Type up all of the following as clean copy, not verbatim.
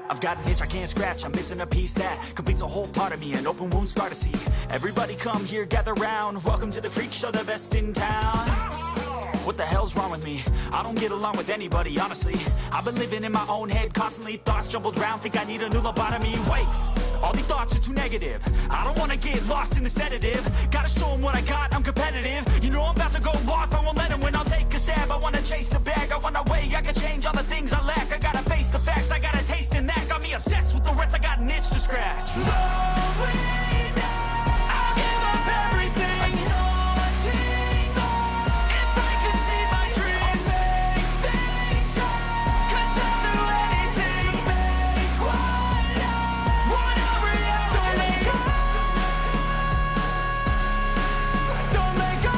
I've got an itch I can't scratch, I'm missing a piece that completes a whole part of me, an open wound scar to see. Everybody come here, gather round, welcome to the freak show, the best in town. What the hell's wrong with me? I don't get along with anybody, honestly. I've been living in my own head constantly, thoughts jumbled round, think I need a new lobotomy. Wait, all these thoughts are too negative. I don't wanna get lost in the sedative. Gotta show them what I got, I'm competitive. You know I'm about to go off, I won't let them win, I'll take a stab. I wanna chase a bag, I wanna weigh, I can change all the things I lack. I gotta face the facts, I got a taste in that. Got me obsessed with the rest, I got an itch to scratch. I'll give up everything. If I could see my dreams, make things right. 'Cause I'll do anything to make what a reality. Don't let go. Don't let go.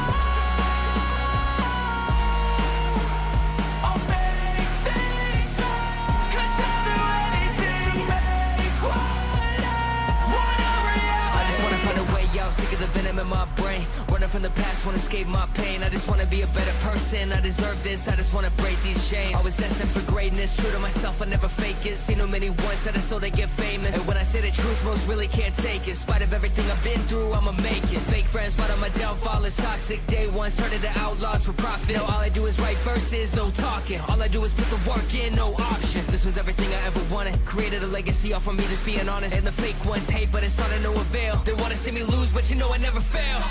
I'll make things right. 'Cause I'll do anything to make what a reality. I just wanna find a way out, sick of the venom in my brain. Running from the past, wanna escape my pain. I just wanna be a better person, I deserve this. I just wanna break these chains. Always asking for greatness, true to myself, I never fake it. Seen too many once that I so they get famous. And when I say the truth, most really can't take it. In spite of everything I've been through, I'ma make it. Fake friends, but on my downfall is toxic. Day one, started the outlaws for profit. Now all I do is write verses, no talking. All I do is put the work in, no option. This was everything I ever wanted. Created a legacy off of me, just being honest. And the fake ones hate, but it's all to no avail. They wanna see me lose, but you know I never fail.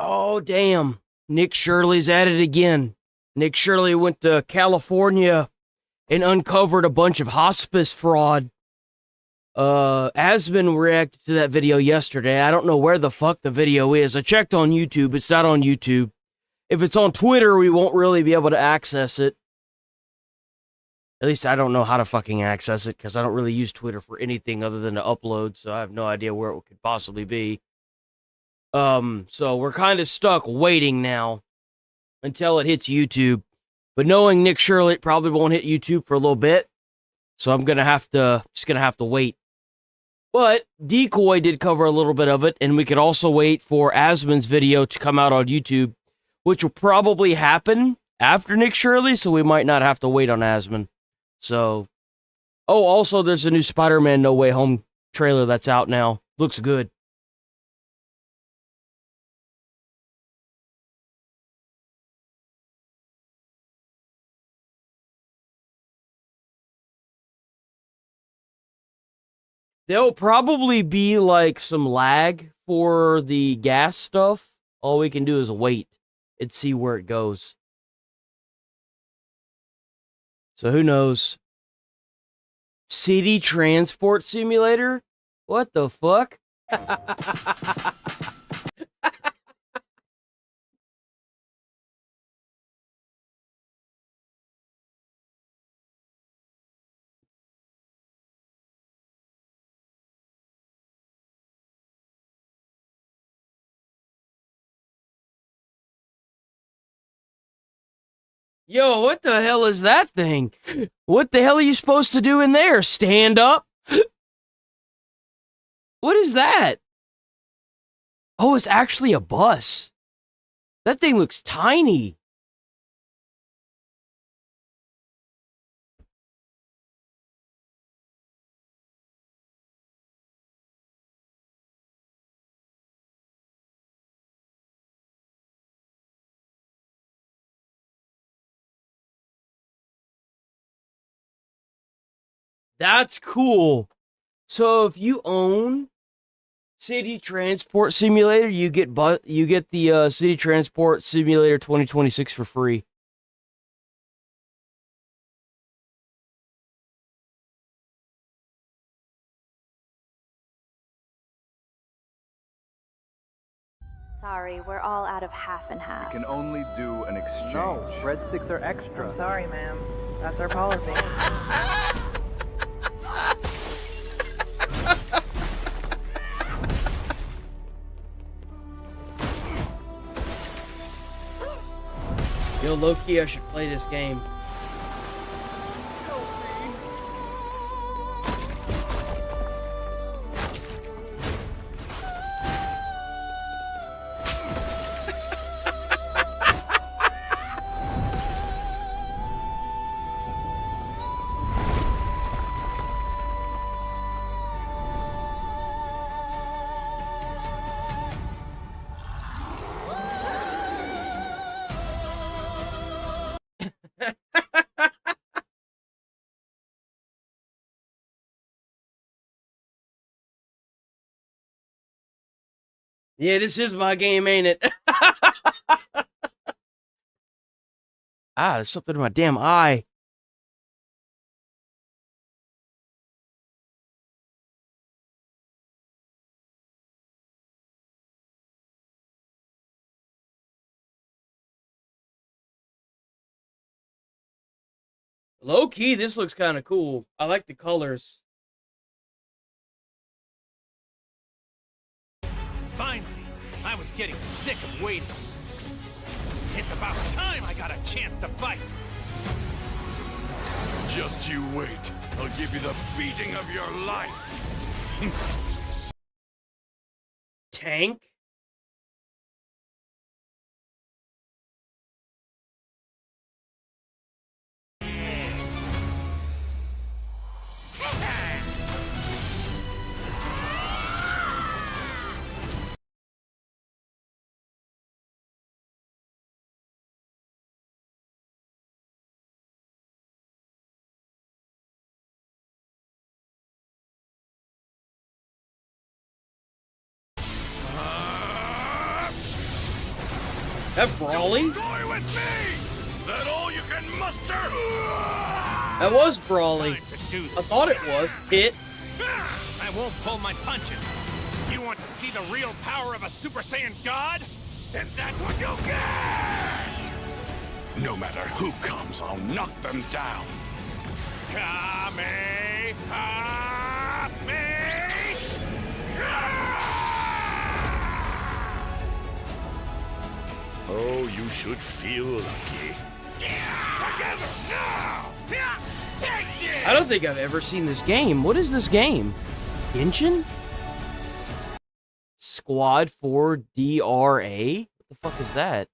Oh, damn. Nick Shirley's at it again. Nick Shirley went to California and uncovered a bunch of hospice fraud. Asman reacted to that video yesterday. I don't know where the fuck the video is. I checked on YouTube. It's not on YouTube. If it's on Twitter, we won't really be able to access it. At least I don't know how to fucking access it because I don't really use Twitter for anything other than to upload, so I have no idea where it could possibly be. So we're kind of stuck waiting now until it hits YouTube. But knowing Nick Shirley, it probably won't hit YouTube for a little bit. So I'm gonna have to wait. But Decoy did cover a little bit of it, and we could also wait for Asman's video to come out on YouTube, which will probably happen after Nick Shirley, so we might not have to wait on Asman. So, oh, also there's a new Spider-Man No Way Home trailer that's out now. Looks good. There'll probably be like some lag for the gas stuff. All we can do is wait and see where it goes. So who knows? City Transport Simulator? What the fuck? Yo, what the hell is that thing? What the hell are you supposed to do in there? Stand up? What is that? Oh, it's actually a bus. That thing looks tiny. That's cool. So if you own City Transport Simulator, you get the City Transport Simulator 2026 for free. Sorry, we're all out of half and half. We can only do an exchange. No, breadsticks are extra. I'm sorry, ma'am. That's our policy. Yo, low-key, I should play this game. Yeah, this is my game, ain't it? There's something in my damn eye. Low key, this looks kind of cool. I like the colors. Finally, I was getting sick of waiting. It's about time I got a chance to fight. Just you wait. I'll give you the beating of your life. Tank? That Brawly? Joy with me! That all you can muster? That was Brawly. Time to do this. I thought it was. Tit. I won't pull my punches. You want to see the real power of a Super Saiyan God? Then that's what you'll get! No matter who comes, I'll knock them down. Kame! Oh, you should feel lucky. Together now! Take this! I don't think I've ever seen this game. What is this game? Genshin? Squad 4 DRA? What the fuck is that?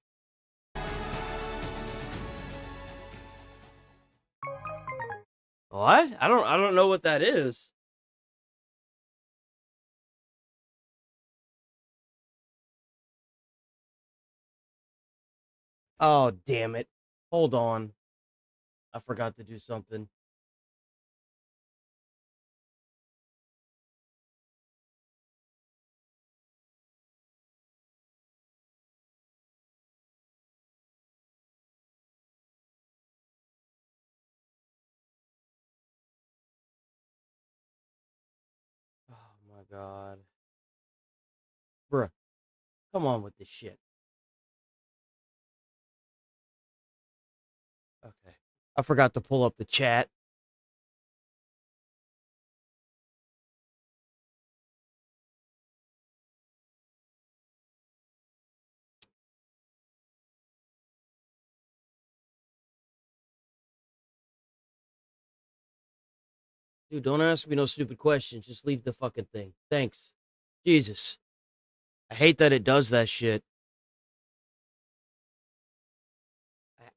What? I don't know what that is. Oh, damn it. Hold on. I forgot to do something. Oh my god. Bruh. Come on with this shit. Okay. I forgot to pull up the chat. Dude, don't ask me no stupid questions. Just leave the fucking thing. Thanks. Jesus. I hate that it does that shit.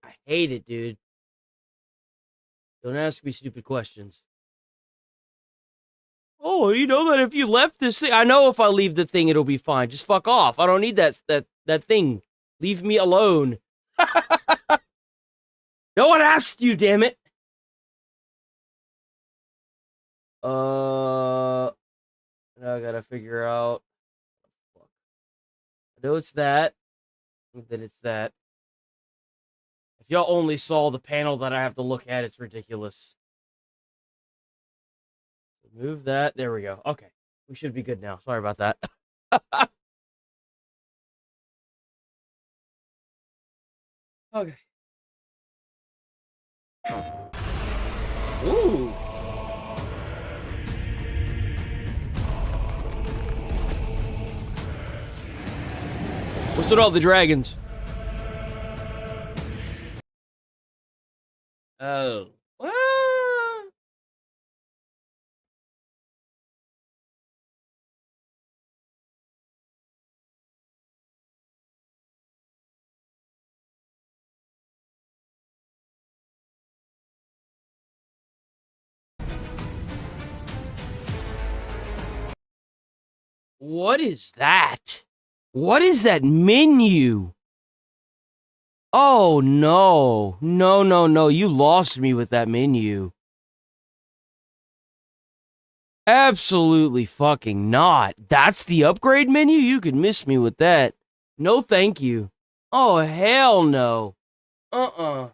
I hate it, dude. Don't ask me stupid questions. Oh, you know that if you left this thing... I know if I leave the thing, it'll be fine. Just fuck off. I don't need that thing. Leave me alone. No one asked you, damn it. Now I gotta figure out. I know it's that. Then it's that. If y'all only saw the panel that I have to look at, it's ridiculous. Move that. There we go. Okay. We should be good now. Sorry about that. Okay. Ooh. What's with all the dragons? Oh. What is that? What is that menu? Oh, no. No, no, no. You lost me with that menu. Absolutely fucking not. That's the upgrade menu? You could miss me with that. No, thank you. Oh, hell no. Uh-uh.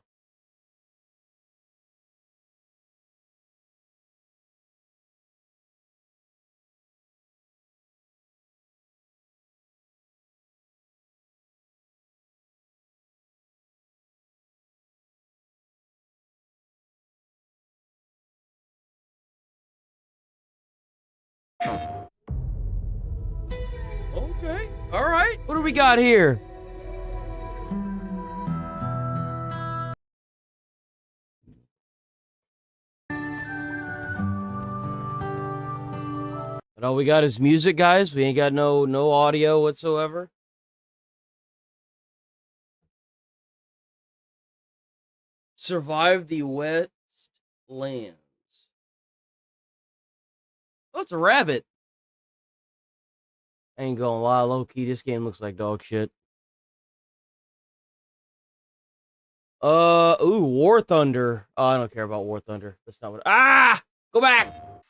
Okay. All right. What do we got here? And all we got is music, guys. We ain't got no audio whatsoever. Survive the West Lands. Oh, it's a rabbit. I ain't gonna lie, low key, this game looks like dog shit. Ooh, War Thunder. Oh, I don't care about War Thunder. That's not what. Ah! Go back! What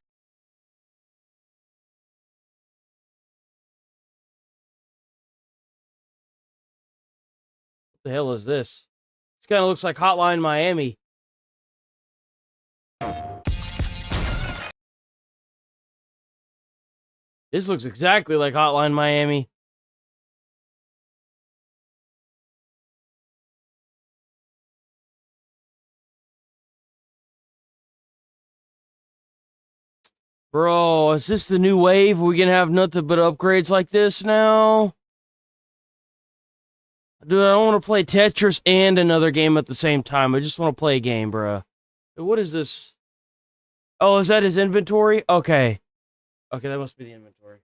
the hell is this? This kind of looks like Hotline Miami. This looks exactly like Hotline Miami. Bro, is this the new wave? We gonna have nothing but upgrades like this now? Dude, I don't want to play Tetris and another game at the same time. I just want to play a game, bro. What is this? Oh, is that his inventory? Okay. Okay, that must be the inventory.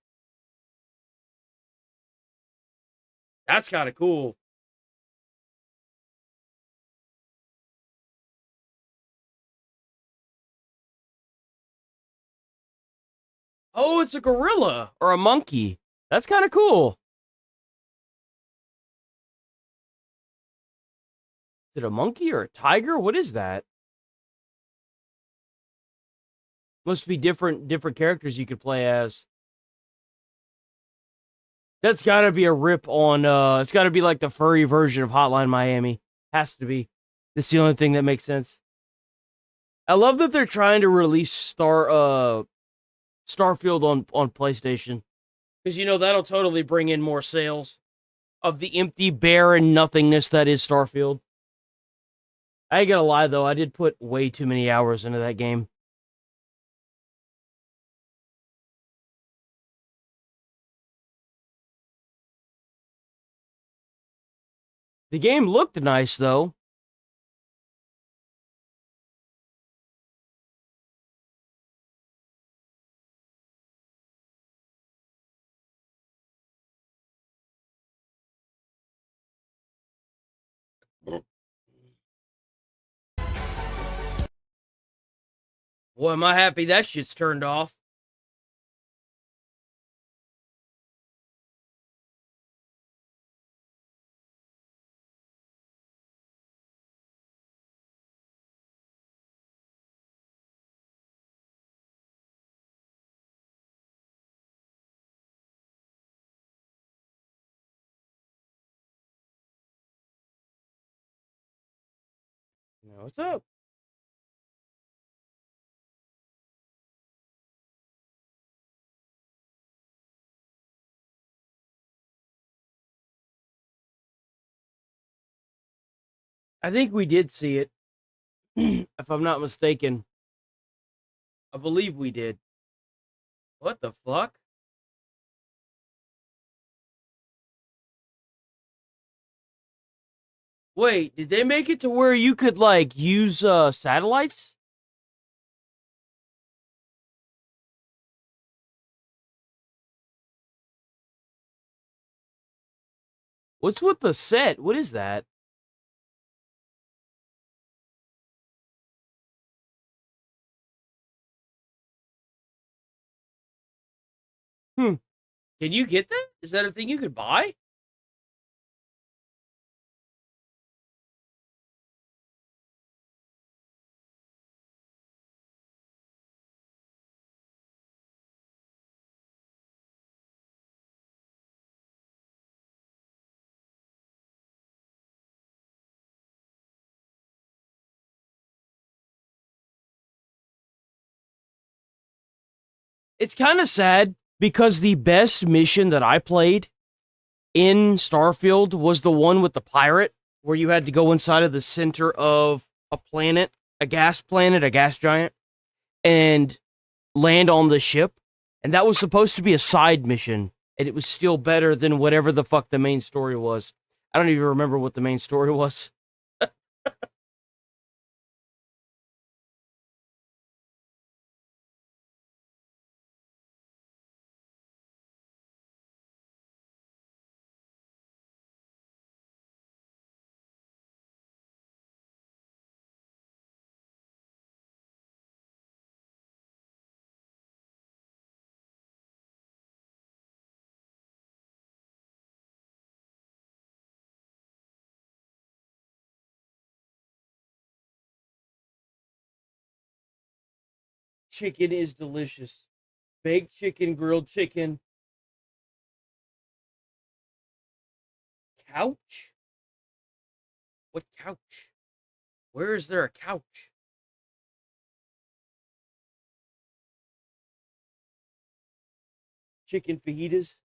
That's kind of cool. Oh, it's a gorilla or a monkey. That's kind of cool. Is it a monkey or a tiger? What is that? Must be different characters you could play as. That's got to be a rip on it's got to be like the furry version of Hotline Miami. Has to be. That's the only thing that makes sense. I love that they're trying to release Starfield on PlayStation. Cuz that'll totally bring in more sales of the empty barren nothingness that is Starfield. I ain't gonna lie though, I did put way too many hours into that game. The game looked nice, though. Boy, am I happy that shit's turned off. What's up? I think we did see it, if I'm not mistaken. I believe we did. What the fuck? Wait, did they make it to where you could, like, use satellites? What's with the set? What is that? Hmm. Can you get that? Is that a thing you could buy? It's kind of sad because the best mission that I played in Starfield was the one with the pirate, where you had to go inside of the center of a planet, a gas giant, and land on the ship. And that was supposed to be a side mission, and it was still better than whatever the fuck the main story was. I don't even remember what the main story was. Chicken is delicious. Baked chicken, grilled chicken. Couch? What couch? Where is there a couch? Chicken fajitas?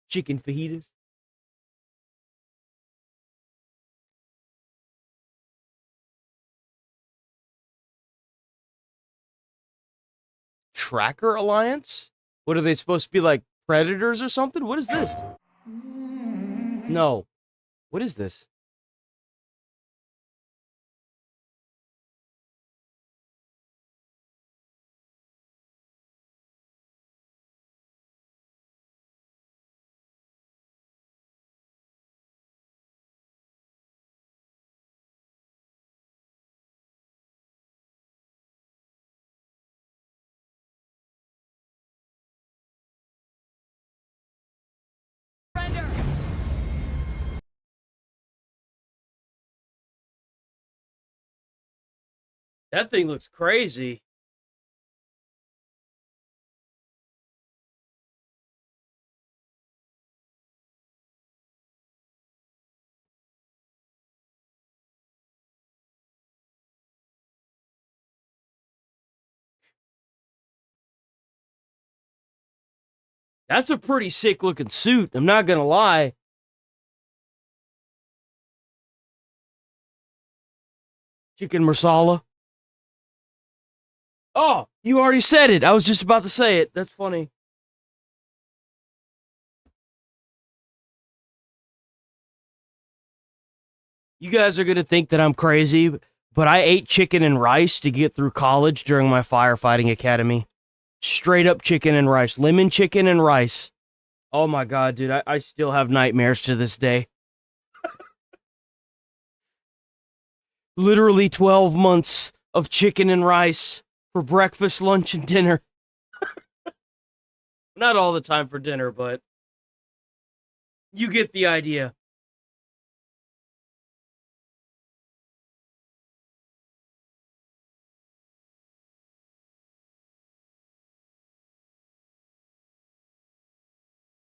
Chicken fajitas? Tracker Alliance? What are they supposed to be, like predators or something? What is this? No. What is this? That thing looks crazy. That's a pretty sick looking suit. I'm not gonna lie. Chicken marsala. Oh, you already said it. I was just about to say it. That's funny. You guys are gonna think that I'm crazy, but I ate chicken and rice to get through college during my firefighting academy. Straight up chicken and rice. Lemon chicken and rice. Oh my god, dude. I still have nightmares to this day. Literally 12 months of chicken and rice for breakfast, lunch, and dinner. Not all the time for dinner, but you get the idea.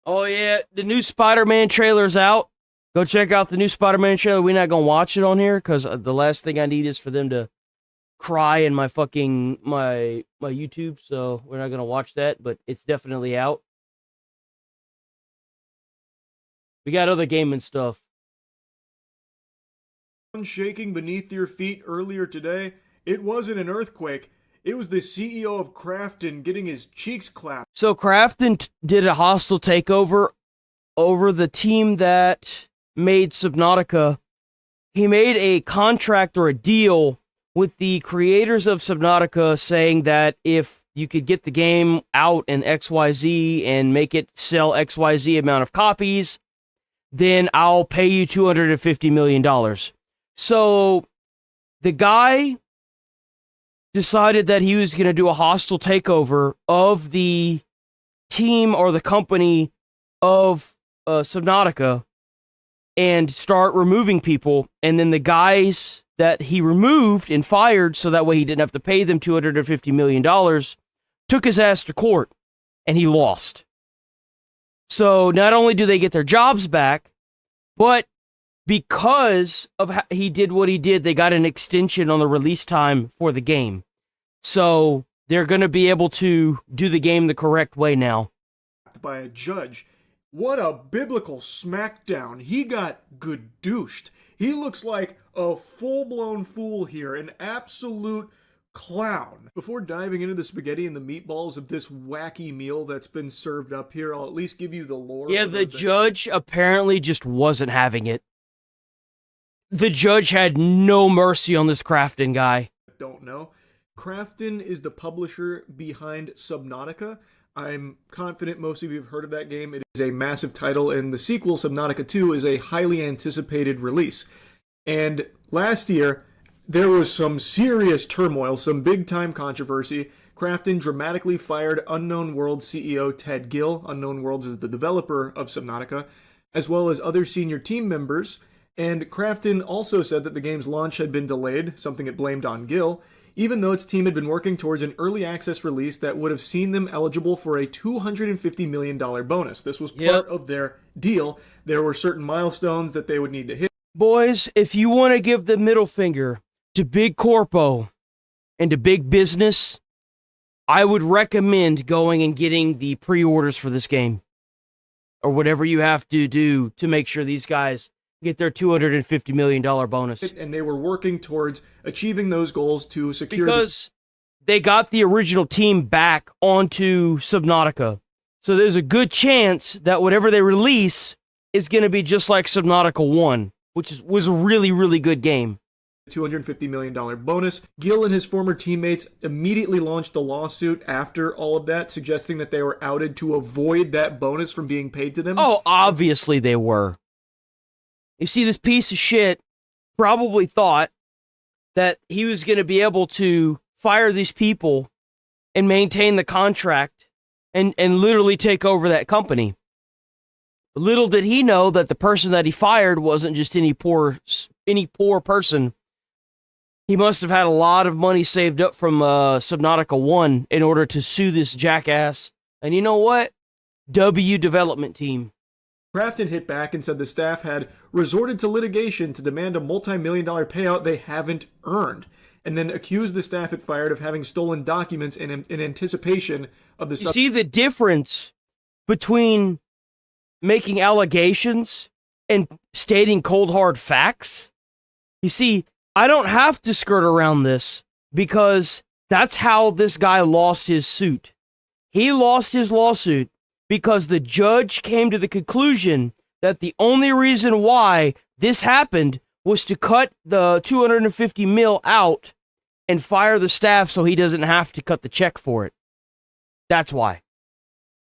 Oh yeah, the new Spider-Man trailer's out. Go check out the new Spider-Man trailer. We're not gonna watch it on here because the last thing I need is for them to cry in my fucking my YouTube. So we're not gonna watch that, but it's definitely out. We got other gaming stuff. Shaking beneath your feet earlier today, it wasn't an earthquake. It was the CEO of Krafton getting his cheeks clapped. So Krafton did a hostile takeover over the team that made Subnautica. He made a contract or a deal with the creators of Subnautica saying that if you could get the game out in XYZ and make it sell XYZ amount of copies, then I'll pay you $250 million. So the guy decided that he was going to do a hostile takeover of the team or the company of Subnautica and start removing people. And then the guys that he removed and fired so that way he didn't have to pay them $250 million took his ass to court and he lost. So not only do they get their jobs back, but because of how he did what he did, they got an extension on the release time for the game. So they're going to be able to do the game the correct way now. By a judge. What a biblical smackdown. He got gadooshed. He looks like a full-blown fool here, an absolute clown. Before diving into the spaghetti and the meatballs of this wacky meal that's been served up here, I'll at least give you the lore. Yeah, the judge apparently just wasn't having it. The judge had no mercy on this Krafton guy. Don't know. Krafton is the publisher behind Subnautica. I'm confident most of you have heard of that game. It is a massive title, and the sequel, Subnautica 2, is a highly anticipated release. And last year, there was some serious turmoil, some big-time controversy. Krafton dramatically fired Unknown Worlds CEO Ted Gill. Unknown Worlds is the developer of Subnautica, as well as other senior team members. And Krafton also said that the game's launch had been delayed, something it blamed on Gill, even though its team had been working towards an early access release that would have seen them eligible for a $250 million bonus. This was part of their deal. There were certain milestones that they would need to hit. Boys, if you want to give the middle finger to Big Corpo and to Big Business, I would recommend going and getting the pre-orders for this game. Or whatever you have to do to make sure these guys get their $250 million bonus. And they were working towards achieving those goals to secure... Because they got the original team back onto Subnautica. So there's a good chance that whatever they release is going to be just like Subnautica 1, which was a really, really good game. $250 million bonus. Gill and his former teammates immediately launched a lawsuit after all of that, suggesting that they were outed to avoid that bonus from being paid to them. Oh, obviously they were. You see, this piece of shit probably thought that he was going to be able to fire these people and maintain the contract and literally take over that company. Little did he know that the person that he fired wasn't just any poor person. He must have had a lot of money saved up from Subnautica 1 in order to sue this jackass. And you know what? W development team. Krafton hit back and said the staff had resorted to litigation to demand a multi-million-dollar payout they haven't earned, and then accused the staff it fired of having stolen documents in anticipation of the... You see the difference between making allegations and stating cold hard facts? You see, I don't have to skirt around this because that's how this guy lost his suit. He lost his lawsuit because the judge came to the conclusion that the only reason why this happened was to cut the $250 million out and fire the staff so he doesn't have to cut the check for it. That's why.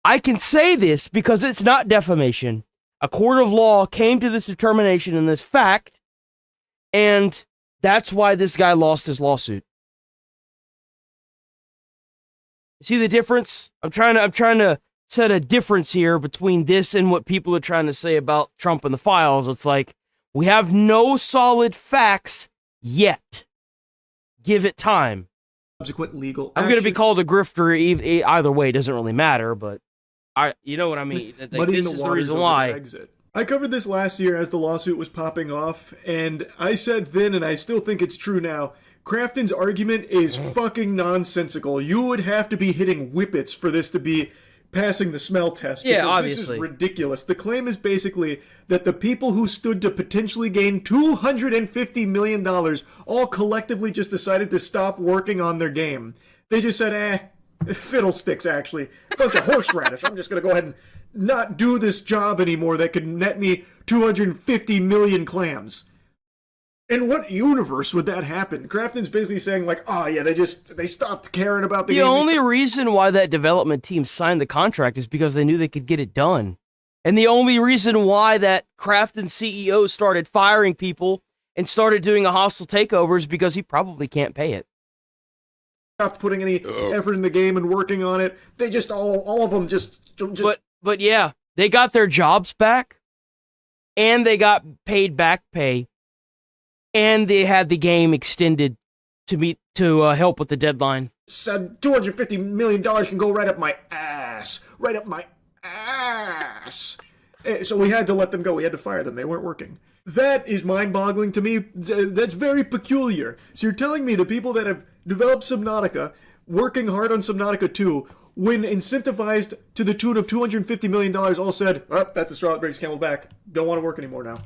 I can say this because it's not defamation. A court of law came to this determination and this fact, and that's why this guy lost his lawsuit. See the difference? I'm trying to set a difference here between this and what people are trying to say about Trump and the files. It's like, we have no solid facts yet. Give it time. Subsequent legal I'm going to be called a grifter either way. It doesn't really matter, but you know what I mean. This is the reason why. I covered this last year as the lawsuit was popping off, and I said then, and I still think it's true now, Crafton's argument is fucking nonsensical. You would have to be hitting whippets for this to be passing the smell test. Yeah, because obviously. This is ridiculous. The claim is basically that the people who stood to potentially gain $250 million all collectively just decided to stop working on their game. They just said, fiddlesticks, actually. A bunch of horseradish. I'm just going to go ahead and not do this job anymore that could net me 250 million clams. In what universe would that happen? Crafton's basically saying, like, oh yeah, they stopped caring about the game. The only reason why that development team signed the contract is because they knew they could get it done. And the only reason why that Crafton CEO started firing people and started doing a hostile takeover is because he probably can't pay it. Stopped putting any effort in the game and working on it. They just, all of them just... But yeah, they got their jobs back, and they got paid back pay, and they had the game extended to help with the deadline. Said $250 million can go right up my ass. Right up my ass. So we had to let them go. We had to fire them. They weren't working. That is mind-boggling to me. That's very peculiar. So you're telling me the people that have developed Subnautica, working hard on Subnautica 2, when incentivized to the tune of $250 million, all said, oh, that's the straw that breaks camel's back. Don't want to work anymore now.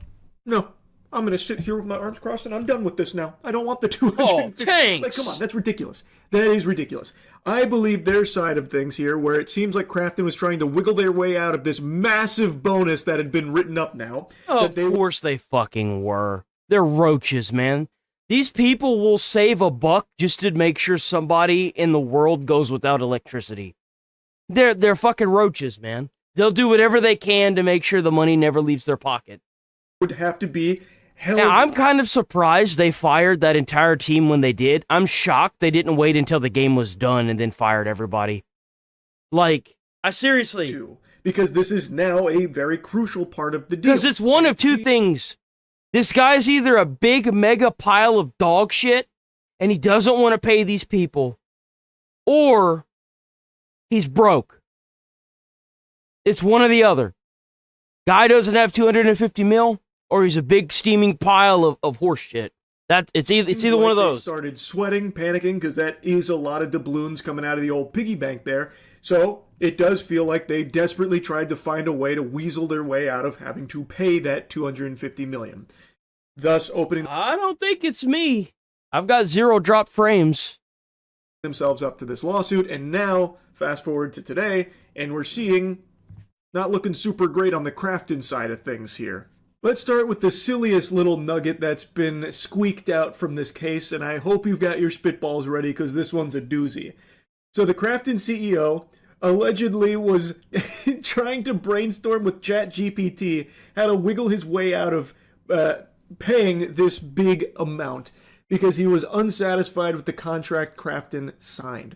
No. I'm going to sit here with my arms crossed and I'm done with this now. I don't want the 250. Oh, thanks. Like, come on, that's ridiculous. That is ridiculous. I believe their side of things here, where it seems like Crafton was trying to wiggle their way out of this massive bonus that had been written up now. Of course they fucking were. They're roaches, man. These people will save a buck just to make sure somebody in the world goes without electricity. They're fucking roaches, man. They'll do whatever they can to make sure the money never leaves their pocket. Would have to be held. Now, I'm kind of surprised they fired that entire team when they did. I'm shocked they didn't wait until the game was done and then fired everybody. Like, I seriously... Because this is now a very crucial part of the deal. Because it's one of two things. This guy's either a big mega pile of dog shit and he doesn't want to pay these people, or he's broke. It's one or the other. Guy doesn't have 250 mil, or he's a big steaming pile of horse shit. It's either one of those. They started sweating, panicking, because that is a lot of doubloons coming out of the old piggy bank there. So it does feel like they desperately tried to find a way to weasel their way out of having to pay that $250 million. Thus opening... I don't think it's me. I've got 0 drop frames. ...themselves up to this lawsuit, and now, fast forward to today, and we're seeing... not looking super great on the Crafton side of things here. Let's start with the silliest little nugget that's been squeaked out from this case, and I hope you've got your spitballs ready, because this one's a doozy. So the Crafton CEO allegedly was trying to brainstorm with ChatGPT how to wiggle his way out of paying this big amount, because he was unsatisfied with the contract Crafton signed.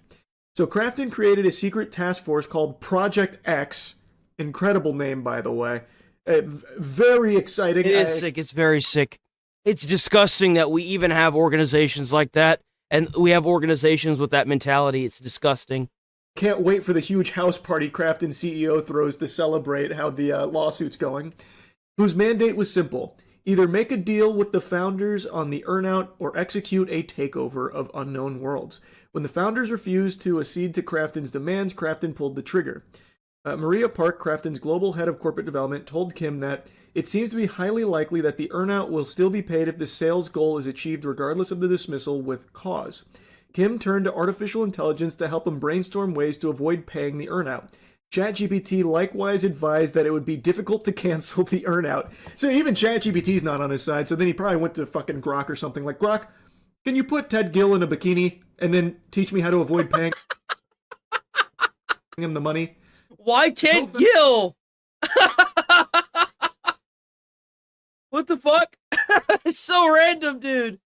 So Crafton created a secret task force called Project X. Incredible name, by the way. Very exciting. It is sick. It's very sick. It's disgusting that we even have organizations like that, and we have organizations with that mentality. It's disgusting. Can't wait for the huge house party Crafton CEO throws to celebrate how the lawsuit's going. Whose mandate was simple. Either make a deal with the founders on the earnout or execute a takeover of unknown worlds. When the founders refused to accede to Crafton's demands, Crafton pulled the trigger. Maria Park, Crafton's global head of corporate development, told Kim that it seems to be highly likely that the earnout will still be paid if the sales goal is achieved regardless of the dismissal with cause. Kim turned to artificial intelligence to help him brainstorm ways to avoid paying the earnout. ChatGPT likewise advised that it would be difficult to cancel the earnout. So even ChatGPT's not on his side, so then he probably went to fucking Grok or something like, Grok, can you put Ted Gill in a bikini and then teach me how to avoid paying him the money? Why Ted Gill? What the fuck? It's so random, dude.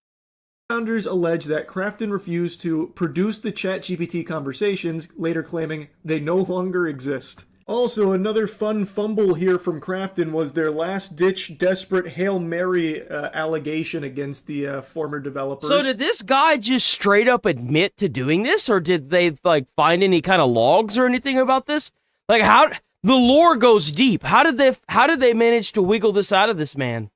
Founders allege that Crafton refused to produce the ChatGPT conversations, later claiming they no longer exist. Also, another fun fumble here from Crafton was their last-ditch, desperate Hail Mary allegation against the former developers. So did this guy just straight up admit to doing this, or did they, like, find any kind of logs or anything about this? Like, how... The lore goes deep. How did they manage to wiggle this out of this man?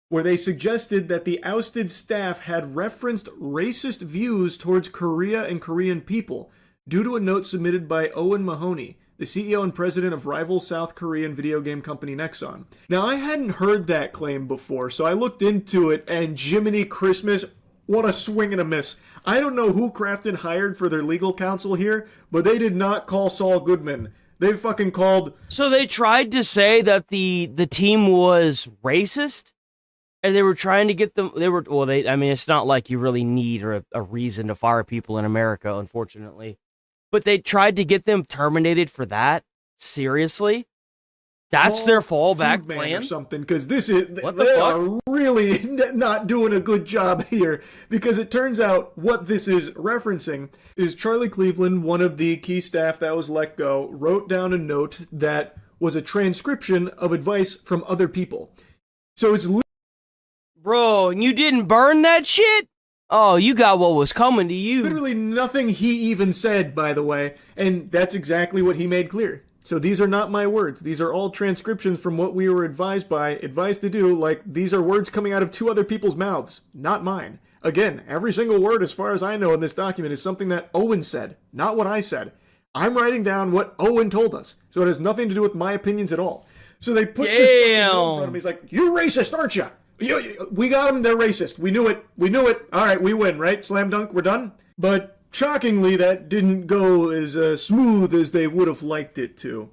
Where they suggested that the ousted staff had referenced racist views towards Korea and Korean people due to a note submitted by Owen Mahoney, the CEO and president of rival South Korean video game company Nexon. Now, I hadn't heard that claim before, so I looked into it, and Jiminy Christmas, what a swing and a miss. I don't know who Krafton hired for their legal counsel here, but they did not call Saul Goodman. They fucking called... So they tried to say that the team was racist? And they were trying to get them... I mean, it's not like you really need a reason to fire people in America, unfortunately. But they tried to get them terminated for that? Seriously? That's their fallback plan? Or something, because this is... What the they fuck? are really not doing a good job here. Because it turns out what this is referencing is Charlie Cleveland, one of the key staff that was let go, wrote down a note that was a transcription of advice from other people. So it's... Bro, you didn't burn that shit? Oh, you got what was coming to you. Literally nothing he even said, by the way, and that's exactly what he made clear. So these are not my words. These are all transcriptions from what we were advised to do, like these are words coming out of two other people's mouths, not mine. Again, every single word, as far as I know in this document, is something that Owen said, not what I said. I'm writing down what Owen told us, so it has nothing to do with my opinions at all. So they put this fucking note in front of me. He's like, "You're racist, aren't you? We got them, they're racist. We knew it. All right, we win, right? Slam dunk, we're done." But shockingly, that didn't go as smooth as they would have liked it to.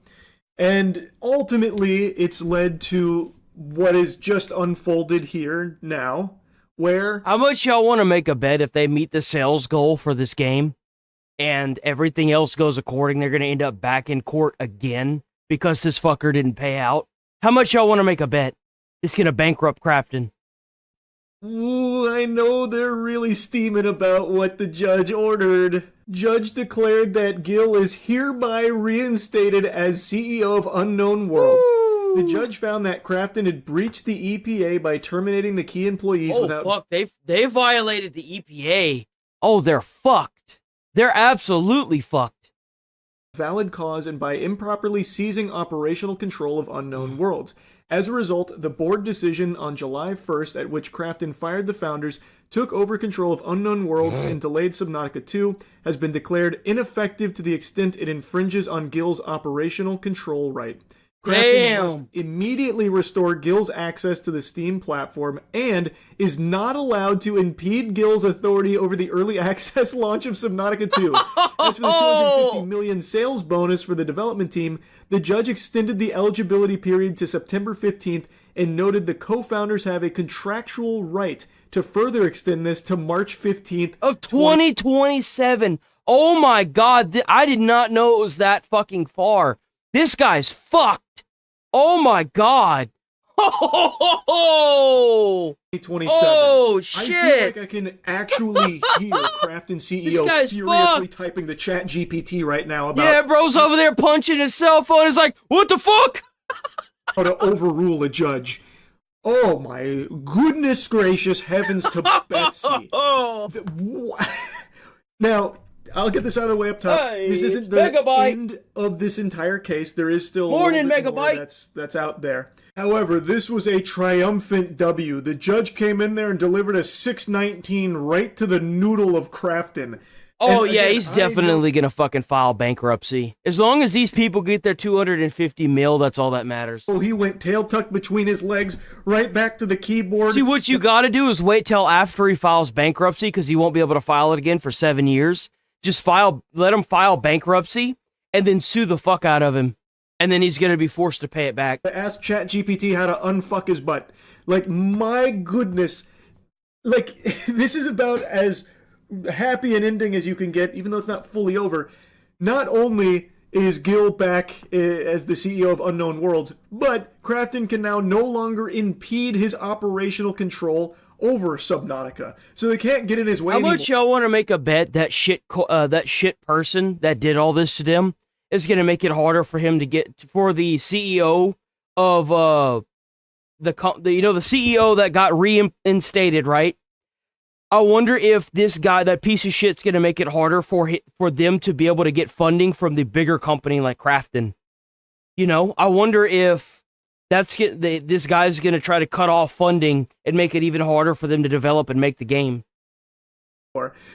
And ultimately, it's led to what is just unfolded here now, where... How much y'all want to make a bet if they meet the sales goal for this game and everything else goes according, they're going to end up back in court again because this fucker didn't pay out? How much y'all want to make a bet? It's gonna bankrupt Krafton. Ooh, I know they're really steaming about what the judge ordered. Judge declared that Gil is hereby reinstated as CEO of Unknown Worlds. Ooh. The judge found that Krafton had breached the EPA by terminating the key employees without... Oh, fuck, they violated the EPA. Oh, they're fucked. They're absolutely fucked. ...valid cause and by improperly seizing operational control of Unknown Worlds. As a result, the board decision on July 1st, at which Krafton fired the founders, took over control of Unknown Worlds, and delayed Subnautica 2, has been declared ineffective to the extent it infringes on Gil's operational control right. Krafton must immediately restore Gil's access to the Steam platform and is not allowed to impede Gil's authority over the early access launch of Subnautica 2. As for the $250 million sales bonus for the development team, the judge extended the eligibility period to September 15th and noted the co-founders have a contractual right to further extend this to March 15th of 2027. Oh my god, I did not know it was that fucking far. This guy's fucked. Oh my god. Oh, 2027. Oh shit. I feel like I can actually hear Krafton CEO furiously fucked. typing the chat GPT right now about... Yeah, bro's over there punching his cell phone. He's like, what the fuck? How to overrule a judge. Oh my goodness gracious heavens to Betsy. Now, I'll get this out of the way up top. Hey, this isn't the end of this entire case. There is still Morning, a little bit Megabyte. more that's out there. However, this was a triumphant W. The judge came in there and delivered a 619 right to the noodle of Krafton. Oh, and yeah, again, he's definitely going to fucking file bankruptcy. As long as these people get their 250 mil, that's all that matters. Oh, he went tail tucked between his legs, right back to the keyboard. See, what you got to do is wait till after he files bankruptcy, because he won't be able to file it again for 7 years. Just let him file bankruptcy, and then sue the fuck out of him. And then he's going to be forced to pay it back. Ask ChatGPT how to unfuck his butt. Like, my goodness. Like, this is about as happy an ending as you can get, even though it's not fully over. Not only is Gil back as the CEO of Unknown Worlds, but Krafton can now no longer impede his operational control over Subnautica. So they can't get in his way anymore. How much y'all want to make a bet that shit person that did all this to them is going to make it harder for him to get for the CEO of the CEO that got reinstated, right? I wonder if this guy, that piece of shit's going to make it harder for them to be able to get funding from the bigger company like Krafton. You know, I wonder if this guy's going to try to cut off funding and make it even harder for them to develop and make the game.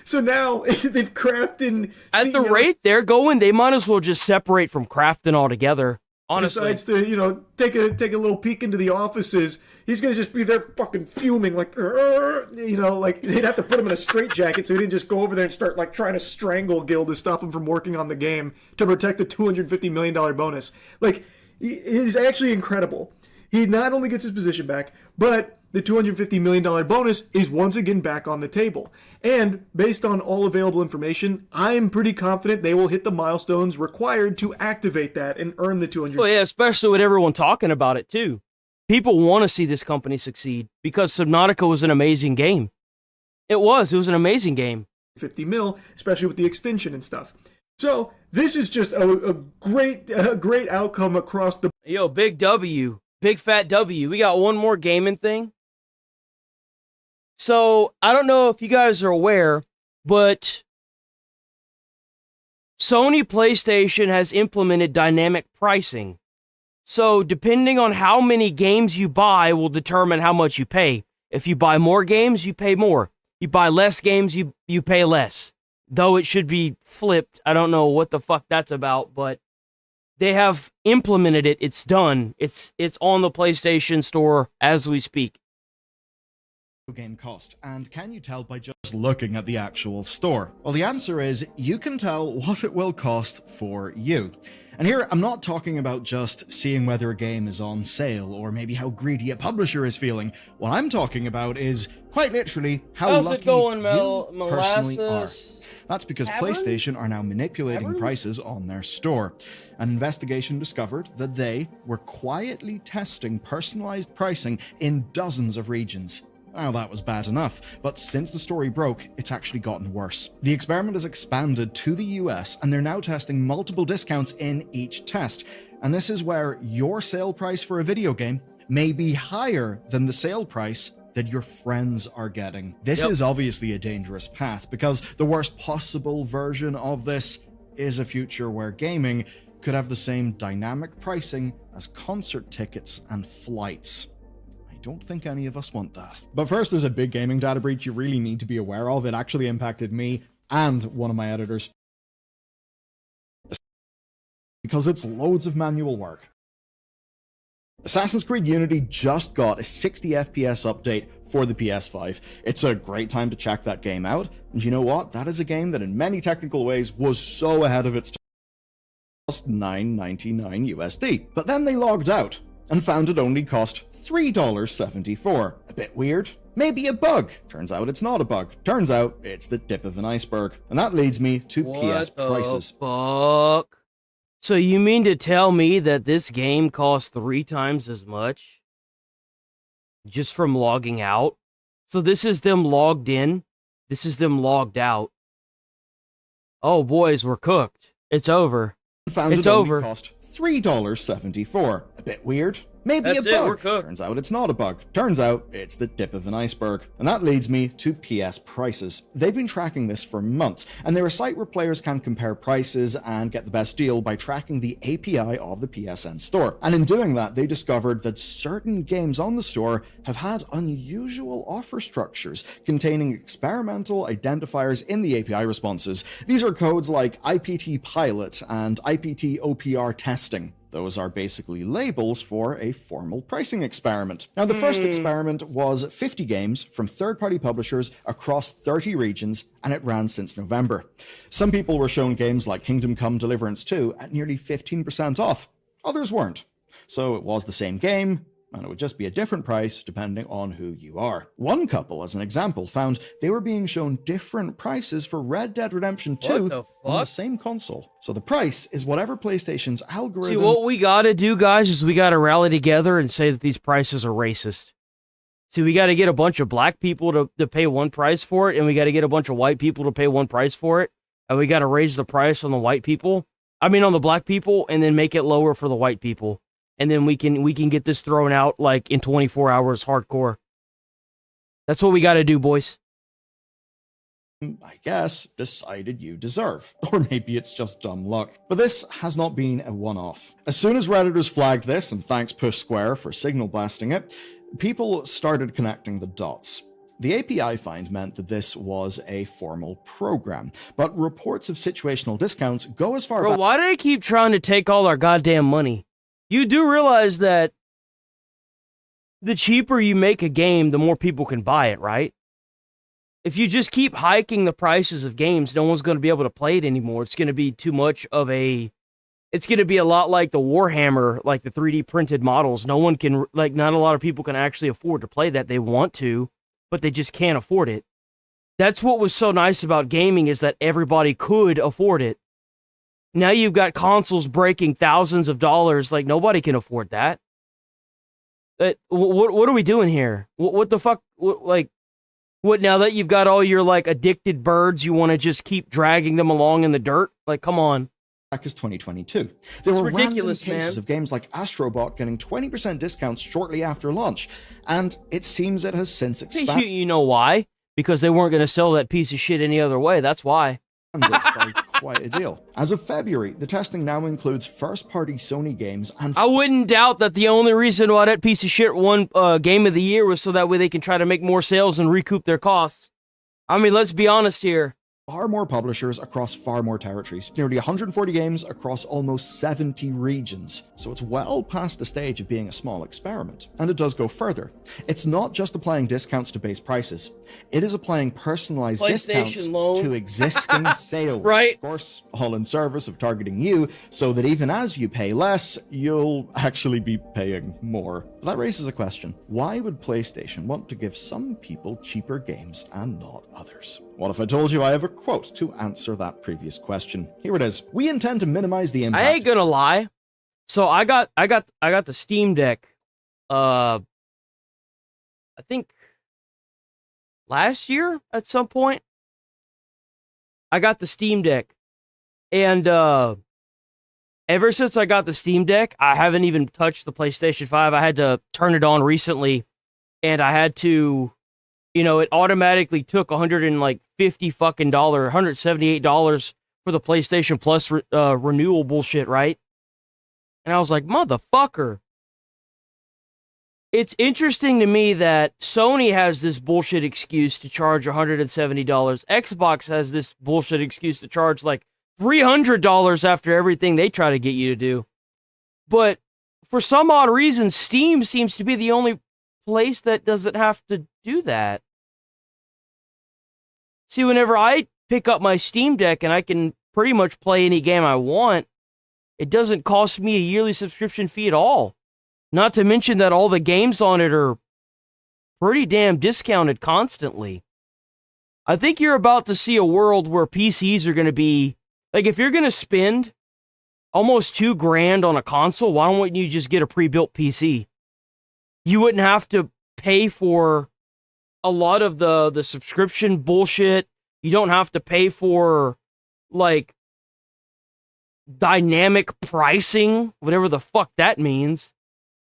So now they've crafted. At the rate they're going, they might as well just separate from crafting altogether. Honestly, decides to take a little peek into the offices. He's gonna just be there fucking fuming like like they'd have to put him in a straitjacket so he didn't just go over there and start like trying to strangle Gil to stop him from working on the game to protect the $250 million bonus. Like, it is actually incredible. He not only gets his position back, but the $250 million bonus is once again back on the table. And based on all available information, I'm pretty confident they will hit the milestones required to activate that and earn the $250. Well, yeah, especially with everyone talking about it too. People want to see this company succeed because Subnautica was an amazing game. It was an amazing game. 50 mil, especially with the extension and stuff. So this is just a great outcome across the. Yo, big W, big fat W. We got one more gaming thing. So I don't know if you guys are aware, but Sony PlayStation has implemented dynamic pricing. So depending on how many games you buy will determine how much you pay. If you buy more games, you pay more. You buy less games, you pay less. Though it should be flipped. I don't know what the fuck that's about, but they have implemented it. It's done. It's on the PlayStation Store as we speak. Game cost, and can you tell by just looking at the actual store? Well, the answer is you can tell what it will cost for you. And here, I'm not talking about just seeing whether a game is on sale or maybe how greedy a publisher is feeling. What I'm talking about is, quite literally, how lucky you personally are. That's because PlayStation are now manipulating prices on their store. An investigation discovered that they were quietly testing personalized pricing in dozens of regions. Well, that was bad enough, but since the story broke, it's actually gotten worse. The experiment has expanded to the US, and they're now testing multiple discounts in each test. And this is where your sale price for a video game may be higher than the sale price that your friends are getting. This is obviously a dangerous path, because the worst possible version of this is a future where gaming could have the same dynamic pricing as concert tickets and flights. Don't think any of us want that. But first, there's a big gaming data breach you really need to be aware of. It actually impacted me and one of my editors, because it's loads of manual work. Assassin's Creed Unity just got a 60 FPS update for the PS5. It's a great time to check that game out, and you know what? That is a game that in many technical ways was so ahead of its time. Cost $9.99 USD. But then they logged out and found it only cost $3.74. A bit weird. Maybe a bug. Turns out it's not a bug. Turns out it's the tip of an iceberg. And that leads me to PS prices. Fuck? So you mean to tell me that this game costs 3 times as much? Just from logging out? So this is them logged in. This is them logged out. Oh boys, we're cooked. It's over. It's over. Cost $3.74. A bit weird. Maybe a bug. Turns out it's not a bug. Turns out it's the tip of an iceberg. And that leads me to PS prices. They've been tracking this for months, and they're a site where players can compare prices and get the best deal by tracking the API of the PSN store. And in doing that, they discovered that certain games on the store have had unusual offer structures containing experimental identifiers in the API responses. These are codes like IPT pilot and IPT OPR testing. Those are basically labels for a formal pricing experiment. Now, the first experiment was 50 games from third-party publishers across 30 regions, and it ran since November. Some people were shown games like Kingdom Come Deliverance 2 at nearly 15% off. Others weren't. So it was the same game, and it would just be a different price depending on who you are. One couple, as an example, found they were being shown different prices for Red Dead Redemption 2 on the same console. So the price is whatever PlayStation's algorithm... See, what we gotta do, guys, is we gotta rally together and say that these prices are racist. See, we gotta get a bunch of black people to pay one price for it, and we gotta get a bunch of white people to pay one price for it, and we gotta raise the price on the white people. I mean, on the black people, and then make it lower for the white people. And then we can get this thrown out like in 24 hours hardcore. That's what we got to do, boys. I guess, decided you deserve. Or maybe it's just dumb luck. But this has not been a one-off. As soon as Redditors flagged this, and thanks Push Square for signal blasting it, people started connecting the dots. The API find meant that this was a formal program, but reports of situational discounts go as far Bro, back. why do they keep trying to take all our goddamn money? You do realize that the cheaper you make a game, the more people can buy it, right? If you just keep hiking the prices of games, no one's going to be able to play it anymore. It's going to be too much of a... It's going to be a lot like the Warhammer, like the 3D printed models. No one can, like, not a lot of people can actually afford to play that. They want to, but they just can't afford it. That's what was so nice about gaming, is that everybody could afford it. Now you've got consoles breaking thousands of dollars. Like, nobody can afford that. What are we doing here? What the fuck? What, now that you've got all your, like, addicted birds, you want to just keep dragging them along in the dirt? Like, come on. Back as 2022. There were ridiculous, random cases of games like Astro Bot getting 20% discounts shortly after launch, and it seems it has since expanded. You know why? Because they weren't going to sell that piece of shit any other way. That's why. By quite a deal. As of February, the testing now includes first-party Sony games and... I wouldn't doubt that the only reason why that piece of shit won Game of the Year was so that way they can try to make more sales and recoup their costs. I mean, let's be honest here. Far more publishers across far more territories. Nearly 140 games across almost 70 regions. So it's well past the stage of being a small experiment. And it does go further. It's not just applying discounts to base prices. It is applying personalized discounts to existing sales. Right. Of course, all in service of targeting you, so that even as you pay less, you'll actually be paying more. But that raises a question. Why would PlayStation want to give some people cheaper games and not others? What if I told you I have a quote to answer that previous question? Here it is. We intend to minimize the impact. I ain't gonna lie. So I got the Steam Deck. I think last year at some point. I got the Steam Deck, and ever since I got the Steam Deck, I haven't even touched the PlayStation 5. I had to turn it on recently, and I had to. You know, it automatically took $150 fucking $178 for the PlayStation Plus renewal bullshit, right? And I was like, motherfucker. It's interesting to me that Sony has this bullshit excuse to charge $170. Xbox has this bullshit excuse to charge like $300 after everything they try to get you to do. But for some odd reason, Steam seems to be the only place that doesn't have to do that. See, whenever I pick up my Steam Deck and I can pretty much play any game I want, it doesn't cost me a yearly subscription fee at all. Not to mention that all the games on it are pretty damn discounted constantly. I think you're about to see a world where PCs are going to be... Like, if you're going to spend almost $2,000 on a console, why don't you just get a pre-built PC? You wouldn't have to pay for a lot of the subscription bullshit. You don't have to pay for, like, dynamic pricing, whatever the fuck that means.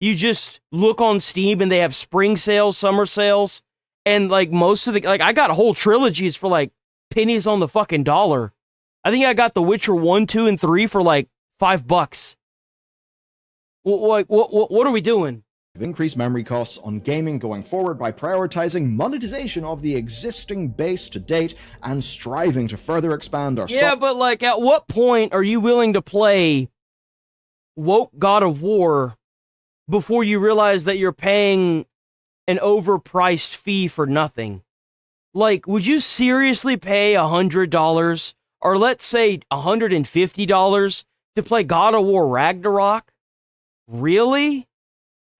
You just look on Steam and they have spring sales, summer sales, and, like, most of the... Like, I got whole trilogies for, like, pennies on the fucking dollar. I think I got The Witcher 1, 2, and 3 for, like, $5. What are we doing? Increased memory costs on gaming going forward by prioritizing monetization of the existing base to date and striving to further expand our... Yeah, but, like, at what point are you willing to play woke God of War before you realize that you're paying an overpriced fee for nothing? Like, would you seriously pay $100 or let's say $150 to play God of War Ragnarok? Really?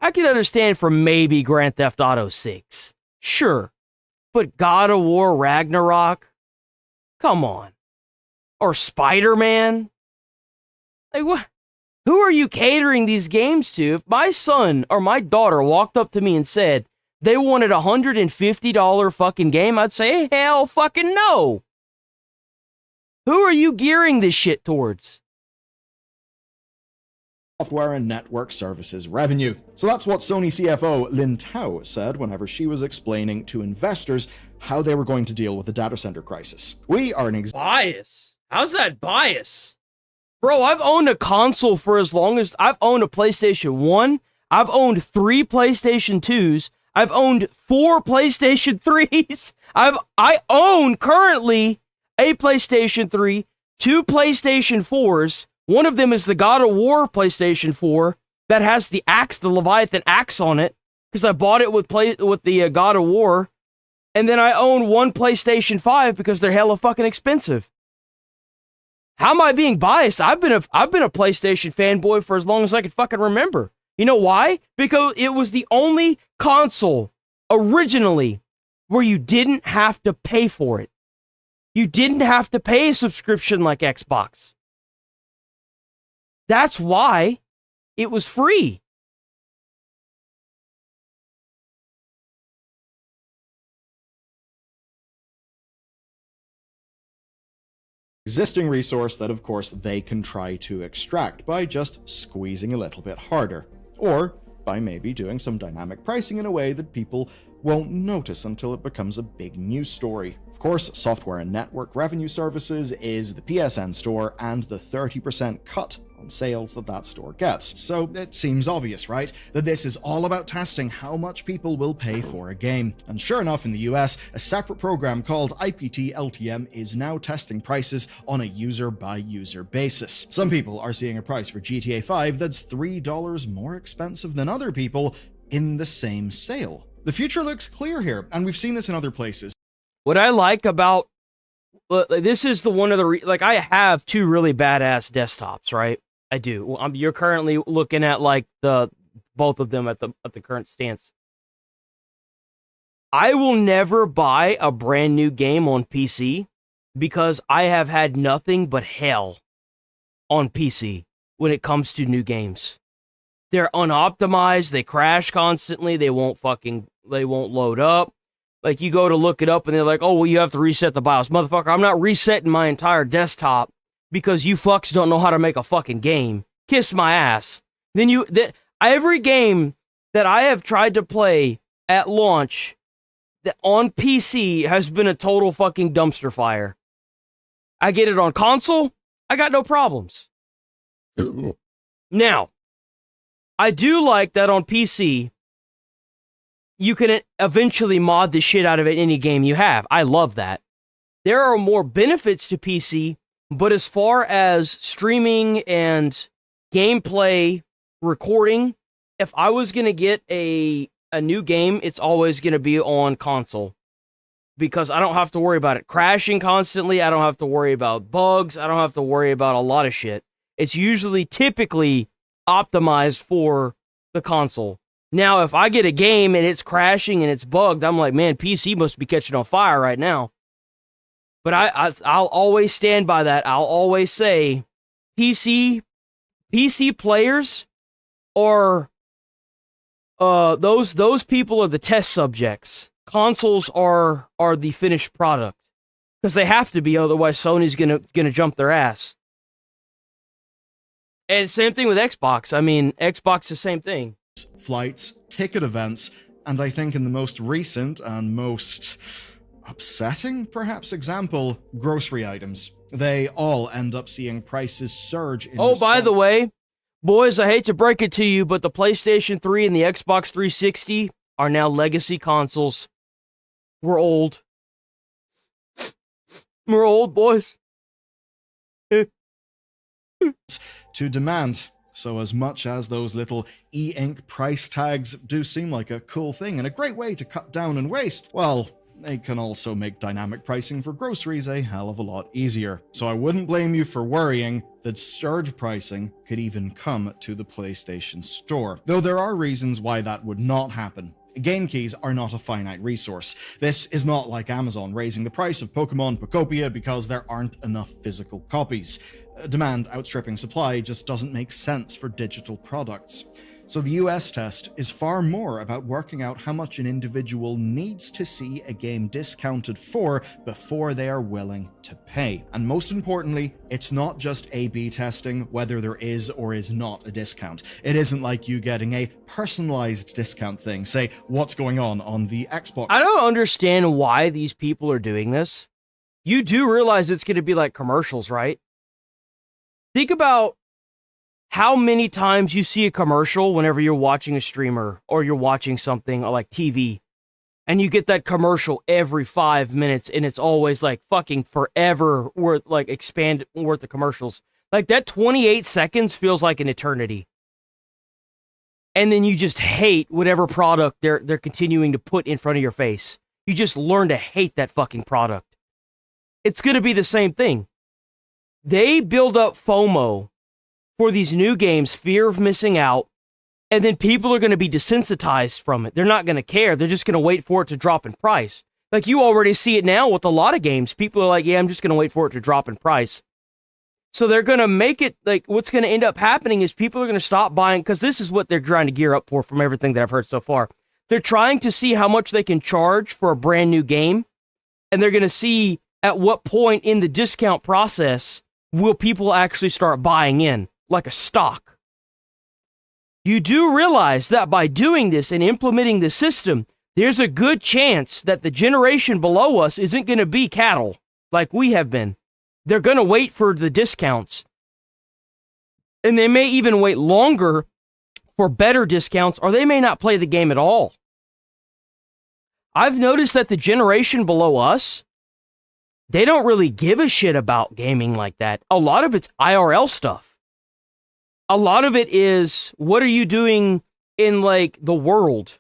I can understand for maybe Grand Theft Auto 6. Sure. But God of War Ragnarok? Come on. Or Spider-Man? Like, what? Who are you catering these games to? If my son or my daughter walked up to me and said they wanted a $150 fucking game, I'd say, hell fucking no. Who are you gearing this shit towards? software and network services revenue. So that's what Sony CFO Lin Tao said whenever she was explaining to investors how they were going to deal with the data center crisis. We are an Bias? How's that bias? Bro, I've owned a console for as long as I've owned a PlayStation 1. I've owned 3 PlayStation 2s. I've owned 4 PlayStation 3s. I own currently a PlayStation 3, 2 PlayStation 4s. One of them is the God of War PlayStation 4 that has the axe, the Leviathan axe on it, because I bought it with the God of War. And then I own 1 PlayStation 5 because they're hella fucking expensive. How am I being biased? I've been a PlayStation fanboy for as long as I can fucking remember. You know why? Because it was the only console originally where you didn't have to pay for it. You didn't have to pay a subscription like Xbox. That's why it was free. existing resource that of course they can try to extract by just squeezing a little bit harder, or by maybe doing some dynamic pricing in a way that people won't notice until it becomes a big news story. Of course, software and network revenue services is the PSN store and the 30% cut on sales that store gets. So it seems obvious, right? That this is all about testing how much people will pay for a game. And sure enough, in the US, a separate program called IPT LTM is now testing prices on a user-by-user basis. Some people are seeing a price for GTA 5 that's $3 more expensive than other people in the same sale. The future looks clear here, and we've seen this in other places. What I like about this is the one of the like I have two really badass desktops, right? I do. Well, you're currently looking at like both of them at the current stance. I will never buy a brand new game on PC because I have had nothing but hell on PC when it comes to new games. They're unoptimized, they crash constantly, they won't load up. Like, you go to look it up and they're like, oh, well, you have to reset the BIOS. Motherfucker, I'm not resetting my entire desktop because you fucks don't know how to make a fucking game. Kiss my ass. Every game that I have tried to play at launch on PC has been a total fucking dumpster fire. I get it on console, I got no problems. Now, I do like that on PC, you can eventually mod the shit out of any game you have. I love that. There are more benefits to PC, but as far as streaming and gameplay recording, if I was going to get a new game, it's always going to be on console. Because I don't have to worry about it crashing constantly. I don't have to worry about bugs. I don't have to worry about a lot of shit. It's typically optimized for the console. Now, if I get a game and it's crashing and it's bugged, I'm like, man, PC must be catching on fire right now. But I'll always stand by that. I'll always say PC players are those people are the test subjects. Consoles are the finished product because they have to be, otherwise Sony's gonna jump their ass. And same thing with Xbox. I mean, Xbox the same thing. Flights, ticket events, and I think in the most recent and most upsetting, perhaps, example, grocery items. They all end up seeing prices surge in response. By the way, boys, I hate to break it to you, but the PlayStation 3 and the Xbox 360 are now legacy consoles. We're old. We're old, boys. To demand. So as much as those little e-ink price tags do seem like a cool thing and a great way to cut down on waste, well, they can also make dynamic pricing for groceries a hell of a lot easier. So I wouldn't blame you for worrying that surge pricing could even come to the PlayStation Store. Though there are reasons why that would not happen. Game keys are not a finite resource. This is not like Amazon raising the price of Pokemon Pokopia because there aren't enough physical copies. Demand outstripping supply just doesn't make sense for digital products. So the US test is far more about working out how much an individual needs to see a game discounted for before they are willing to pay. And most importantly, it's not just A/B testing whether there is or is not a discount. It isn't like you getting a personalized discount thing, say what's going on the Xbox. I don't understand why these people are doing this. You do realize it's going to be like commercials, right? Think about how many times you see a commercial whenever you're watching a streamer or you're watching something like TV, and you get that commercial every 5 minutes, and it's always like fucking forever worth of commercials. Like that 28 seconds feels like an eternity. And then you just hate whatever product they're continuing to put in front of your face. You just learn to hate that fucking product. It's going to be the same thing. They build up FOMO for these new games, fear of missing out, and then people are going to be desensitized from it. They're not going to care. They're just going to wait for it to drop in price. Like, you already see it now with a lot of games. People are like, yeah, I'm just going to wait for it to drop in price. So they're going to make it, like, what's going to end up happening is people are going to stop buying, because this is what they're trying to gear up for from everything that I've heard so far. They're trying to see how much they can charge for a brand new game, and they're going to see at what point in the discount process will people actually start buying in, like a stock. You do realize that by doing this and implementing the system, there's a good chance that the generation below us isn't going to be cattle like we have been. They're going to wait for the discounts. And they may even wait longer for better discounts, or they may not play the game at all. I've noticed that the generation below us, they don't really give a shit about gaming like that. A lot of it's IRL stuff. A lot of it is, what are you doing in, like, the world?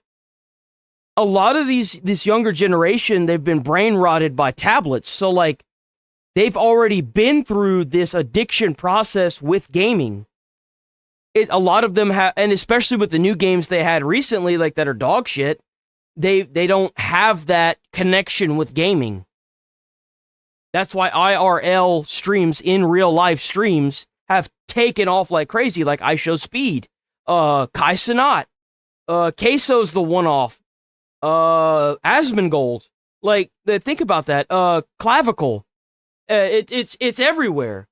A lot of this younger generation, they've been brain rotted by tablets. So, like, they've already been through this addiction process with gaming. A lot of them have, and especially with the new games they had recently, like, that are dog shit, they don't have that connection with gaming. That's why IRL streams, in real life streams, have taken off like crazy, like I Show Speed, Kai Cenat, Queso's the one-off, Asmongold. Like, think about that. Clavicle. It's everywhere.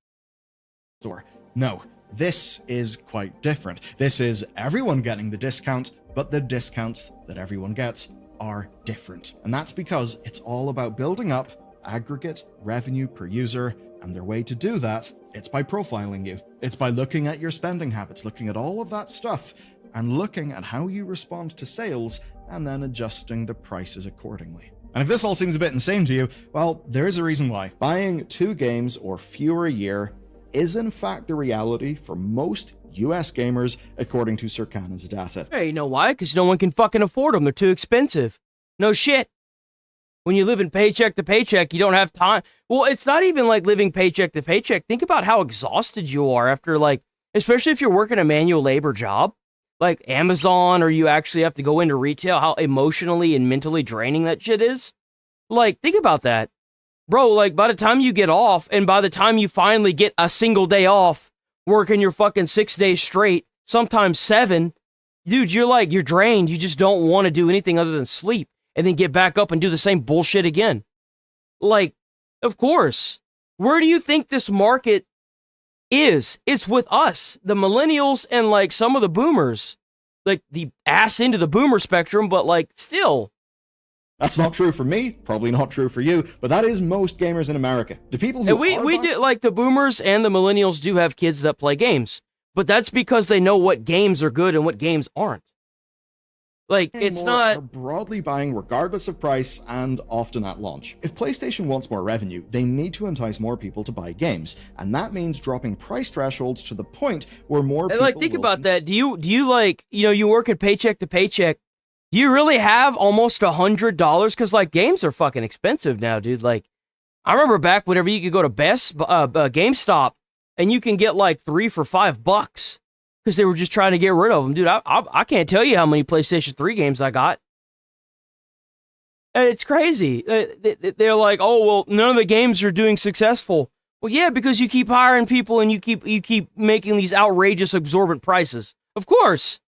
No, this is quite different. This is everyone getting the discount, but the discounts that everyone gets are different. And that's because it's all about building up aggregate revenue per user, and their way to do that, it's by profiling you. It's by looking at your spending habits, looking at all of that stuff, and looking at how you respond to sales, and then adjusting the prices accordingly. And if this all seems a bit insane to you, well, there is a reason why. Buying 2 games or fewer a year is in fact the reality for most US gamers, according to Circana's data. Hey, you know why? Because no one can fucking afford them. They're too expensive. No shit. When you live in paycheck to paycheck, you don't have time. Well, it's not even like living paycheck to paycheck. Think about how exhausted you are after, like, especially if you're working a manual labor job, like Amazon, or you actually have to go into retail, how emotionally and mentally draining that shit is. Like, think about that. Bro, like, by the time you get off, and by the time you finally get a single day off, working your fucking 6 days straight, sometimes 7, dude, you're drained. You just don't want to do anything other than sleep, and then get back up and do the same bullshit again. Like, of course. Where do you think this market is? It's with us, the millennials, and, like, some of the boomers. Like, the ass into the boomer spectrum, but, like, still. That's not true for me, probably not true for you, but that is most gamers in America. The people who we do, like, the boomers and the millennials do have kids that play games, but that's because they know what games are good and what games aren't. Like, it's not... are broadly buying regardless of price, and often at launch. If PlayStation wants more revenue, they need to entice more people to buy games, and that means dropping price thresholds to the point where more people... Like, think about that. Do you like, you know, you work at paycheck to paycheck, do you really have almost $100? Because, like, games are fucking expensive now, dude. Like, I remember back whenever you could go to GameStop, and you can get, like, 3 for $5. Because they were just trying to get rid of them. Dude, I can't tell you how many PlayStation 3 games I got. And it's crazy. They're like, oh, well, none of the games are doing successful. Well, yeah, because you keep hiring people and you keep making these outrageous, exorbitant prices. Of course.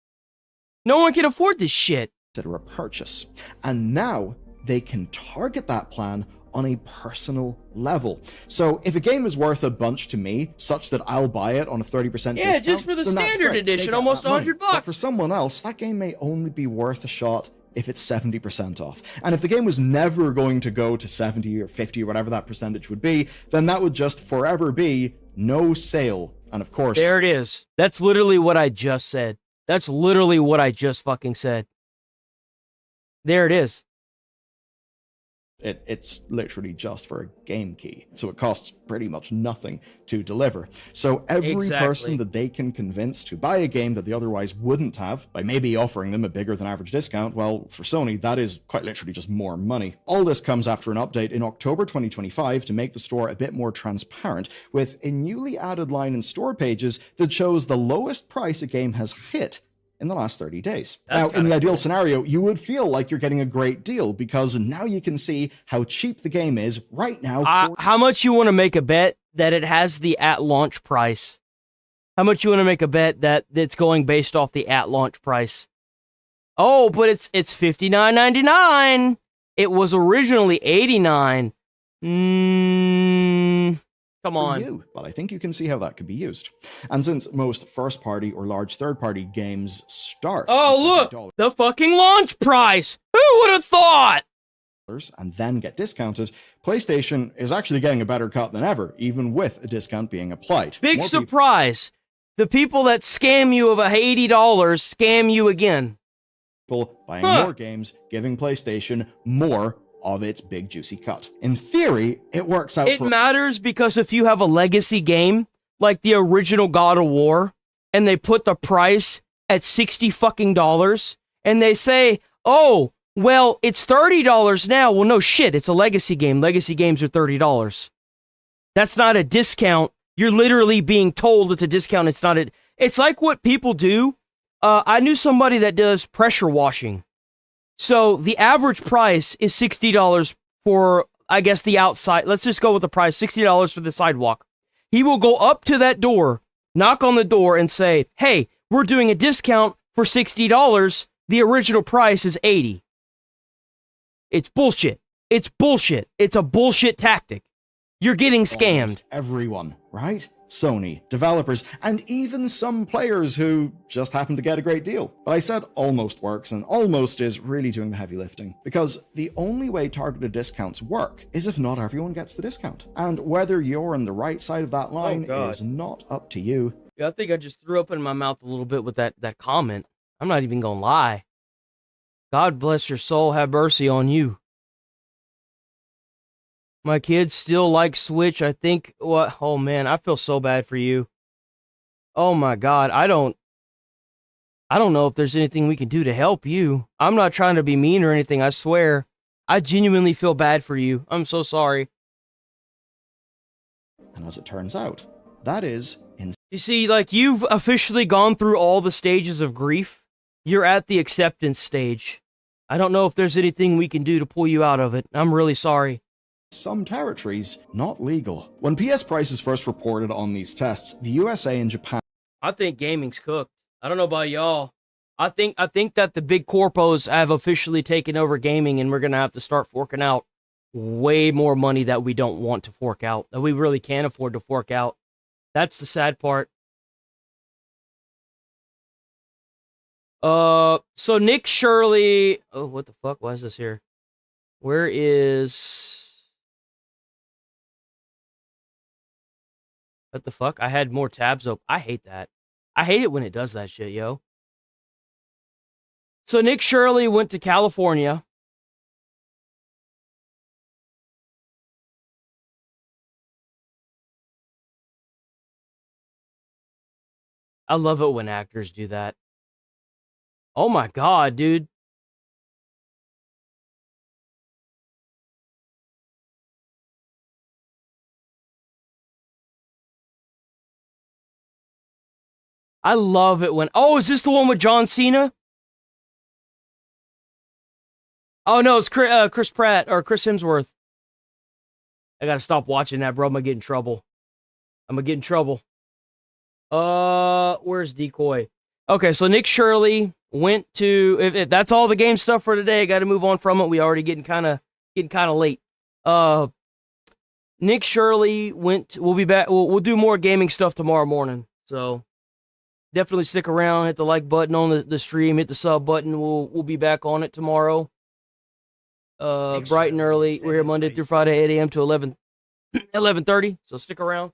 No one can afford this shit. Consider a purchase. And now they can target that plan on a personal level. So if a game is worth a bunch to me, such that I'll buy it on a 30% discount, Yeah, just for the then that's standard great. They edition, get almost that money. $100. But for someone else, that game may only be worth a shot if it's 70% off. And if the game was never going to go to 70 or 50 or whatever that percentage would be, then that would just forever be no sale. And of course... There it is. That's literally what I just said. That's literally what I just fucking said. There it is. It's literally just for a game key, so it costs pretty much nothing to deliver. So every person that they can convince to buy a game that they otherwise wouldn't have, by maybe offering them a bigger than average discount, well, for Sony, that is quite literally just more money. All this comes after an update in October 2025 to make the store a bit more transparent, with a newly added line in store pages that shows the lowest price a game has hit in the last 30 days. Now, in the ideal scenario, you would feel like you're getting a great deal because now you can see how cheap the game is right now. How much you want to make a bet that it has the at-launch price? How much you want to make a bet that it's going based off the at-launch price? Oh, but it's $59.99. It was originally $89. Come on. You, but I think you can see how that could be used. And since most first-party or large third-party games start... Oh, look! The fucking launch price! Who would have thought? And then get discounted, PlayStation is actually getting a better cut than ever, even with a discount being applied. Big surprise! The people that scam you of $80 scam you again. People buying more games, giving PlayStation more of its big juicy cut. In theory, it works out. It matters because if you have a legacy game like the original God of War and they put the price at $60 fucking dollars and they say, "Oh, well, it's $30 now." Well, no shit, it's a legacy game. Legacy games are $30. That's not a discount. You're literally being told it's a discount. It's not a. It's like what people do. I knew somebody that does pressure washing. So the average price is $60 for, I guess, the outside. Let's just go with the price, $60 for the sidewalk. He will go up to that door, knock on the door, and say, "Hey, we're doing a discount for $60. The original price is $80. It's bullshit. It's bullshit. It's a bullshit tactic. You're getting scammed. Almost everyone, right? Sony, developers, and even some players who just happen to get a great deal. But I said almost works, and almost is really doing the heavy lifting, because the only way targeted discounts work is if not everyone gets the discount. And whether you're on the right side of that line is not up to you. Yeah, I think I just threw up in my mouth a little bit with that comment. I'm not even gonna lie. God bless your soul, have mercy on you. My kids still like Switch. I think, what? Oh man, I feel so bad for you. Oh my God, I don't know if there's anything we can do to help you. I'm not trying to be mean or anything, I swear. I genuinely feel bad for you. I'm so sorry. And as it turns out, that is You see, like, you've officially gone through all the stages of grief. You're at the acceptance stage. I don't know if there's anything we can do to pull you out of it. I'm really sorry. Some territories not legal. When PS prices first reported on these tests, the USA and Japan... I think gaming's cooked. I don't know about y'all. I think that the big corpos have officially taken over gaming, and we're gonna have to start forking out way more money that we don't want to fork out, that we really can't afford to fork out. That's the sad part. So Nick Shirley... Oh, what the fuck? Why is this here? Where is... What the fuck? I had more tabs open. I hate that. I hate it when it does that shit, yo. So Nick Shirley went to California. I love it when actors do that. Oh my God, dude. I love it when... Oh, is this the one with John Cena? Oh, no, it's Chris Pratt, or Chris Hemsworth. I gotta stop watching that, bro. I'm gonna get in trouble. Where's Decoy? Okay, so Nick Shirley, went to, if that's all the game stuff for today, I got to move on from it. We already getting kind of late. Nick Shirley we'll be back. We'll do more gaming stuff tomorrow morning. So definitely stick around, hit the like button on the stream, hit the sub button. We'll be back on it tomorrow. Bright and early. We're here Monday through Friday, 8 a.m. to 11:30. So stick around.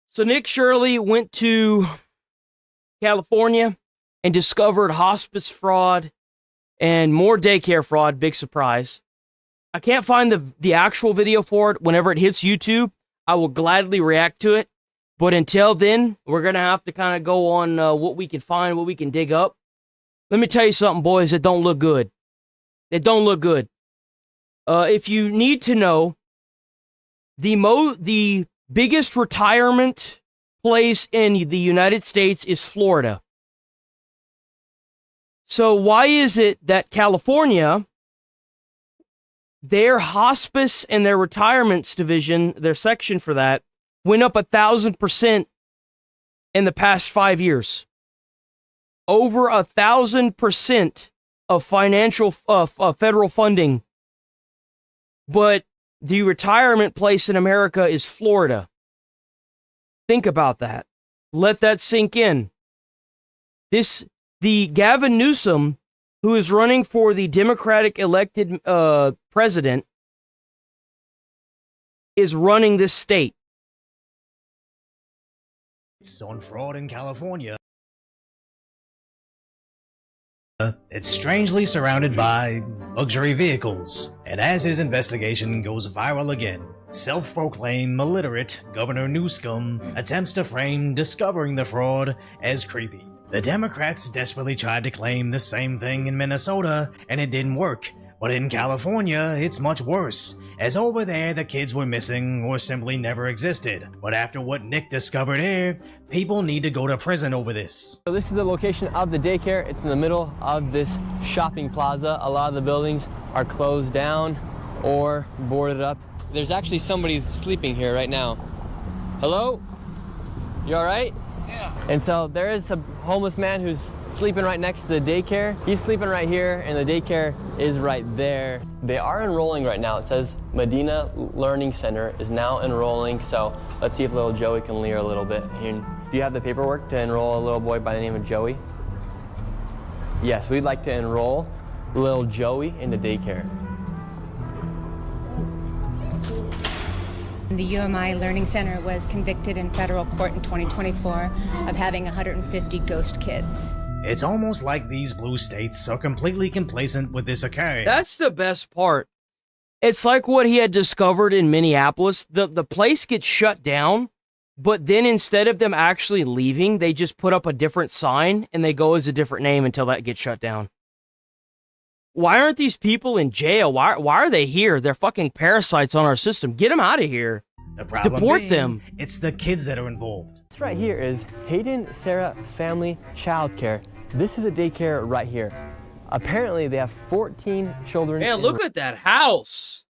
So Nick Shirley went to California and discovered hospice fraud and more daycare fraud. Big surprise. I can't find the actual video for it. Whenever it hits YouTube, I will gladly react to it. But until then, we're going to have to kind of go on what we can find, what we can dig up. Let me tell you something, boys. It don't look good. It don't look good. If you need to know, the biggest retirement place in the United States is Florida. So why is it that California, their hospice and their retirements division, their section for that, went up 1,000% in the past 5 years? Over 1,000% of financial federal funding. But the retirement place in America is Florida. Think about that. Let that sink in. The Gavin Newsom, who is running for the Democratic elected president, is running this state. It's on fraud in California. It's strangely surrounded by luxury vehicles, and as his investigation goes viral again, self-proclaimed illiterate Governor Newsom attempts to frame discovering the fraud as creepy. The Democrats desperately tried to claim the same thing in Minnesota, and it didn't work. But in California, it's much worse, as over there the kids were missing or simply never existed. But after what Nick discovered here, people need to go to prison over this. So this is the location of the daycare. It's in the middle of this shopping plaza. A lot of the buildings are closed down or boarded up. There's actually somebody sleeping here right now. Hello? You all right? Yeah. And so there is a homeless man who's sleeping right next to the daycare. He's sleeping right here, and the daycare is right there. They are enrolling right now. It says Medina Learning Center is now enrolling, so let's see if little Joey can leer a little bit. Here, do you have the paperwork to enroll a little boy by the name of Joey? Yes, we'd like to enroll little Joey into daycare. The UMI Learning Center was convicted in federal court in 2024 of having 150 ghost kids. It's almost like these blue states are completely complacent with this occurring. That's the best part. It's like what he had discovered in Minneapolis. The place gets shut down, but then instead of them actually leaving, they just put up a different sign and they go as a different name until that gets shut down. Why aren't these people in jail? Why are they here? They're fucking parasites on our system. Get them out of here. The problem Deport them. It's the kids that are involved. This right here is Hayden Sarah Family Childcare. This is a daycare right here. Apparently, they have 14 children. Man, look at that house.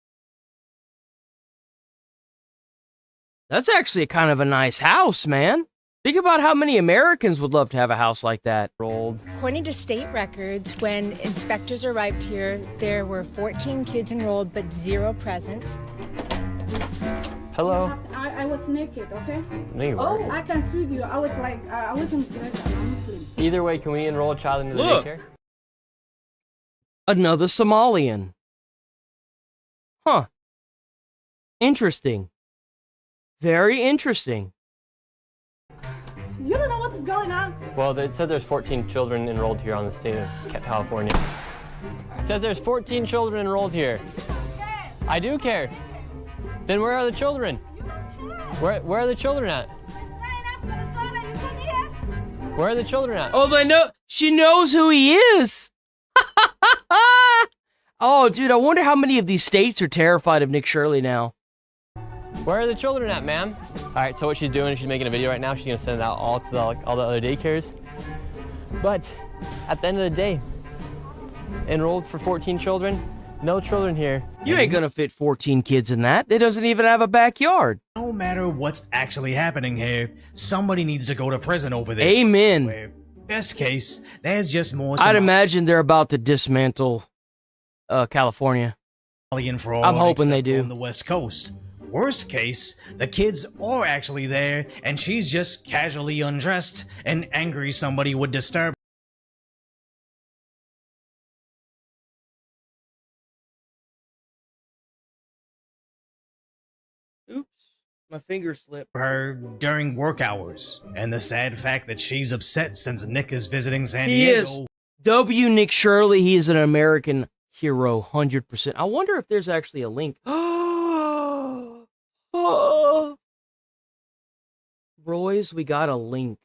That's actually kind of a nice house, man. Think about how many Americans would love to have a house like that. According to state records, when inspectors arrived here, there were 14 kids enrolled, but 0 present. Hello? I was naked, okay? No, you weren't. I can sue you. I was like, I wasn't dressed. I'm Muslim. Either way, can we enroll a child into the daycare? Another Somalian. Huh. Interesting. Very interesting. You don't know what's going on? Well, it says there's 14 children enrolled here on the state of California. It says there's 14 children enrolled here. I do care. Then where are the children? Where are the children at? Where are the children at? Oh, they know. She knows who he is. Oh, dude, I wonder how many of these states are terrified of Nick Shirley now. Where are the children at, ma'am? All right, so what she's doing is she's making a video right now. She's gonna send it out all to all the other daycares. But at the end of the day, enrolled for 14 children, no children here. You ain't gonna fit 14 kids in that. It doesn't even have a backyard. No matter what's actually happening here, somebody needs to go to prison over this. Amen. Best case, there's just more I'd imagine they're about to dismantle California. Somalian fraud. I'm hoping they do. On the West Coast. Worst case, the kids are actually there, and she's just casually undressed and angry somebody would disturb My finger slipped. her during work hours. And the sad fact that she's upset since Nick is visiting San He Diego. is. W. Nick Shirley, he is an American hero, 100%. I wonder if there's actually a link. Royce, we got a link.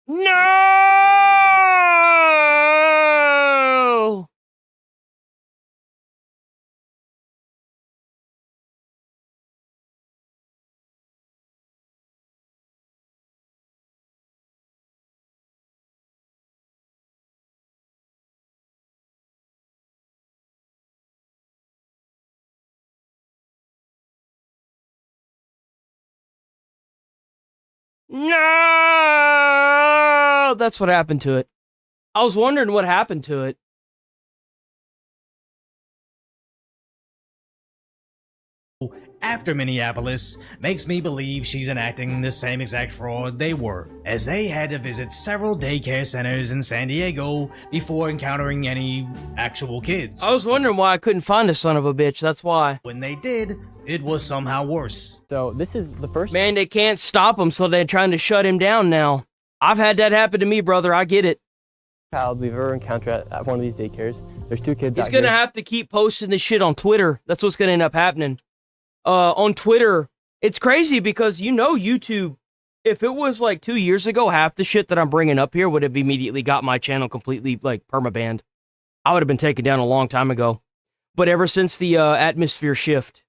No! No! That's what happened to it. I was wondering what happened to it. After Minneapolis makes me believe she's enacting the same exact fraud they were, as they had to visit several daycare centers in San Diego before encountering any actual kids. I was wondering why I couldn't find a son of a bitch, that's why. When they did, it was somehow worse. So this is the first... Man, they can't stop him, so they're trying to shut him down now. I've had that happen to me, brother, I get it. child we've ever encountered at one of these daycares. There's 2 kids He's out gonna here. have to keep posting this shit on Twitter. That's what's gonna end up happening. On Twitter, it's crazy because YouTube, if it was like 2 years ago, half the shit that I'm bringing up here would have immediately got my channel completely like permabanned. I would have been taken down a long time ago. But ever since the atmosphere shift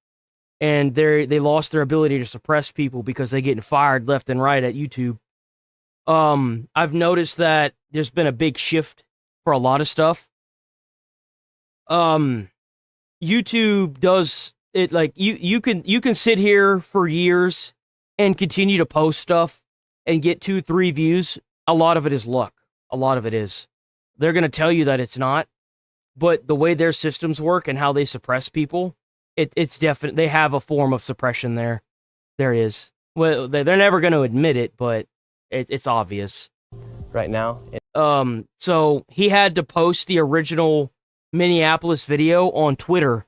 and they lost their ability to suppress people because they're getting fired left and right at YouTube, I've noticed that there's been a big shift for a lot of stuff. YouTube does it like you can sit here for years and continue to post stuff and get 2-3 views. A lot of it is luck. A lot of it is. They're going to tell you that it's not, but the way their systems work and how they suppress people, it's definite. They have a form of suppression there. There is. Well, they're never going to admit it, but it's obvious. Right now. So he had to post the original Minneapolis video on Twitter,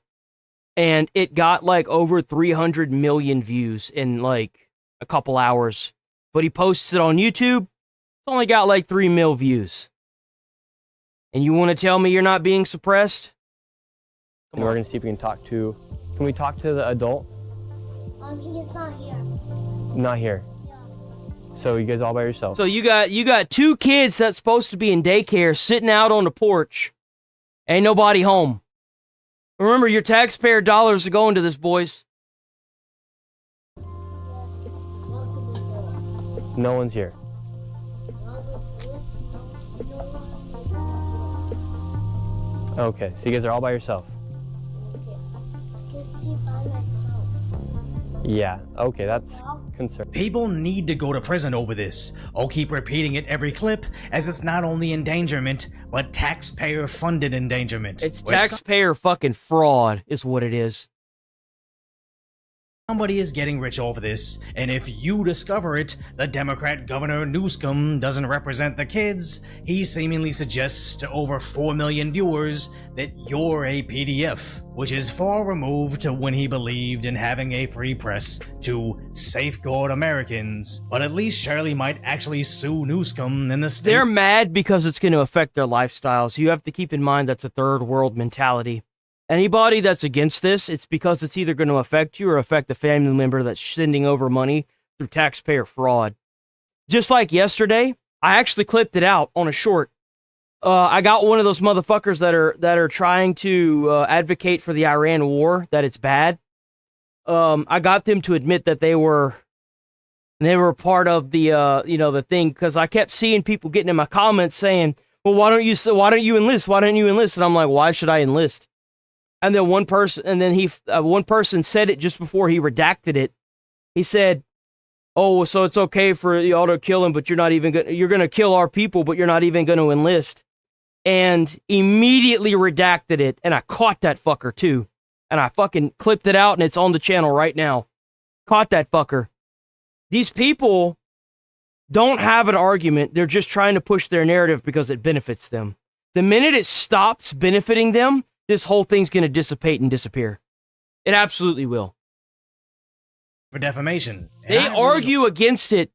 and it got like over 300 million views in like a couple hours. But he posts it on YouTube, it's only got like 3 mil views. And you want to tell me you're not being suppressed? And we're going to see if we can talk to... Can we talk to the adult? He is not here. Not here. So you guys all by yourself? So you got 2 kids that's supposed to be in daycare sitting out on the porch. Ain't nobody home. Remember, your taxpayer dollars are going to this, boys. No one's here. Okay, so you guys are all by yourself? Yeah, okay, that's concerning. People need to go to prison over this. I'll keep repeating it every clip, as it's not only endangerment, but taxpayer-funded endangerment. It's taxpayer fucking fraud, is what it is. Somebody is getting rich over this, and if you discover it, the Democrat Governor Newsom doesn't represent the kids. He seemingly suggests to over 4 million viewers that you're a PDF, which is far removed to when he believed in having a free press to safeguard Americans. But at least Shirley might actually sue Newsom in the state. They're mad because it's going to affect their lifestyles. You have to keep in mind that's a third world mentality. Anybody that's against this, it's because it's either going to affect you or affect the family member that's sending over money through taxpayer fraud. Just like yesterday, I actually clipped it out on a short. I got one of those motherfuckers that are trying to advocate for the Iran war, that it's bad. I got them to admit that they were part of the the thing, because I kept seeing people getting in my comments saying, "Well, why don't you enlist? Why don't you enlist?" And I'm like, "Why should I enlist?" And then one person said it just before he redacted it. He said, Oh, so it's okay for y'all to kill him, but you're going to kill our people, but you're not even going to enlist. And immediately redacted it, and I caught that fucker too. And I fucking clipped it out, and it's on the channel right now. Caught that fucker. These people don't have an argument. They're just trying to push their narrative because it benefits them. The minute it stops benefiting them, this whole thing's going to dissipate and disappear. It absolutely will. For defamation. They argue against it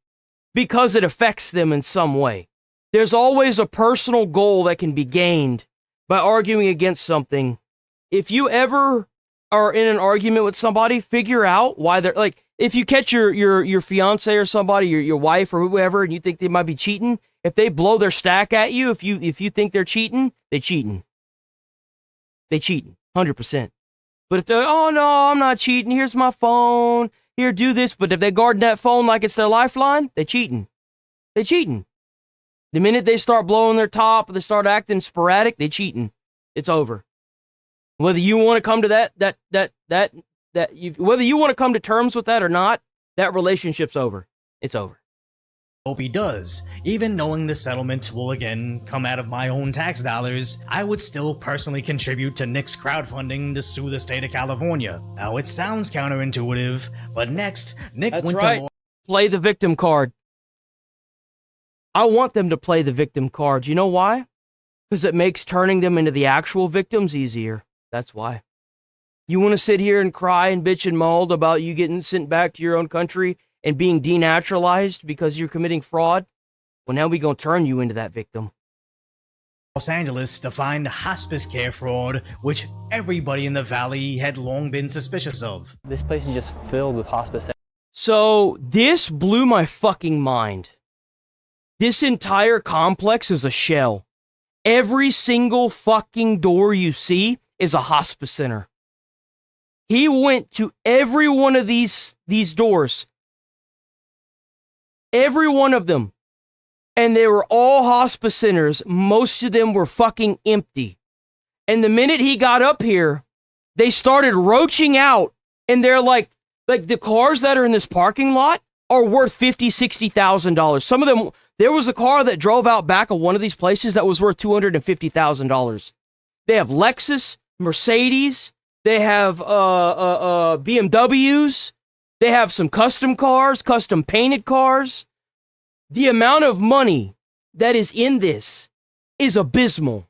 because it affects them in some way. There's always a personal goal that can be gained by arguing against something. If you ever are in an argument with somebody, figure out why they're like, if you catch your fiance or somebody, your wife or whoever, and you think they might be cheating, if they blow their stack at you, if you think they're cheating, they cheating. They cheating, 100%. But if they're, oh no, I'm not cheating, here's my phone, here, do this. But if they guard that phone like it's their lifeline, they cheating. They cheating. The minute they start blowing their top, or they start acting sporadic, they cheating. It's over. Whether you want to come to whether you want to come to terms with that or not, that relationship's over. It's over. Hope he does. Even knowing the settlement will again come out of my own tax dollars, I would still personally contribute to Nick's crowdfunding to sue the state of California. Now, it sounds counterintuitive, but next, Nick That's went right. to Play the victim card. I want them to play the victim card. You know why? Because it makes turning them into the actual victims easier. That's why. You want to sit here and cry and bitch and mold about you getting sent back to your own country and being denaturalized because you're committing fraud? Well, now we're going to turn you into that victim. Los Angeles to find hospice care fraud, which everybody in the valley had long been suspicious of. This place is just filled with hospice. So, this blew my fucking mind. This entire complex is a shell. Every single fucking door you see is a hospice center. He went to every one of these doors. Every one of them. And they were all hospice centers. Most of them were fucking empty. And the minute he got up here, they started roaching out. And they're like the cars that are in this parking lot are worth $50,000, $60,000. Some of them, there was a car that drove out back of one of these places that was worth $250,000. They have Lexus, Mercedes, they have BMWs, they have some custom cars, custom painted cars. The amount of money that is in this is abysmal.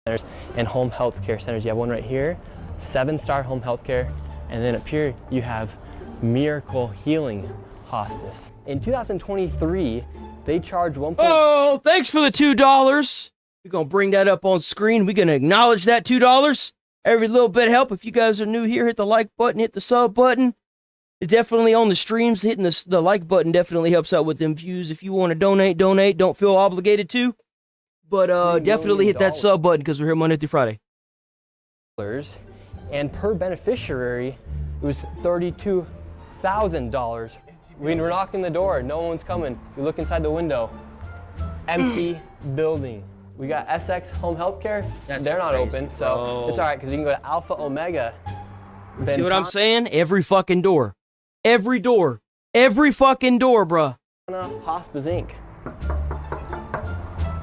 And home health care centers. You have one right here, 7-star home health care, and then up here you have Miracle Healing Hospice. In 2023, they charge $1. Oh, thanks for the $2. We're going to bring that up on screen. We're going to acknowledge that $2. Every little bit help. If you guys are new here, hit the like button, hit the sub button. It definitely on the streams, hitting the like button definitely helps out with them views. If you want to donate. Don't feel obligated to. But definitely hit that sub button because we're here Monday through Friday. And per beneficiary, it was $32,000. When we're knocking the door, no one's coming. We look inside the window. Empty building. We got SX Home Healthcare. They're not open, so it's all right because we can go to Alpha Omega. See what I'm saying? Every fucking door. Every door. Every fucking door, bruh. Hospice Inc.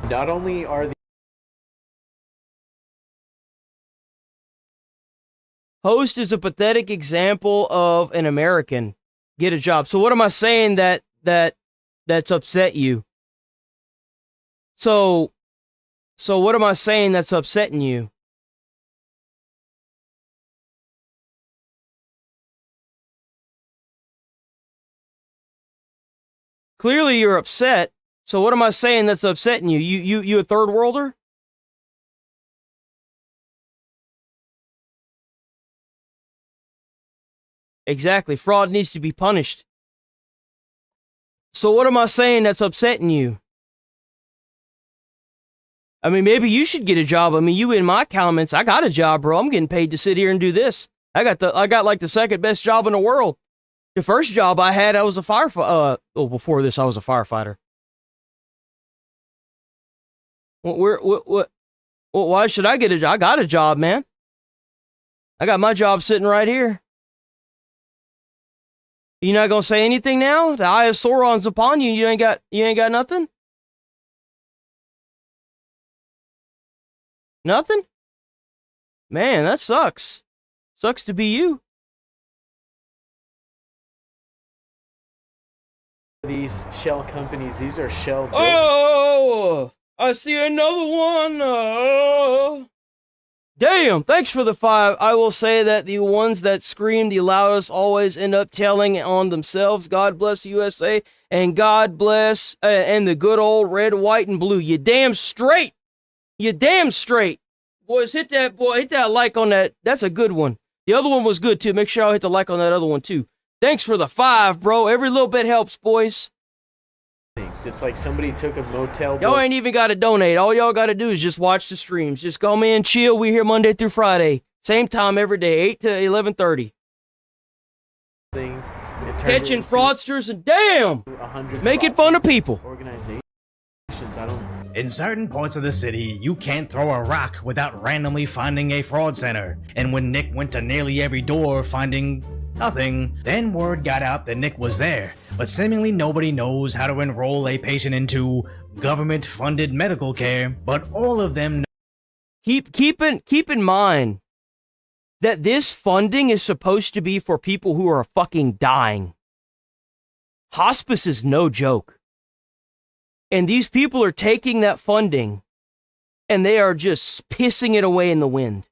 Not only are the Host is a pathetic example of an American. Get a job. So what am I saying that's upset you? So what am I saying that's upsetting you? Clearly you're upset. So what am I saying that's upsetting you? You a third worlder? Exactly. Fraud needs to be punished. So what am I saying that's upsetting you? I mean, maybe you should get a job. I mean, you in my comments, I got a job, bro. I'm getting paid to sit here and do this. I got like the second best job in the world. The first job I had, I was a firefighter. Before this, I was a firefighter. Why should I get a job? I got a job, man. I got my job sitting right here. You not gonna say anything now? The eye of Sauron's upon you. You ain't got nothing? Nothing? Man, that sucks. Sucks to be you. These shell companies, these are shell. Oh, I see another one. Oh. Damn, thanks for the 5. I will say that the ones that scream the loudest always end up telling on themselves. God bless USA and God bless and the good old red, white, and blue. You damn straight. You damn straight. Boys, hit that like on that. That's a good one. The other one was good too. Make sure y'all hit the like on that other one too. Thanks for the 5, bro. Every little bit helps, boys. It's like somebody took a motel. Y'all ain't even got to donate. All y'all got to do is just watch the streams. Just come in, chill. We here Monday through Friday. Same time every day, 8 to 11:30. Catching fraudsters and damn, making fun of people. Organizations, In certain parts of the city, you can't throw a rock without randomly finding a fraud center. And when Nick went to nearly every door finding nothing, then word got out that Nick was there. But seemingly nobody knows how to enroll a patient into government-funded medical care, but all of them know. Keep in mind that this funding is supposed to be for people who are fucking dying. Hospice is no joke. And these people are taking that funding and they are just pissing it away in the wind.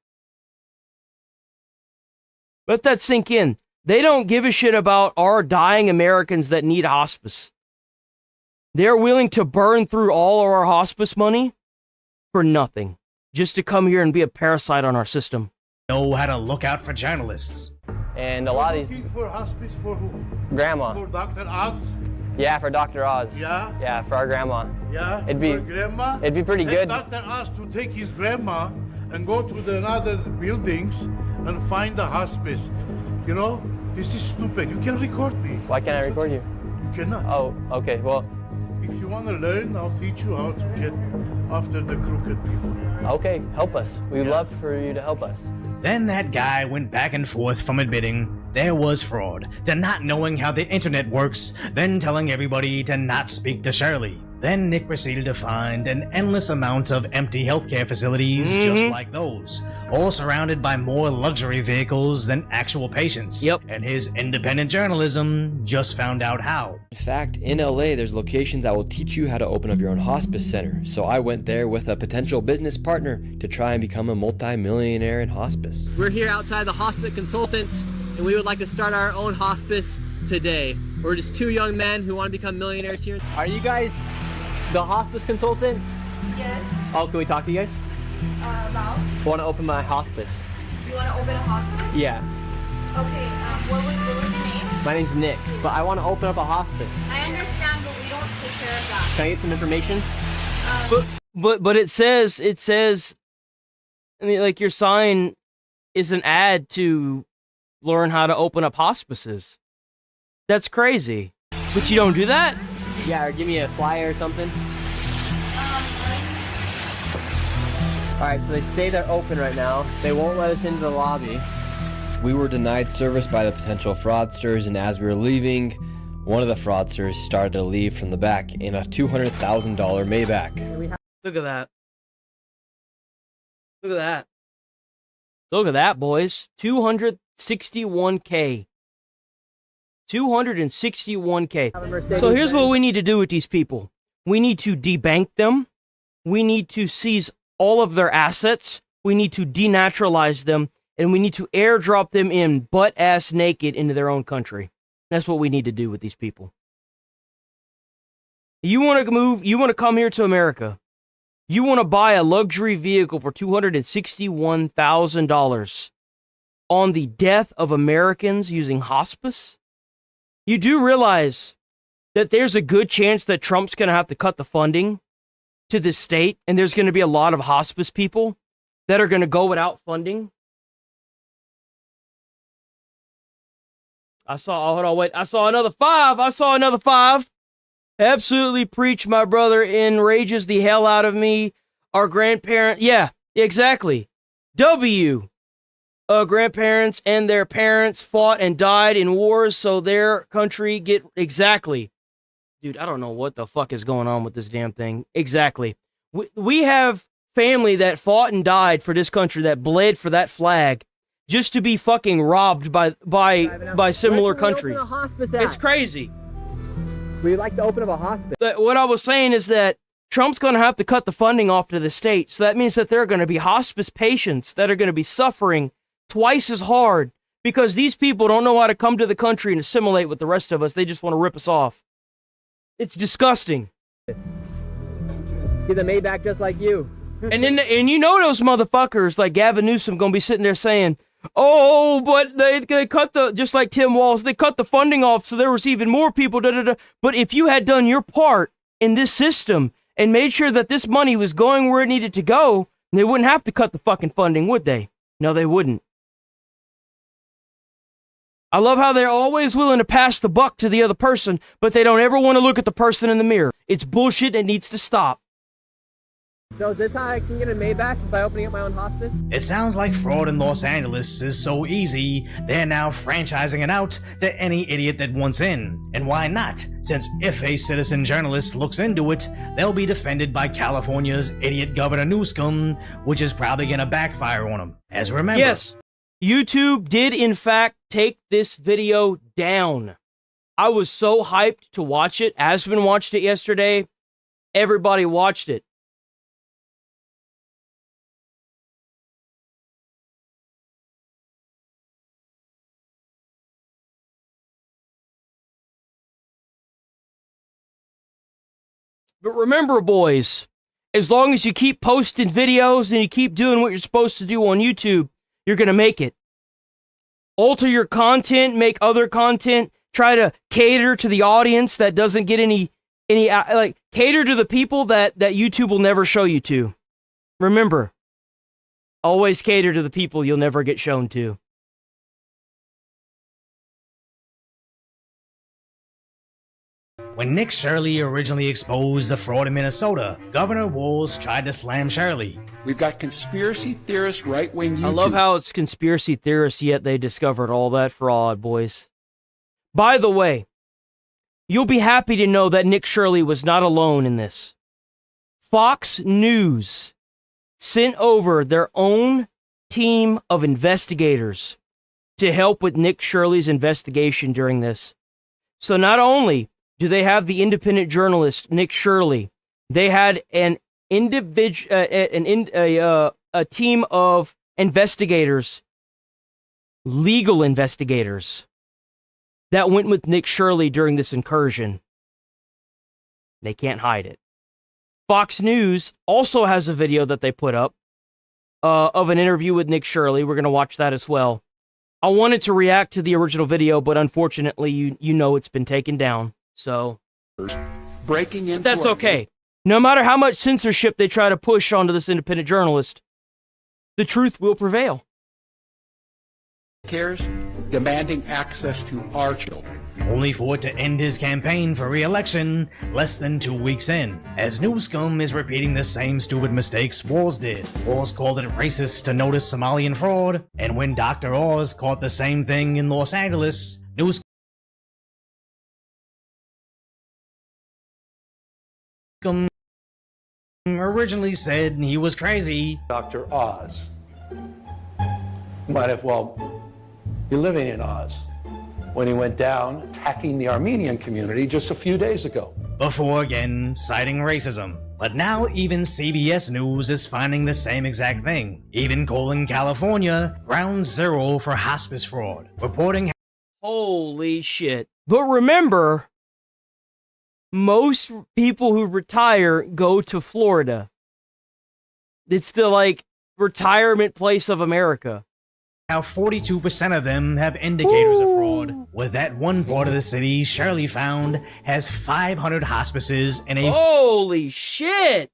Let that sink in. They don't give a shit about our dying Americans that need hospice. They're willing to burn through all of our hospice money for nothing, just to come here and be a parasite on our system. Know how to look out for journalists. And a lot of these... Looking for hospice for who? Grandma. For Dr. Oz? Yeah, for Dr. Oz. Yeah? Yeah, for our grandma. Yeah? It'd be, for grandma? It'd be pretty good. Dr. Oz to take his grandma and go to the other buildings and find the hospice. You know, this is stupid. You can record me. Why can't I record you? You cannot. Oh, okay, well... If you want to learn, I'll teach you how to get after the crooked people. Okay, help us. We'd love for you to help us. Then that guy went back and forth from admitting there was fraud, to not knowing how the internet works, then telling everybody to not speak to Shirley. Then Nick proceeded to find an endless amount of empty healthcare facilities just like those, all surrounded by more luxury vehicles than actual patients. Yep. And his independent journalism just found out how. In fact, in LA, there's locations that will teach you how to open up your own hospice center. So I went there with a potential business partner to try and become a multi-millionaire in hospice. We're here outside the Hospice Consultants, and we would like to start our own hospice today. We're just 2 young men who want to become millionaires here. Are you guys the Hospice Consultants? Yes. Oh, can we talk to you guys? About? I want to open my hospice. You want to open a hospice? Yeah. Okay, what was your name? My name's Nick, but I want to open up a hospice. I understand, but we don't take care of that. Can I get some information? But it says, like your sign is an ad to learn how to open up hospices. That's crazy. But you don't do that? Yeah, or give me a flyer or something. Alright, so they say they're open right now. They won't let us into the lobby. We were denied service by the potential fraudsters, and as we were leaving, one of the fraudsters started to leave from the back in a $200,000 Maybach. Look at that. Look at that. Look at that, boys. 261K. 261K. So here's what we need to do with these people. We need to debank them. We need to seize all of their assets. We need to denaturalize them. And we need to airdrop them in butt-ass naked into their own country. That's what we need to do with these people. You want to move, you want to come here to America. You want to buy a luxury vehicle for $261,000 on the death of Americans using hospice? You do realize that there's a good chance that Trump's going to have to cut the funding to this state, and there's going to be a lot of hospice people that are going to go without funding. I saw another 5. I saw another 5. Absolutely preach, my brother. Enrages the hell out of me. Our grandparent. Yeah, exactly. W. grandparents and their parents fought and died in wars so their country get... Exactly. Dude, I don't know what the fuck is going on with this damn thing. Exactly. We have family that fought and died for this country, that bled for that flag, just to be fucking robbed by similar countries. It's crazy. We'd like to open up a hospice. What I was saying is that Trump's going to have to cut the funding off to the states. So that means that there are going to be hospice patients that are going to be suffering twice as hard because these people don't know how to come to the country and assimilate with the rest of us. They just want to rip us off. It's disgusting. Get the Maybach just like you. And you know those motherfuckers like Gavin Newsom going to be sitting there saying, oh, but they cut just like Tim Walz, they cut the funding off so there was even more people, But if you had done your part in this system and made sure that this money was going where it needed to go, they wouldn't have to cut the fucking funding, would they? No, they wouldn't. I love how they're always willing to pass the buck to the other person, but they don't ever want to look at the person in the mirror. It's bullshit and needs to stop. So is this how I can get a Maybach by opening up my own hospice? It sounds like fraud in Los Angeles is so easy, they're now franchising it out to any idiot that wants in. And why not? Since if a citizen journalist looks into it, they'll be defended by California's idiot Governor Newsom, which is probably gonna backfire on him. As remember... Yes, YouTube did in fact take this video down. I was so hyped to watch it. Aspen watched it yesterday. Everybody watched it. But remember, boys, as long as you keep posting videos and you keep doing what you're supposed to do on YouTube, you're going to make it. Alter your content, make other content, try to cater to the audience that doesn't get any cater to the people that YouTube will never show you to. Remember, always cater to the people you'll never get shown to. When Nick Shirley originally exposed the fraud in Minnesota, Governor Walz tried to slam Shirley. We've got conspiracy theorists, right-wing YouTube. I love how it's conspiracy theorists, yet they discovered all that fraud, boys. By the way, you'll be happy to know that Nick Shirley was not alone in this. Fox News sent over their own team of investigators to help with Nick Shirley's investigation during this. So not only do they have the independent journalist Nick Shirley, they had a team of investigators, legal investigators, that went with Nick Shirley during this incursion. They can't hide it. Fox News also has a video that they put up of an interview with Nick Shirley. We're going to watch that as well. I wanted to react to the original video, but unfortunately, you know it's been taken down. So, breaking in. That's okay. No matter how much censorship they try to push onto this independent journalist, the truth will prevail. Cares, demanding access to our children. Only for it to end his campaign for re-election less than 2 weeks in, as Newscom is repeating the same stupid mistakes Walz did. Walz called it racist to notice Somalian fraud, and when Dr. Oz caught the same thing in Los Angeles, Newscom originally said he was crazy. Dr. Oz might have well be living in Oz when he went down attacking the Armenian community just a few days ago. Before again citing racism. But now even CBS News is finding the same exact thing, even calling California ground zero for hospice fraud, reporting... Holy shit. But remember, most people who retire go to Florida. It's the, retirement place of America. How 42% of them have indicators of fraud, with that one part of the city Shirley found has 500 hospices in a... Holy shit!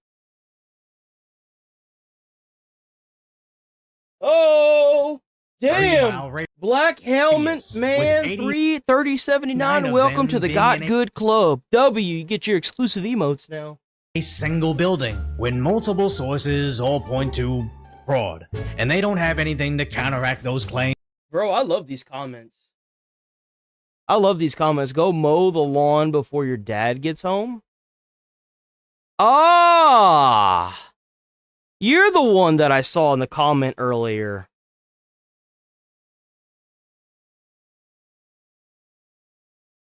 Oh, damn! Black Helmet Man 3079, welcome to the Got Good Club. W, you get your exclusive emotes now. A single building, when multiple sources all point to fraud, and they don't have anything to counteract those claims. Bro, I love these comments. I love these comments. Go mow the lawn before your dad gets home. Ah! You're the one that I saw in the comment earlier.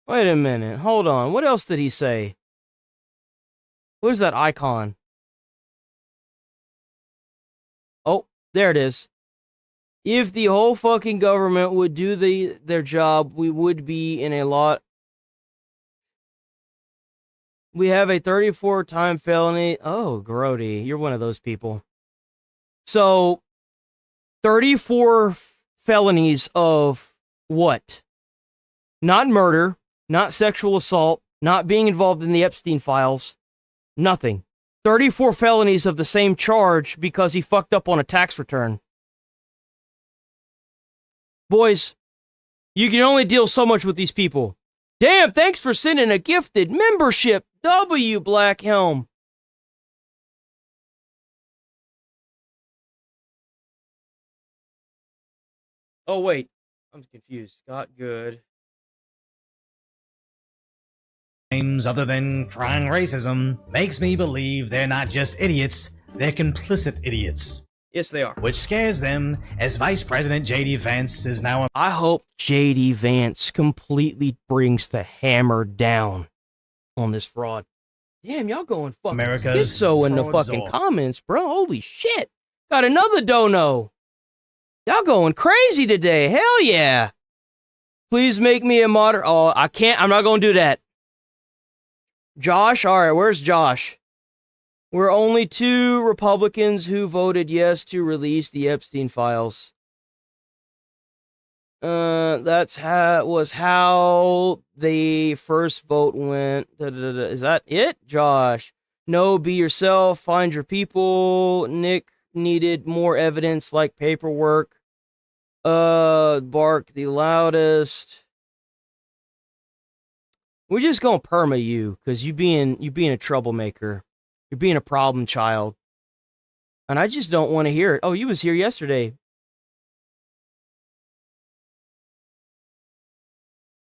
Wait a minute. Hold on. What else did he say? Where's that icon? Oh, there it is. If the whole fucking government would do their job, we would be in a lot. We have a 34-time felony. Oh, grody. You're one of those people. So, 34 felonies of what? Not murder, not sexual assault, not being involved in the Epstein files, nothing. 34 felonies of the same charge because he fucked up on a tax return. Boys, you can only deal so much with these people. Damn, thanks for sending a gifted membership, W. Black Helm. Oh, wait. I'm confused. Scott Good. Other than crying racism makes me believe they're not just idiots, they're complicit idiots. Yes, they are. Which scares them, as Vice President J.D. Vance is now... I hope J.D. Vance completely brings the hammer down on this fraud. Damn, y'all going fucking America's schizo in the fucking comments, bro. Holy shit. Got another dono. Y'all going crazy today. Hell yeah. Please make me a moderator. Oh, I can't. I'm not going to do that. Josh? All right, where's Josh? We're only 2 Republicans who voted yes to release the Epstein files. That's how the first vote went. Is that it, Josh? No, be yourself. Find your people. Nick needed more evidence, like paperwork. Bark the loudest. We're just gonna perma you, cause you being a troublemaker. You're being a problem child. And I just don't want to hear it. Oh, you was here yesterday.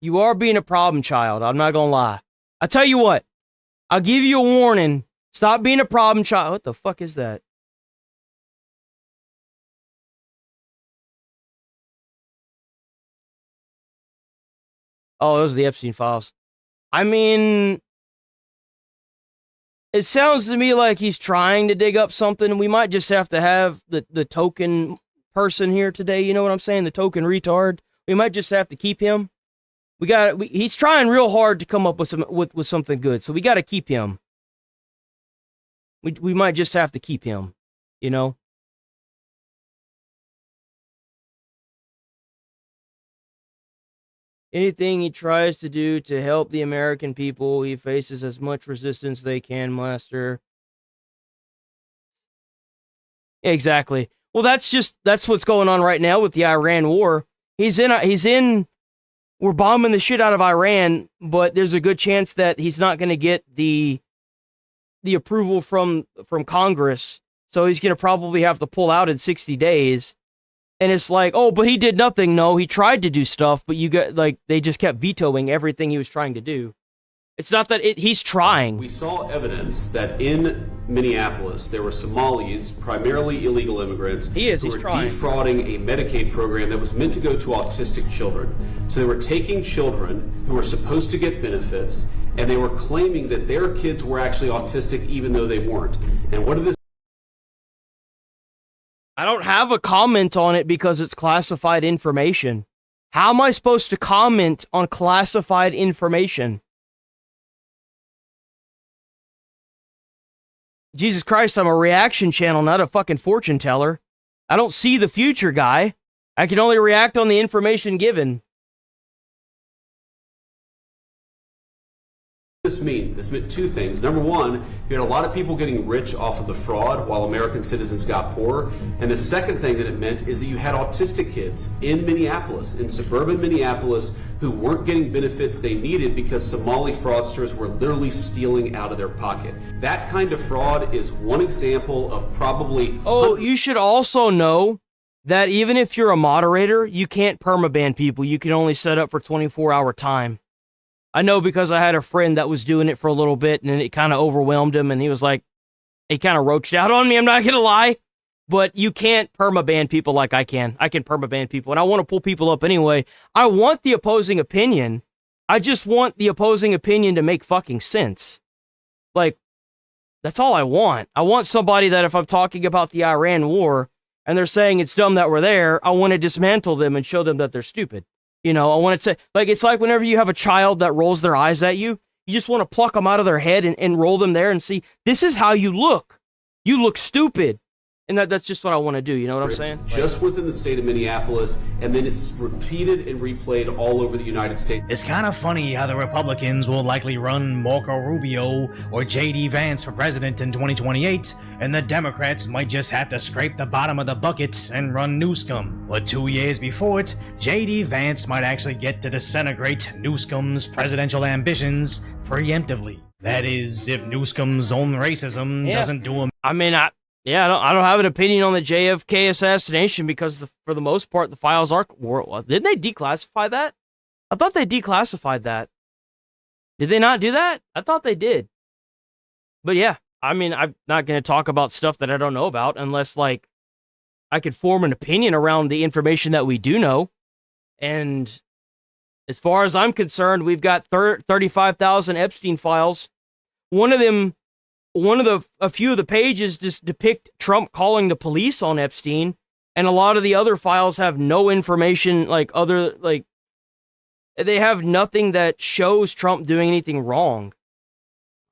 You are being a problem child. I'm not gonna lie. I tell you what. I'll give you a warning. Stop being a problem child. What the fuck is that? Oh, those are the Epstein files. I mean, it sounds to me like he's trying to dig up something. We might just have to have the token person here today. You know what I'm saying? The token retard. We might just have to keep him. He's trying real hard to come up with something good. So we got to keep him. We might just have to keep him, you know? Anything he tries to do to help the American people, he faces as much resistance they can muster. Exactly. Well, that's what's going on right now with the Iran war. We're bombing the shit out of Iran, but there's a good chance that he's not going to get the approval from Congress. So he's going to probably have to pull out in 60 days. And it's like, oh, but he did nothing. No, he tried to do stuff, but they just kept vetoing everything he was trying to do. It's not that he's trying. We saw evidence that in Minneapolis, there were Somalis, primarily illegal immigrants, who were defrauding a Medicaid program that was meant to go to autistic children. So they were taking children who were supposed to get benefits, and they were claiming that their kids were actually autistic even though they weren't. And what did this... I don't have a comment on it because it's classified information. How am I supposed to comment on classified information? Jesus Christ, I'm a reaction channel, not a fucking fortune teller. I don't see the future, guy. I can only react on the information given. this mean? This meant two things. Number one, you had a lot of people getting rich off of the fraud while American citizens got poorer. And the second thing that it meant is that you had autistic kids in Minneapolis, in suburban Minneapolis, who weren't getting benefits they needed because Somali fraudsters were literally stealing out of their pocket. That kind of fraud is one example of probably... Oh, you should also know that even if you're a moderator, you can't permaban people. You can only set up for 24-hour time. I know because I had a friend that was doing it for a little bit and it kind of overwhelmed him and he was like, he kind of roached out on me, I'm not going to lie. But you can't permaban people like I can. I can permaban people and I want to pull people up anyway. I want the opposing opinion. I just want the opposing opinion to make fucking sense. Like, that's all I want. I want somebody that if I'm talking about the Iran war and they're saying it's dumb that we're there, I want to dismantle them and show them that they're stupid. You know, I want to say, like, it's like whenever you have a child that rolls their eyes at you, you just want to pluck them out of their head and roll them there and see, this is how you look. You look stupid. And that's just what I want to do, you know what I'm saying? Just within the state of Minneapolis, and then it's repeated and replayed all over the United States. It's kind of funny how the Republicans will likely run Marco Rubio or J.D. Vance for president in 2028, and the Democrats might just have to scrape the bottom of the bucket and run Newscomb. But 2 years before it, J.D. Vance might actually get to disintegrate Newscomb's presidential ambitions preemptively. That is, if Newscomb's own racism doesn't do him. I mean, I don't have an opinion on the JFK assassination because for the most part the files didn't they declassify that? I thought they declassified that. Did they not do that? I thought they did. But yeah, I mean, I'm not going to talk about stuff that I don't know about unless like I could form an opinion around the information that we do know. And as far as I'm concerned, we've got 35,000 Epstein files. A few of the pages just depict Trump calling the police on Epstein, and a lot of the other files have no information, they have nothing that shows Trump doing anything wrong.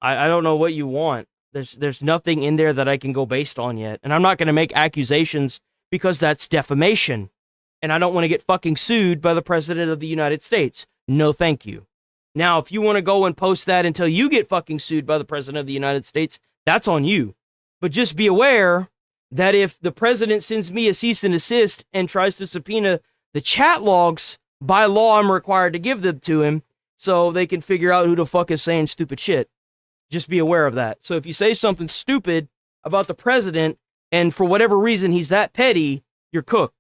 I don't know what you want. There's nothing in there that I can go based on yet, and I'm not going to make accusations because that's defamation, and I don't want to get fucking sued by the President of the United States. No, thank you. Now, if you want to go and post that until you get fucking sued by the President of the United States, that's on you. But just be aware that if the President sends me a cease and desist and tries to subpoena the chat logs, by law, I'm required to give them to him so they can figure out who the fuck is saying stupid shit. Just be aware of that. So if you say something stupid about the President and for whatever reason he's that petty, you're cooked.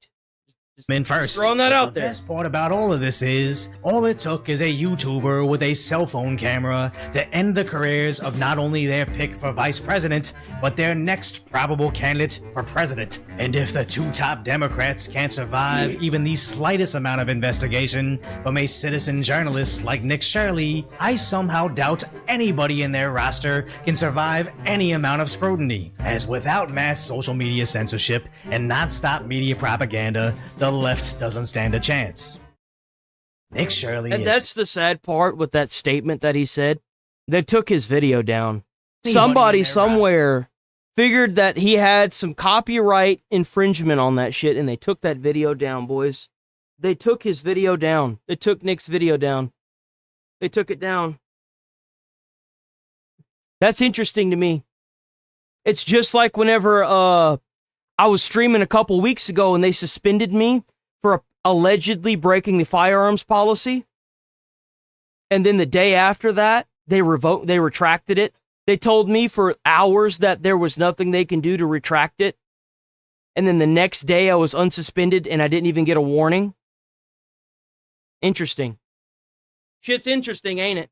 First. Throwing that out The there. best part about all of this is, all it took is a YouTuber with a cell phone camera to end the careers of not only their pick for vice president, but their next probable candidate for president. And if the two top Democrats can't survive even the slightest amount of investigation from a citizen journalist like Nick Shirley, I somehow doubt anybody in their roster can survive any amount of scrutiny. As without mass social media censorship and nonstop media propaganda, the left doesn't stand a chance. Nick Shirley And that's the sad part with that statement that he said. They took his video down. Anybody Somebody in their somewhere figured that he had some copyright infringement on that shit, and they took that video down, boys. They took his video down. They took Nick's video down. They took it down. That's interesting to me. It's just like whenever I was streaming a couple weeks ago and they suspended me for allegedly breaking the firearms policy. And then the day after that, they retracted it. They told me for hours that there was nothing they can do to retract it. And then the next day I was unsuspended and I didn't even get a warning. Interesting. Shit's interesting, ain't it?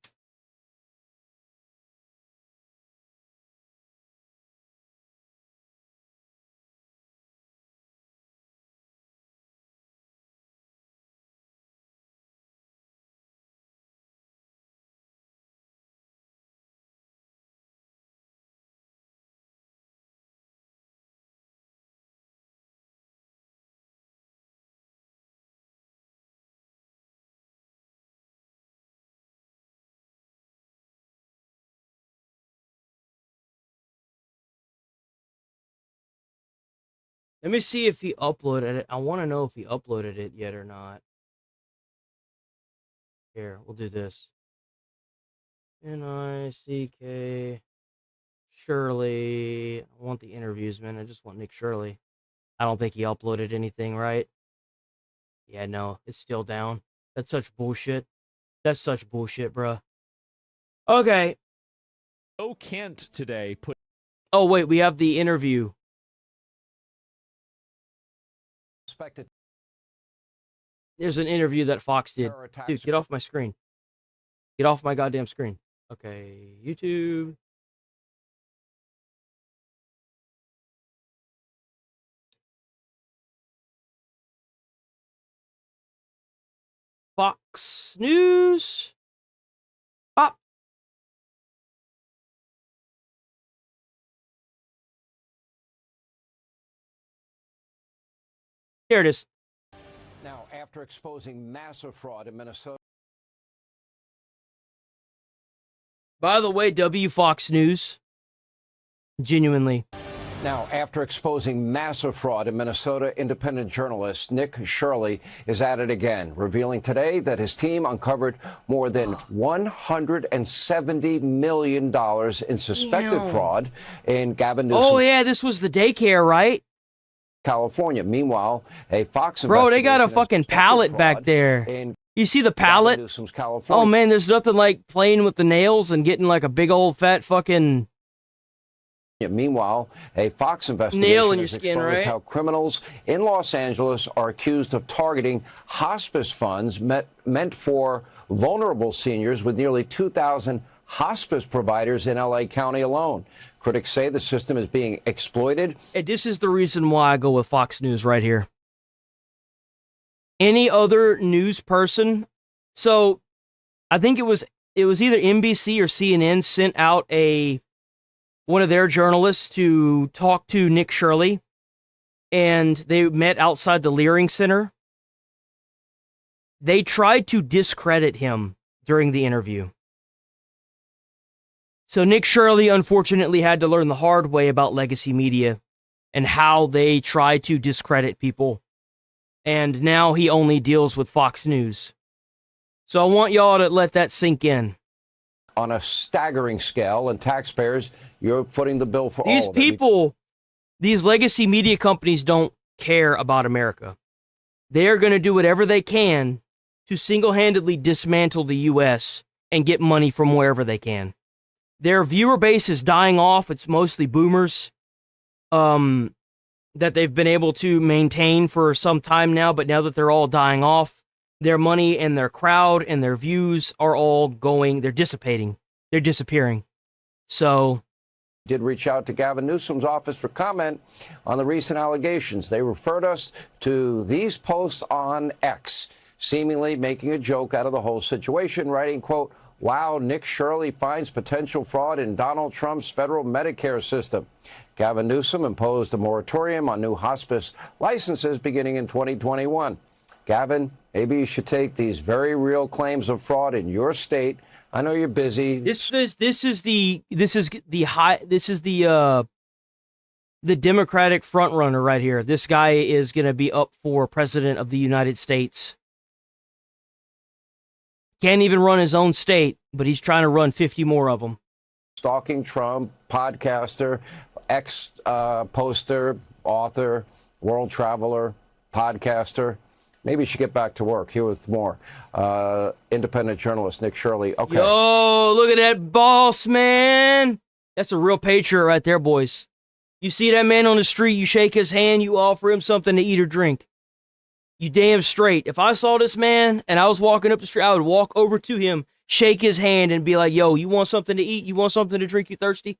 Let me see if he uploaded it. I want to know if he uploaded it yet or not. Here, we'll do this. Nick Shirley. I want the interviews, man. I just want Nick Shirley. I don't think he uploaded anything, right? Yeah, no, it's still down. That's such bullshit. That's such bullshit, bruh. Okay. Oh, Kent today put. Oh, wait, we have the interview. There's an interview that Fox did. Dude, get off my screen. Get off my goddamn screen. Okay, YouTube. Fox News. Pop. Here it is. Now, after exposing massive fraud in Minnesota. By the way, Fox News. Genuinely. Now, after exposing massive fraud in Minnesota, independent journalist Nick Shirley is at it again, revealing today that his team uncovered more than $170 million in suspected fraud in Gavin Newsom. Oh, yeah, this was the daycare, right? California. Meanwhile, a Fox Bro, they got a fucking pallet back there. You see the pallet? Oh, man, there's nothing like playing with the nails and getting like a big old fat fucking... Meanwhile, a Fox investigation nail in your has skin, exposed right? how criminals in Los Angeles are accused of targeting hospice funds meant for vulnerable seniors, with nearly 2,000 hospice providers in L.A. County alone. Critics say the system is being exploited. And this is the reason why I go with Fox News right here. Any other news person, so I think it was either NBC or CNN sent out one of their journalists to talk to Nick Shirley, and they met outside the Leering Center. They tried to discredit him during the interview. So Nick Shirley unfortunately had to learn the hard way about legacy media and how they try to discredit people. And now he only deals with Fox News. So I want y'all to let that sink in. On a staggering scale, and taxpayers, you're footing the bill for these all of it. people. These legacy media companies don't care about America. They're going to do whatever they can to single-handedly dismantle the U.S. and get money from wherever they can. Their viewer base is dying off. It's mostly boomers that they've been able to maintain for some time now, but now that they're all dying off, their money and their crowd and their views are all going, they're dissipating. They're disappearing. So... did reach out to Gavin Newsom's office for comment on the recent allegations. They referred us to these posts on X, seemingly making a joke out of the whole situation, writing, quote, "Wow, Nick Shirley finds potential fraud in Donald Trump's federal Medicare system. Gavin Newsom imposed a moratorium on new hospice licenses beginning in 2021. Gavin, maybe you should take these very real claims of fraud in your state. I know you're busy." This is the Democratic frontrunner right here. This guy is going to be up for president of the United States. Can't even run his own state, but he's trying to run 50 more of them. Stalking Trump, podcaster, poster, author, world traveler, podcaster. Maybe you should get back to work. Here with more. Independent journalist Nick Shirley. Okay. Yo, look at that boss, man. That's a real patriot right there, boys. You see that man on the street, you shake his hand, you offer him something to eat or drink. You damn straight. If I saw this man and I was walking up the street, I would walk over to him, shake his hand, and be like, yo, you want something to eat? You want something to drink? You thirsty?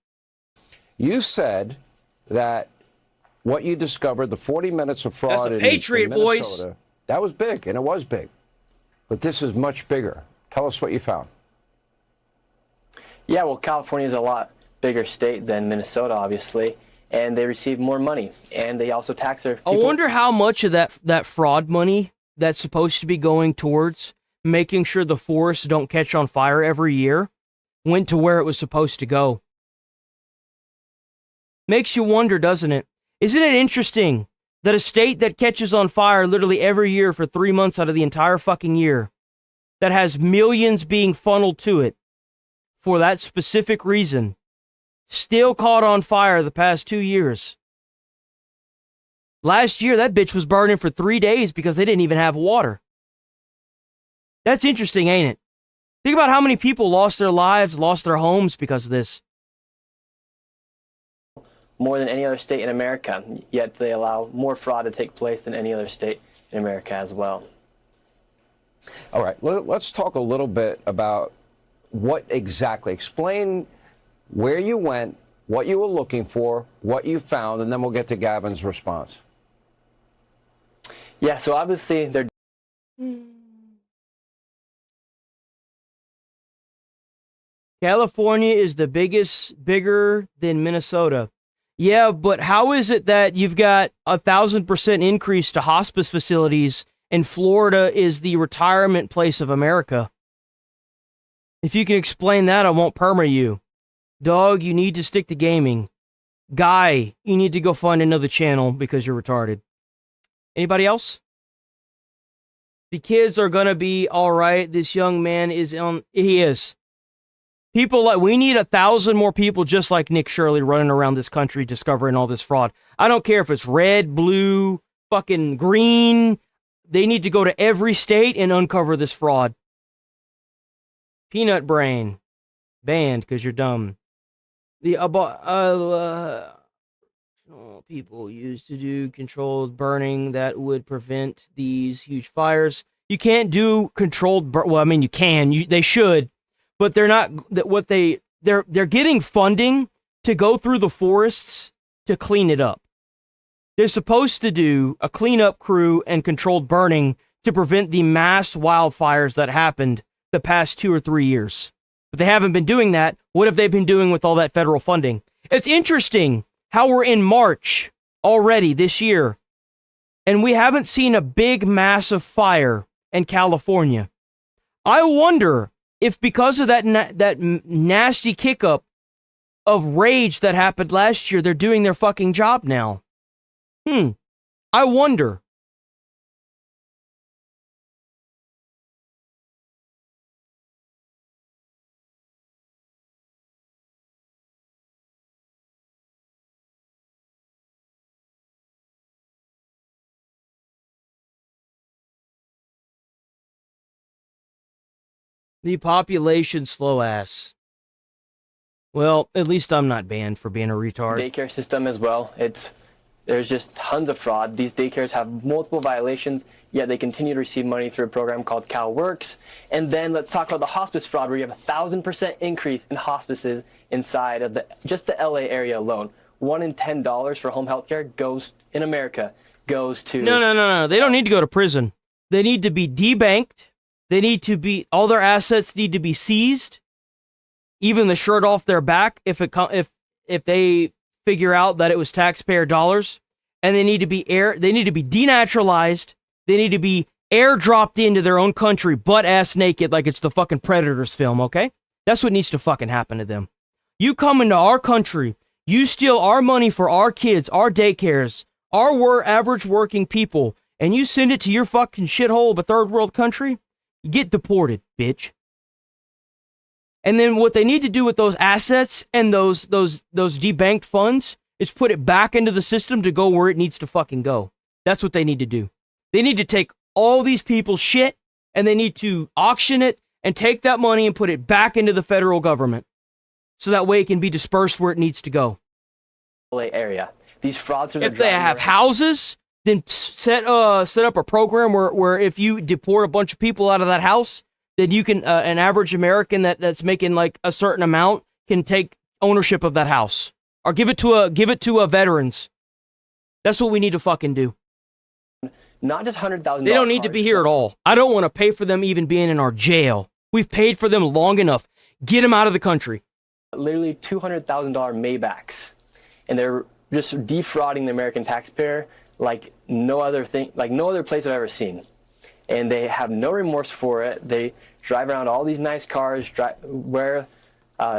You said that what you discovered, the 40 minutes of fraud That's a patriot, in Minnesota, boys. that was big, and it was big. But this is much bigger. Tell us what you found. Yeah, well, California is a lot bigger state than Minnesota, obviously, and they receive more money, and they also tax their people. I wonder how much of that fraud money that's supposed to be going towards making sure the forests don't catch on fire every year went to where it was supposed to go. Makes you wonder, doesn't it? Isn't it interesting that a state that catches on fire literally every year for 3 months out of the entire fucking year, that has millions being funneled to it, for that specific reason. Still caught on fire the past 2 years. Last year, that bitch was burning for 3 days because they didn't even have water. That's interesting, ain't it? Think about how many people lost their lives, lost their homes because of this. More than any other state in America, yet they allow more fraud to take place than any other state in America as well. All right, let's talk a little bit about what exactly. Explain where you went, what you were looking for, what you found, and then we'll get to Gavin's response. Yeah, so obviously they're... California is the bigger than Minnesota. Yeah, but how is it that you've got 1,000% increase to hospice facilities and Florida is the retirement place of America? If you can explain that, I won't perma you. Dog, you need to stick to gaming. Guy, you need to go find another channel because you're retarded. Anybody else? The kids are gonna be all right. This young man is on. He is. People like, we need 1,000 more people just like Nick Shirley running around this country discovering all this fraud. I don't care if it's red, blue, fucking green. They need to go to every state and uncover this fraud. Peanut brain. Banned because you're dumb. The people used to do controlled burning that would prevent these huge fires. You can't do controlled well, I mean, you can. They should. But they're not they're getting funding to go through the forests to clean it up. They're supposed to do a cleanup crew and controlled burning to prevent the mass wildfires that happened the past 2 or 3 years. But they haven't been doing that. What have they been doing with all that federal funding? It's interesting how we're in March already this year, and we haven't seen a big massive fire in California. I wonder if because of that nasty kick up of rage that happened last year, they're doing their fucking job now. I wonder. The population slow ass. Well, at least I'm not banned for being a retard. Daycare system as well. There's just tons of fraud. These daycares have multiple violations, yet they continue to receive money through a program called CalWorks. And then let's talk about the hospice fraud, where you have 1,000% increase in hospices inside of just the LA area alone. $1 in $10 for home health care in America goes to... No. They don't need to go to prison. They need to be debanked. They need to be, all their assets need to be seized, even the shirt off their back if they figure out that it was taxpayer dollars, and they need to be denaturalized. They need to be airdropped into their own country, butt ass naked, like it's the fucking Predators film. Okay, that's what needs to fucking happen to them. You come into our country, you steal our money for our kids, our daycares, our average working people, and you send it to your fucking shithole of a third world country. You get deported, bitch. And then what they need to do with those assets and those debanked funds is put it back into the system to go where it needs to fucking go. That's what they need to do. They need to take all these people's shit and they need to auction it and take that money and put it back into the federal government. So that way it can be dispersed where it needs to go. Area. These frauds are... If they have houses, then set up a program where if you deport a bunch of people out of that house, then you can an average American that's making like a certain amount can take ownership of that house or give it to veterans. That's what we need to fucking do. Not just $100,000. They don't need to be here at all. I don't want to pay for them even being in our jail. We've paid for them long enough. Get them out of the country. Literally $200,000 Maybachs, and they're just defrauding the American taxpayer like no other place I've ever seen. And they have no remorse for it. They drive around all these nice cars, wear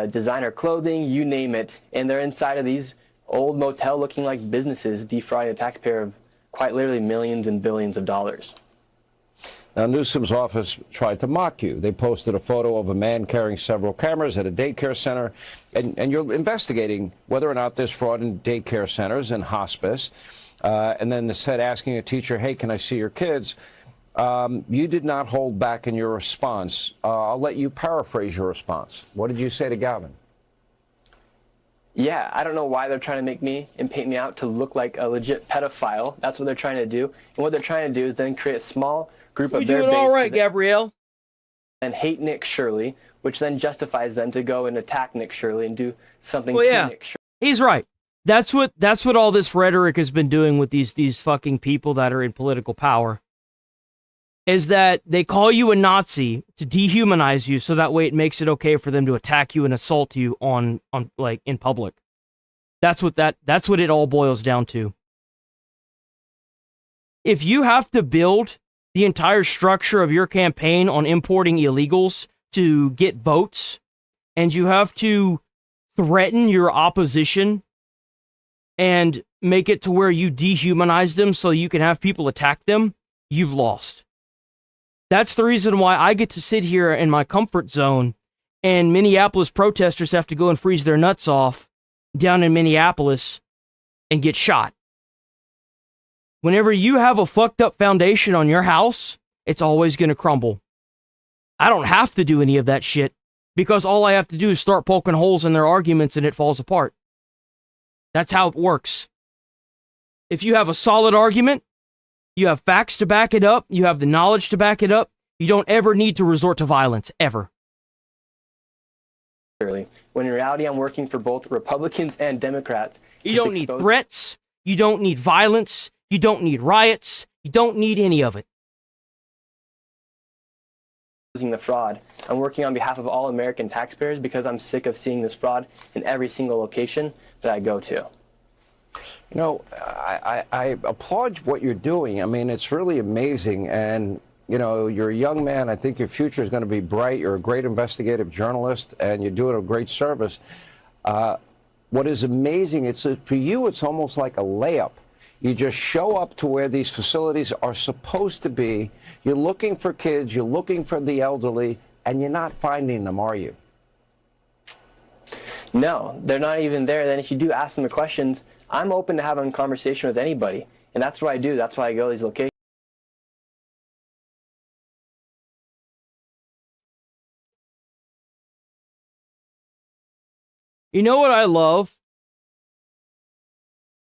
designer clothing, you name it, and they're inside of these old motel-looking like businesses, defrauding the taxpayer of quite literally millions and billions of dollars. Now, Newsom's office tried to mock you. They posted a photo of a man carrying several cameras at a daycare center, and you're investigating whether or not there's fraud in daycare centers and hospice. And then they said, asking a teacher, hey, can I see your kids? You did not hold back in your response. I'll let you paraphrase your response. What did you say to Gavin? Yeah, I don't know why they're trying to make me and paint me out to look like a legit pedophile. That's what they're trying to do. And what they're trying to do is then create a small group of their base. You're doing all right, Gabrielle. And hate Nick Shirley, which then justifies them to go and attack Nick Shirley and do something Well, to yeah, Nick Shirley. he's right. That's what all this rhetoric has been doing with these fucking people that are in political power. Is that they call you a Nazi to dehumanize you, so that way it makes it okay for them to attack you and assault you on like in public. That's what it all boils down to. If you have to build the entire structure of your campaign on importing illegals to get votes, and you have to threaten your opposition and make it to where you dehumanize them so you can have people attack them, you've lost. That's the reason why I get to sit here in my comfort zone and Minneapolis protesters have to go and freeze their nuts off down in Minneapolis and get shot. Whenever you have a fucked up foundation on your house, it's always going to crumble. I don't have to do any of that shit because all I have to do is start poking holes in their arguments and it falls apart. That's how it works. If you have a solid argument, you have facts to back it up, you have the knowledge to back it up, you don't ever need to resort to violence, ever. When in reality, I'm working for both Republicans and Democrats. You don't need threats, you don't need violence, you don't need riots, you don't need any of it. The fraud. I'm working on behalf of all American taxpayers because I'm sick of seeing this fraud in every single location that I go to. You know, I applaud what you're doing. I mean, it's really amazing. And, you know, you're a young man. I think your future is going to be bright. You're a great investigative journalist, and you're doing a great service. What is amazing, for you, it's almost like a layup. You just show up to where these facilities are supposed to be. You're looking for kids. You're looking for the elderly, and you're not finding them, are you? No, they're not even there. Then if you do ask them the questions, I'm open to having a conversation with anybody. And that's what I do. That's why I go to these locations. You know what I love?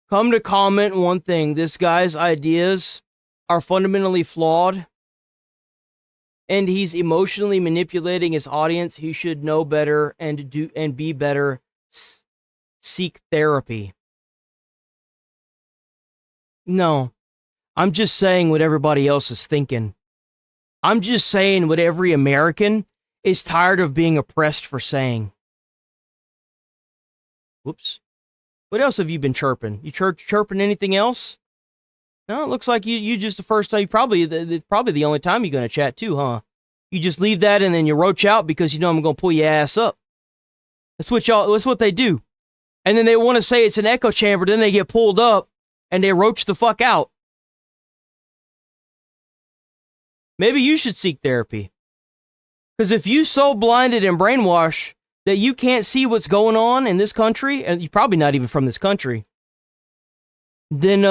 Come to comment one thing. This guy's ideas are fundamentally flawed. And he's emotionally manipulating his audience. He should know better and be better. Seek therapy. No, I'm just saying what everybody else is thinking. I'm just saying what every American is tired of being oppressed for saying. Whoops. What else have you been chirping? You chirping anything else? No, it looks like you just the first time. Probably the only time you're going to chat too, huh? You just leave that and then you roach out because you know I'm going to pull your ass up. That's what they do. And then they want to say it's an echo chamber, then they get pulled up and they roach the fuck out. Maybe you should seek therapy. Because if you so blinded and brainwashed that you can't see what's going on in this country, and you're probably not even from this country, then,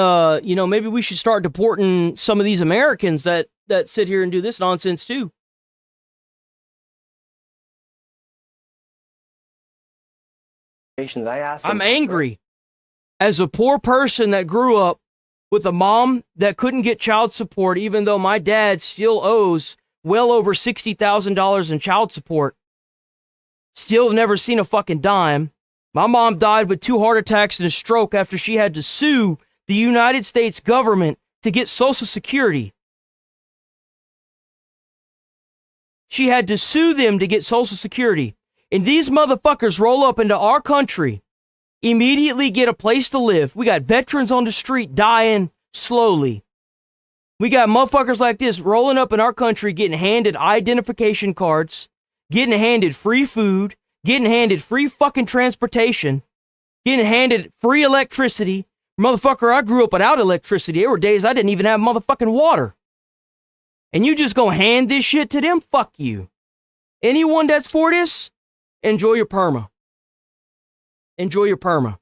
maybe we should start deporting some of these Americans that sit here and do this nonsense too. I'm angry. As a poor person that grew up with a mom that couldn't get child support, even though my dad still owes well over $60,000 in child support, still never seen a fucking dime. My mom died with 2 heart attacks and a stroke after she had to sue the United States government to get Social Security. She had to sue them to get Social Security. And these motherfuckers roll up into our country, immediately get a place to live. We got veterans on the street dying slowly. We got motherfuckers like this rolling up in our country, getting handed identification cards, getting handed free food, getting handed free fucking transportation, getting handed free electricity. Motherfucker, I grew up without electricity. There were days I didn't even have motherfucking water. And you just gonna hand this shit to them? Fuck you. Anyone that's for this, enjoy your perma. Enjoy your perma.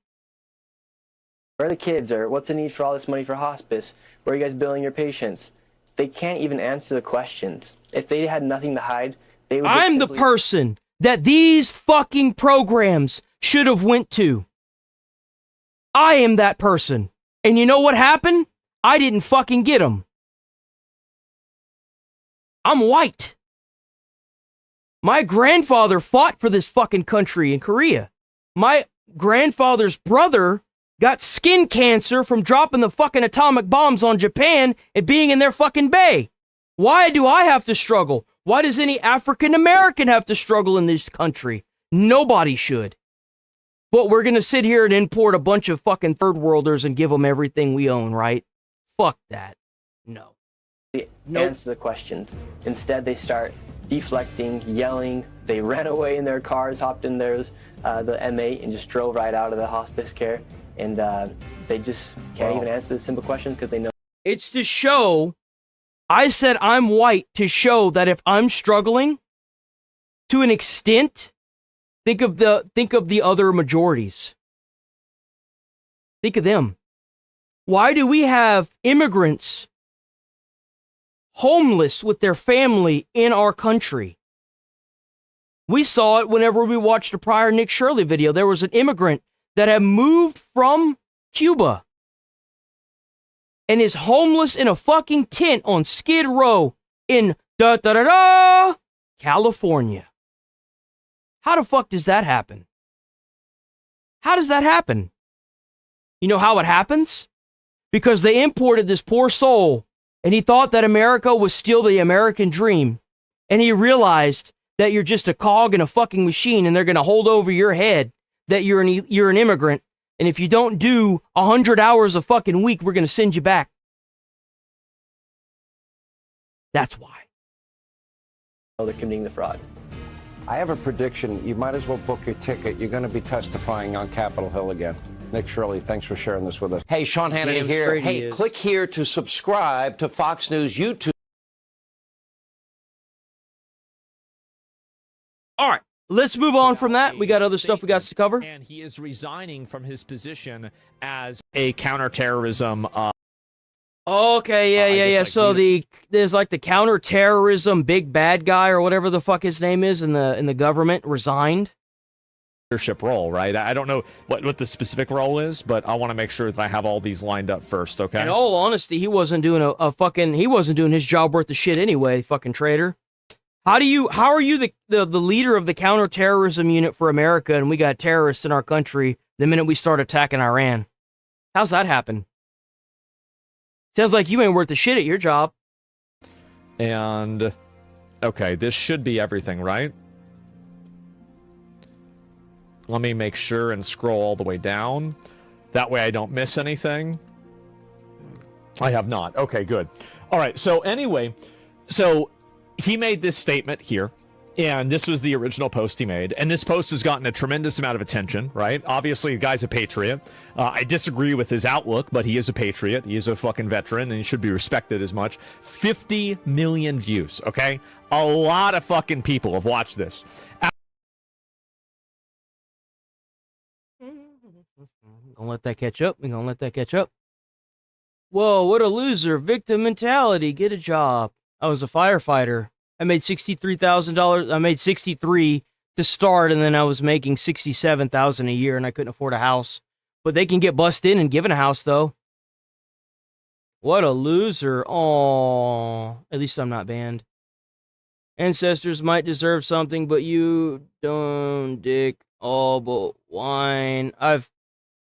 Where are the kids? Or what's the need for all this money for hospice? Where are you guys billing your patients? They can't even answer the questions. If they had nothing to hide, they would. I'm the person that these fucking programs should have went to. I am that person. And you know what happened? I didn't fucking get them. I'm white. My grandfather fought for this fucking country in Korea. My grandfather's brother got skin cancer from dropping the fucking atomic bombs on Japan and being in their fucking bay. Why do I have to struggle? Why does any African American have to struggle in this country? Nobody should. But we're gonna sit here and import a bunch of fucking third worlders and give them everything we own, right? Fuck that. No. Answer the questions. Instead, they start deflecting, yelling. They ran away in their cars, hopped in theirs, the M8, and just drove right out of the hospice care. And they just can't even answer the simple questions because they know. It's to show. I said I'm white to show that if I'm struggling, to an extent, think of the other majorities. Think of them. Why do we have immigrants homeless with their family in our country? We saw it whenever we watched a prior Nick Shirley video. There was an immigrant that had moved from Cuba and is homeless in a fucking tent on Skid Row in California. How the fuck does that happen? How does that happen? You know how it happens? Because they imported this poor soul, and he thought that America was still the American dream. And he realized that you're just a cog in a fucking machine, and they're going to hold over your head that you're an immigrant. And if you don't do 100 hours a fucking week, we're going to send you back. That's why. They're committing the fraud. I have a prediction. You might as well book your ticket. You're going to be testifying on Capitol Hill again. Nick Shirley, thanks for sharing this with us. Hey, Sean Hannity Damn here. straight he Hey, is. click here to subscribe to Fox News YouTube. All right, let's move on from that. We got other stuff we got to cover. And he is resigning from his position as a counterterrorism. Okay, yeah. So there's like the counterterrorism big bad guy or whatever the fuck his name is in the government resigned. Leadership role, right? I don't know what the specific role is, but I want to make sure that I have all these lined up first, okay? In all honesty, he wasn't doing he wasn't doing his job worth of shit anyway, fucking traitor. How are you the leader of the counterterrorism unit for America and we got terrorists in our country the minute we start attacking Iran? How's that happen? Sounds like you ain't worth the shit at your job. And, okay, this should be everything, right? Let me make sure and scroll all the way down. That way I don't miss anything. I have not. Okay, good. All right, so anyway, so he made this statement here, and this was the original post he made, and this post has gotten a tremendous amount of attention, right? Obviously, the guy's a patriot. I disagree with his outlook, but he is a patriot. He is a fucking veteran, and he should be respected as much. 50 million views, okay? A lot of fucking people have watched this. Gonna let that catch up. We're gonna let that catch up. Whoa, what a loser. Victim mentality. Get a job. I was a firefighter. I made $63,000. I made 63 to start, and then I was making 67,000 a year, and I couldn't afford a house. But they can get bussed in and given a house, though. What a loser. Aw. At least I'm not banned. Ancestors might deserve something, but you don't, dick. All but wine.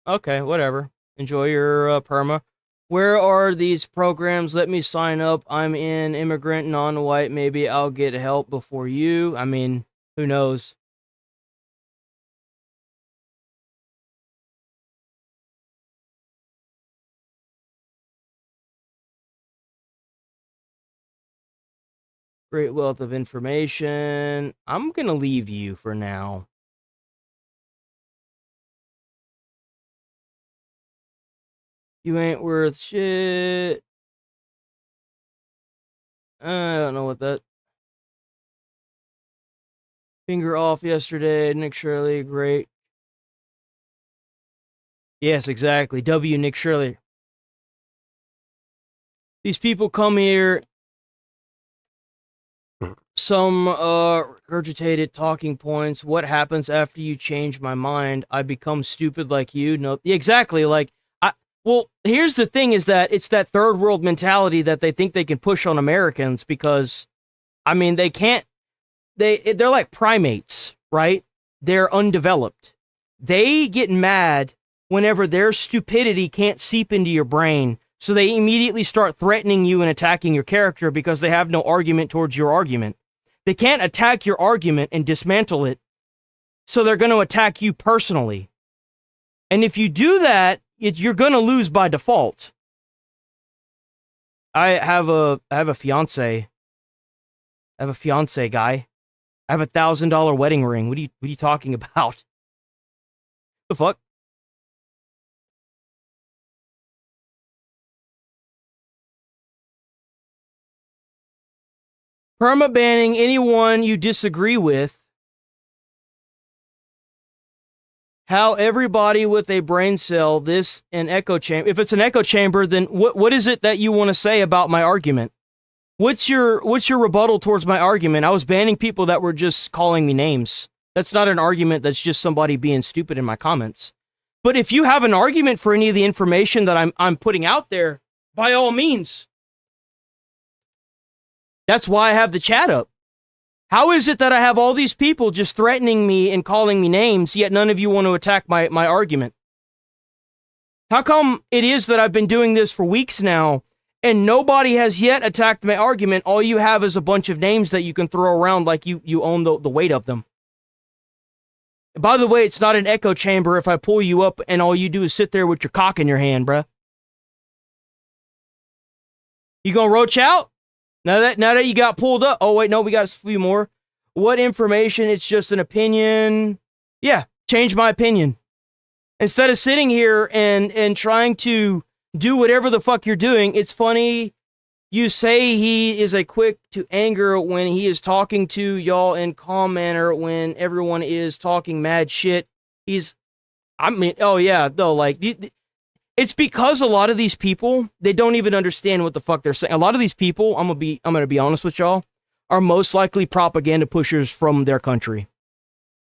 Okay, whatever. Enjoy your perma. Where are these programs? Let me sign up. I'm an immigrant, non-white. Maybe I'll get help before you. I mean, who knows? Great wealth of information. I'm going to leave you for now. You ain't worth shit. I don't know what that. Finger off yesterday. Nick Shirley, great. Yes, exactly. W. Nick Shirley. These people come here. Some regurgitated talking points. What happens after you change my mind? I become stupid like you? No, exactly. Like, well, here's the thing: is that it's that third world mentality that they think they can push on Americans because, I mean, they can't. They're like primates, right? They're undeveloped. They get mad whenever their stupidity can't seep into your brain, so they immediately start threatening you and attacking your character because they have no argument towards your argument. They can't attack your argument and dismantle it, so they're going to attack you personally. And if you do that, you're going to lose by default. I have a fiance. I have a fiance, guy. I have $1,000 wedding ring. What are you talking about? The fuck? Perma-banning anyone you disagree with. How everybody with a brain cell, this an echo chamber. If it's an echo chamber, then what is it that you want to say about my argument? What's your rebuttal towards my argument? I was banning people that were just calling me names. That's not an argument, that's just somebody being stupid in my comments. But if you have an argument for any of the information that I'm putting out there, by all means. That's why I have the chat up. How is it that I have all these people just threatening me and calling me names, yet none of you want to attack my argument? How come it is that I've been doing this for weeks now, and nobody has yet attacked my argument? All you have is a bunch of names that you can throw around like you own the weight of them. By the way, it's not an echo chamber if I pull you up and all you do is sit there with your cock in your hand, bruh. You gonna roach out? Now that you got pulled up. Oh, wait, no, we got a few more. What information? It's just an opinion. Yeah, change my opinion. Instead of sitting here and trying to do whatever the fuck you're doing, it's funny you say he is a quick to anger when he is talking to y'all in calm manner when everyone is talking mad shit. Oh yeah, though, like, it's because a lot of these people, they don't even understand what the fuck they're saying. A lot of these people, I'm gonna be honest with y'all, are most likely propaganda pushers from their country.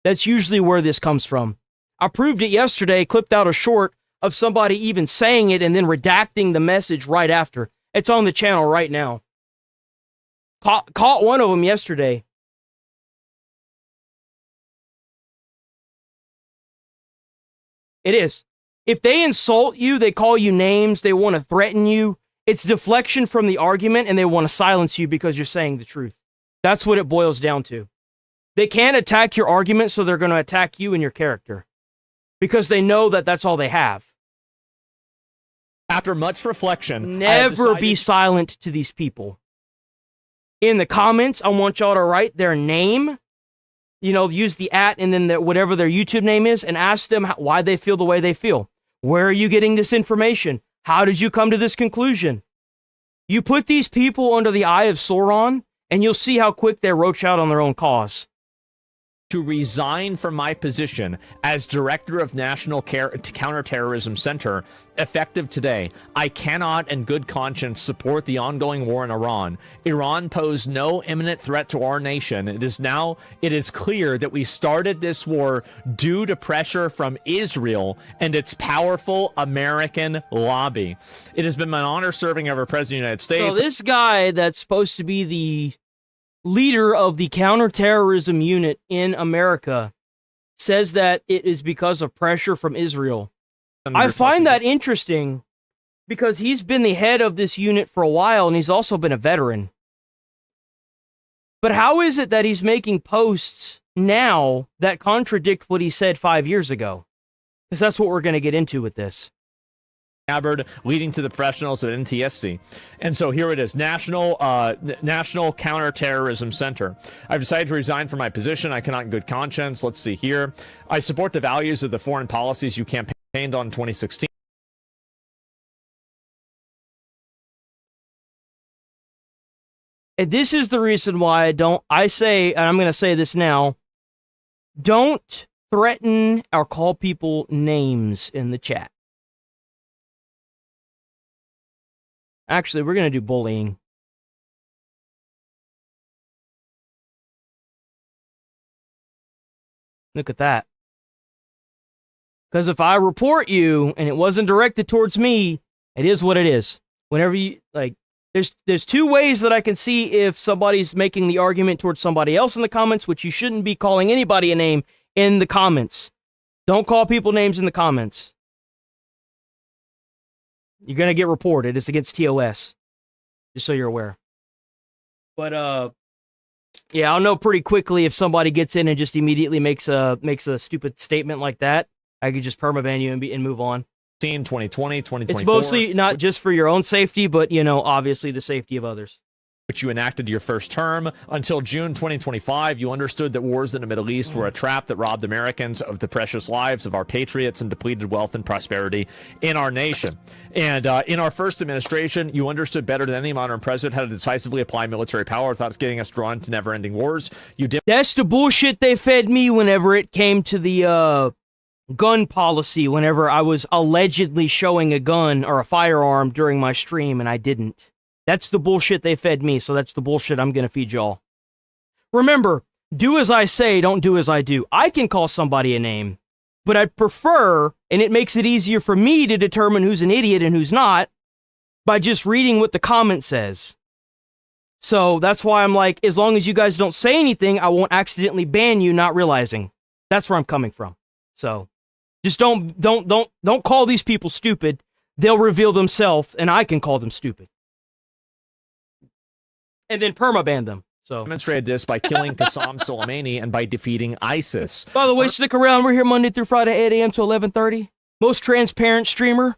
That's usually where this comes from. I proved it yesterday, clipped out a short of somebody even saying it and then redacting the message right after. It's on the channel right now. Caught one of them yesterday. It is. If they insult you, they call you names, they want to threaten you, it's deflection from the argument and they want to silence you because you're saying the truth. That's what it boils down to. They can't attack your argument, so they're going to attack you and your character. Because they know that that's all they have. After much reflection, never be silent to these people. In the comments, I want y'all to write their name. You know, use the @ and then whatever their YouTube name is and ask them why they feel the way they feel. Where are you getting this information? How did you come to this conclusion? You put these people under the eye of Sauron, and you'll see how quick they roach out on their own cause. To resign from my position as Director of National Counterterrorism Center, effective today. I cannot in good conscience support the ongoing war in Iran. Iran posed no imminent threat to our nation. It is clear that we started this war due to pressure from Israel and its powerful American lobby. It has been my honor serving as President of the United States. So this guy that's supposed to be the leader of the counterterrorism unit in America says that it is because of pressure from Israel. I find that interesting because he's been the head of this unit for a while and he's also been a veteran. But how is it that he's making posts now that contradict what he said 5 years ago? Because that's what we're going to get into with this. Leading to the professionals at NTSC. And so here it is, National Counterterrorism Center. I've decided to resign from my position. I cannot in good conscience. Let's see here. I support the values of the foreign policies you campaigned on in 2016. And this is the reason why I say, and I'm going to say this now, don't threaten or call people names in the chat. Actually, we're going to do bullying. Look at that. Because if I report you and it wasn't directed towards me, it is what it is. Whenever you, like, there's two ways that I can see if somebody's making the argument towards somebody else in the comments, which you shouldn't be calling anybody a name in the comments. Don't call people names in the comments. You're going to get reported. It's against TOS. Just so you're aware. But, yeah, I'll know pretty quickly if somebody gets in and just immediately makes a stupid statement like that. I could just permaban you and move on. 2020, 2024. It's mostly not just for your own safety, but, you know, obviously the safety of others. Which you enacted your first term. Until June 2025, you understood that wars in the Middle East were a trap that robbed Americans of the precious lives of our patriots and depleted wealth and prosperity in our nation. And in our first administration, you understood better than any modern president how to decisively apply military power without getting us drawn into never-ending wars. That's the bullshit they fed me whenever it came to the gun policy, whenever I was allegedly showing a gun or a firearm during my stream and I didn't. That's the bullshit they fed me, so that's the bullshit I'm gonna feed y'all. Remember, do as I say, don't do as I do. I can call somebody a name, but I'd prefer, and it makes it easier for me to determine who's an idiot and who's not, by just reading what the comment says. So that's why I'm like, as long as you guys don't say anything, I won't accidentally ban you not realizing. That's where I'm coming from. So just don't call these people stupid. They'll reveal themselves, and I can call them stupid. And then permaban them. So demonstrated this by killing Qassam Soleimani and by defeating ISIS. By the way, stick around. We're here Monday through Friday, 8 a.m. to 11:30. Most transparent streamer.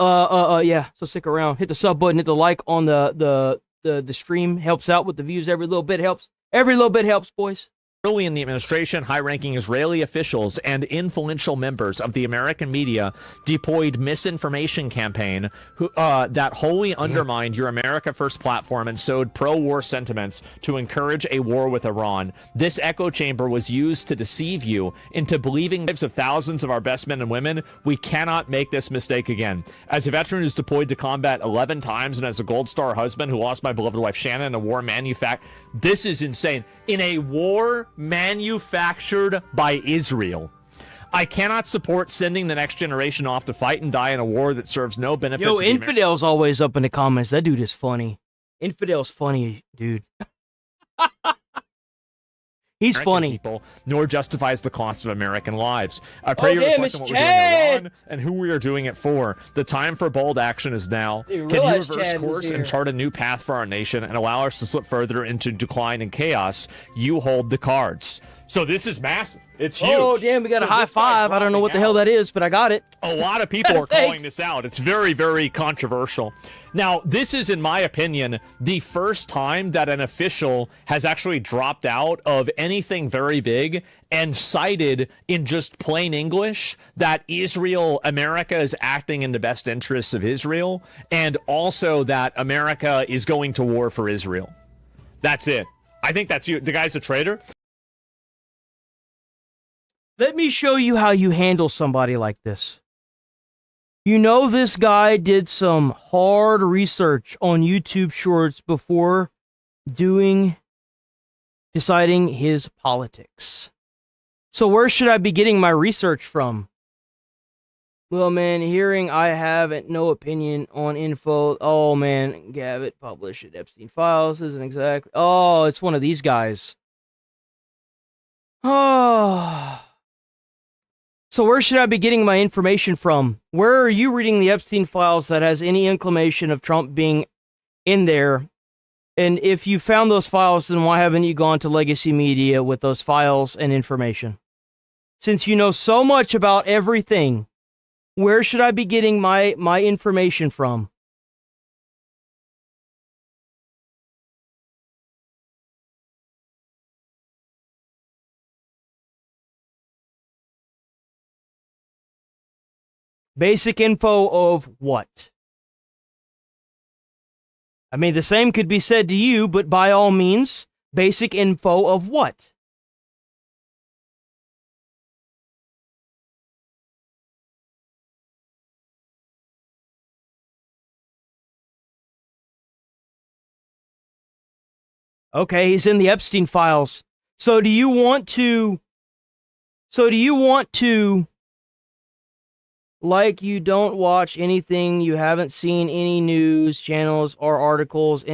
Yeah. So stick around. Hit the sub button. Hit the like on the stream. Helps out with the views. Every little bit helps. Every little bit helps, boys. Early in the administration, high-ranking Israeli officials and influential members of the American media deployed misinformation campaign that wholly undermined your America First platform and sowed pro-war sentiments to encourage a war with Iran. This echo chamber was used to deceive you into believing the lives of thousands of our best men and women. We cannot make this mistake again. As a veteran who's deployed to combat 11 times and as a Gold Star husband who lost my beloved wife Shannon in a war this is insane. In a war manufactured by Israel. I cannot support sending the next generation off to fight and die in a war that serves no benefit. Yo, Infidel's always up in the comments. That dude is funny. Infidel's funny, dude. He's funny. People, nor justifies the cost of American lives. I pray you damn, reflect on what we're doing in Iran and who we are doing it for. The time for bold action is now. Can you reverse course and chart a new path for our nation and allow us to slip further into decline and chaos? You hold the cards. So this is massive. It's huge. Oh, damn, we got a high five. I don't know what the hell that is, but I got it. A lot of people are calling this out. It's very, very controversial. Now, this is, in my opinion, the first time that an official has actually dropped out of anything very big and cited in just plain English that America is acting in the best interests of Israel, and also that America is going to war for Israel. That's it. I think that's you. The guy's a traitor. Let me show you how you handle somebody like this. You know, this guy did some hard research on YouTube Shorts before deciding his politics. So where should I be getting my research from? Well, man, hearing I have no opinion on info. Oh, man, Gavitt published it. Epstein Files isn't exactly. Oh, it's one of these guys. Oh. So where should I be getting my information from? Where are you reading the Epstein Files that has any inclination of Trump being in there? And if you found those files, then why haven't you gone to legacy media with those files and information? Since you know so much about everything, where should I be getting my information from? Basic info of what? I mean, the same could be said to you, but by all means, basic info of what? Okay, he's in the Epstein files. So do you want to, like, you don't watch anything, you haven't seen any news channels or articles,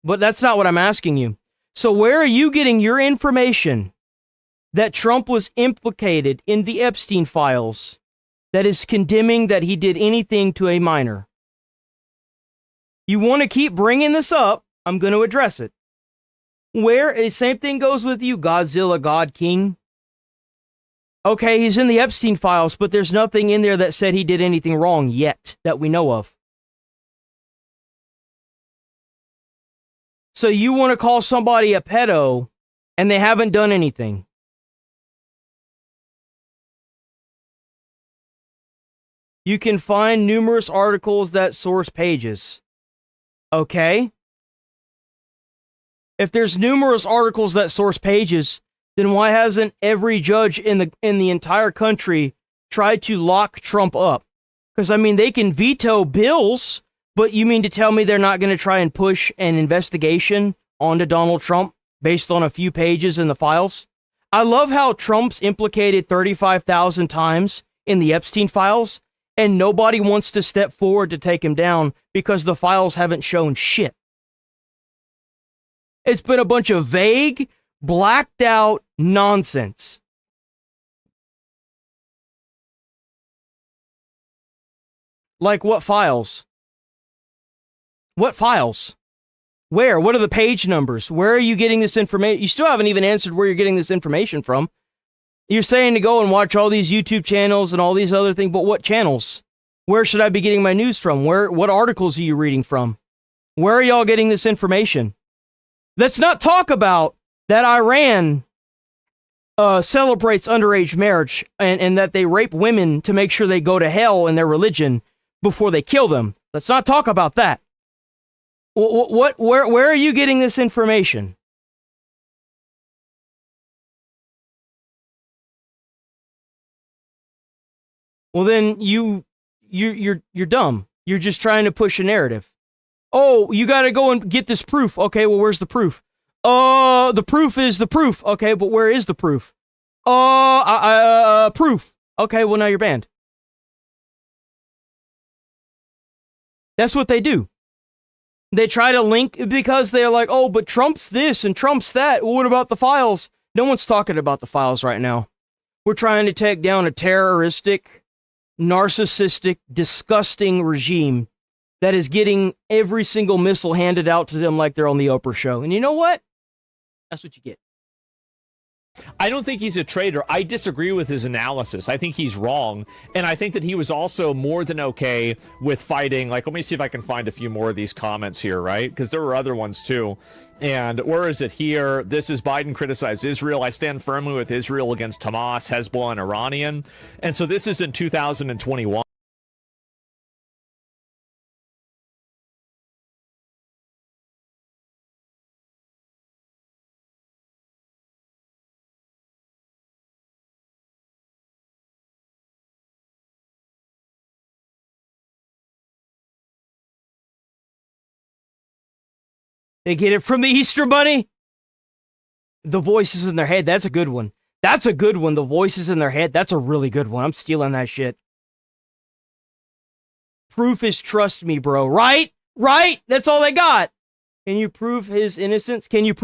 but that's not what I'm asking you. So where are you getting your information that Trump was implicated in the Epstein files that is condemning that he did anything to a minor? You want to keep bringing this up, I'm going to address it. Same thing goes with you, Godzilla God King. Okay, he's in the Epstein files, but there's nothing in there that said he did anything wrong yet that we know of. So you want to call somebody a pedo, and they haven't done anything. You can find numerous articles that source pages. Okay? If there's numerous articles that source pages, then why hasn't every judge in the entire country tried to lock Trump up? Because, I mean, they can veto bills, but you mean to tell me they're not going to try and push an investigation onto Donald Trump based on a few pages in the files? I love how Trump's implicated 35,000 times in the Epstein files, and nobody wants to step forward to take him down because the files haven't shown shit. It's been a bunch of vague, blacked out nonsense. Like what files? What files? Where? What are the page numbers? Where are you getting this information? You still haven't even answered where you're getting this information from. You're saying to go and watch all these YouTube channels and all these other things, but what channels? Where should I be getting my news from? What articles are you reading from? Where are y'all getting this information? Let's not talk about that Iran celebrates underage marriage and that they rape women to make sure they go to hell in their religion before they kill them. Let's not talk about that. Where are you getting this information? Well, then you're dumb. You're just trying to push a narrative. Oh, you got to go and get this proof. Okay, well, where's the proof? The proof is the proof. Okay, but where is the proof? Proof. Okay, well, now you're banned. That's what they do. They try to link because they're like, oh, but Trump's this and Trump's that. Well, what about the files? No one's talking about the files right now. We're trying to take down a terroristic, narcissistic, disgusting regime that is getting every single missile handed out to them like they're on the Oprah show. And you know what? That's what you get. I don't think he's a traitor. I disagree with his analysis. I think he's wrong. And I think that he was also more than okay with fighting. Like, let me see if I can find a few more of these comments here, right? Because there were other ones too. And where is it here? This is Biden criticized Israel. I stand firmly with Israel against Hamas, Hezbollah, and Iranian. And so this is in 2021. They get it from the Easter Bunny? The voices in their head, that's a good one. That's a good one. The voices in their head, that's a really good one. I'm stealing that shit. Proof is trust me, bro. Right? Right? That's all they got. Can you prove his innocence? Can you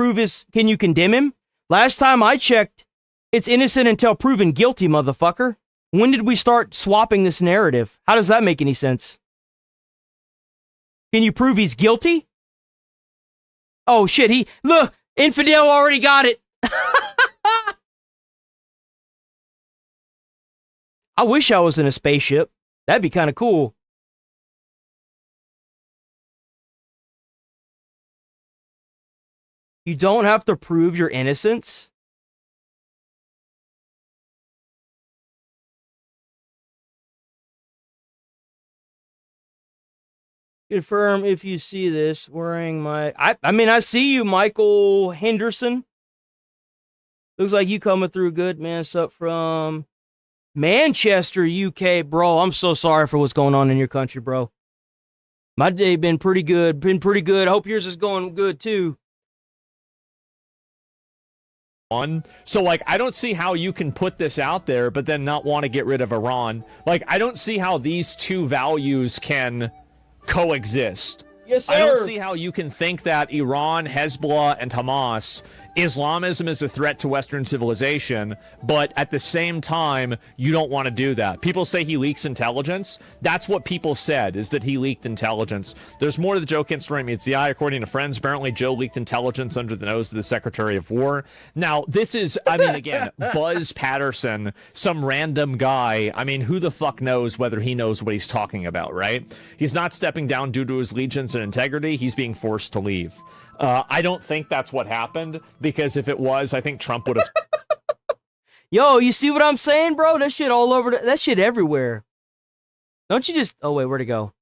condemn him? Last time I checked, it's innocent until proven guilty, motherfucker. When did we start swapping this narrative? How does that make any sense? Can you prove he's guilty? Oh shit, look, Infidel already got it. I wish I was in a spaceship. That'd be kind of cool. You don't have to prove your innocence. Confirm if you see this wearing my... I mean, I see you, Michael Henderson. Looks like you coming through good, man. It's up from Manchester, UK. Bro, I'm so sorry for what's going on in your country, bro. My day been pretty good. I hope yours is going good, too. So, like, I don't see how you can put this out there, but then not want to get rid of Iran. Like, I don't see how these two values can coexist. Yes, sir. I don't see how you can think that Iran, Hezbollah, and Hamas, Islamism is a threat to Western civilization, but at the same time, you don't want to do that. People say he leaks intelligence. That's what people said, is that he leaked intelligence. There's more to the joke instrument meets the eye. According to friends, apparently Joe leaked intelligence under the nose of the Secretary of War. Now, this is, I mean, again, Buzz Patterson, some random guy. I mean, who the fuck knows whether he knows what he's talking about, right? He's not stepping down due to his allegiance and integrity. He's being forced to leave. I don't think that's what happened, because if it was, I think Trump would have... Yo, you see what I'm saying, bro? That shit all over, that shit everywhere. Don't you just... Oh, wait, where'd it go?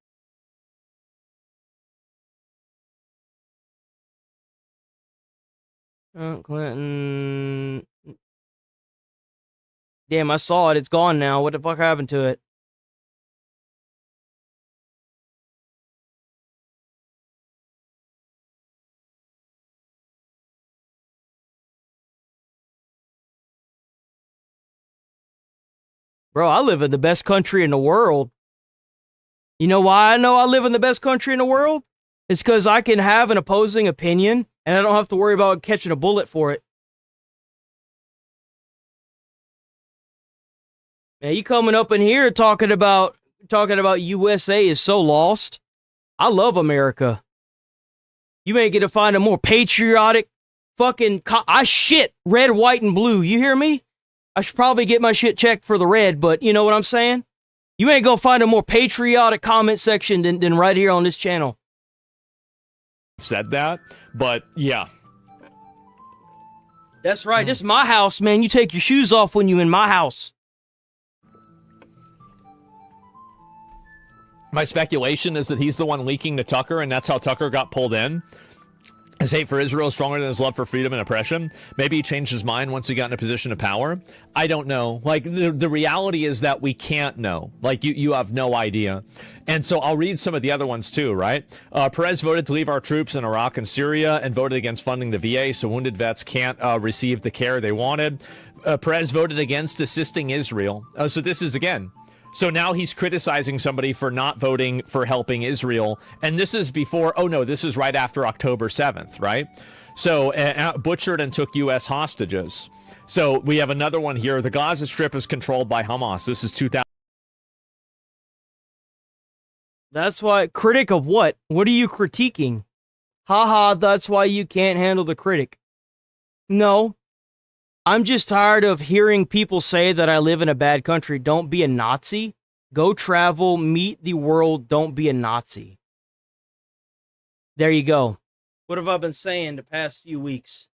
Clinton... Damn, I saw it. It's gone now. What the fuck happened to it? Bro, I live in the best country in the world. You know why I know I live in the best country in the world? It's because I can have an opposing opinion, and I don't have to worry about catching a bullet for it. Man, you coming up in here talking about USA is so lost. I love America. You ain't gonna find a more patriotic fucking... I shit red, white, and blue. You hear me? I should probably get my shit checked for the red, but you know what I'm saying? You ain't gonna find a more patriotic comment section than right here on this channel. Said that, but yeah. That's right. This is my house, man. You take your shoes off when you in my house. My speculation is that he's the one leaking to Tucker, and that's how Tucker got pulled in. His hate for Israel is stronger than his love for freedom and oppression. Maybe he changed his mind once he got in a position of power. I don't know. Like, the reality is that we can't know. Like, you have no idea. And so I'll read some of the other ones too, right? Perez voted to leave our troops in Iraq and Syria and voted against funding the VA so wounded vets can't receive the care they wanted. Perez voted against assisting Israel. So this is, again... So now he's criticizing somebody for not voting for helping Israel. And this is before, oh no, this is right after October 7th, right? So butchered and took U.S. hostages. So we have another one here. The Gaza Strip is controlled by Hamas. This is 2000. That's why, critic of what? What are you critiquing? Haha, that's why you can't handle the critic. No. I'm just tired of hearing people say that I live in a bad country. Don't be a Nazi. Go travel, meet the world. Don't be a Nazi. There you go. What have I been saying the past few weeks?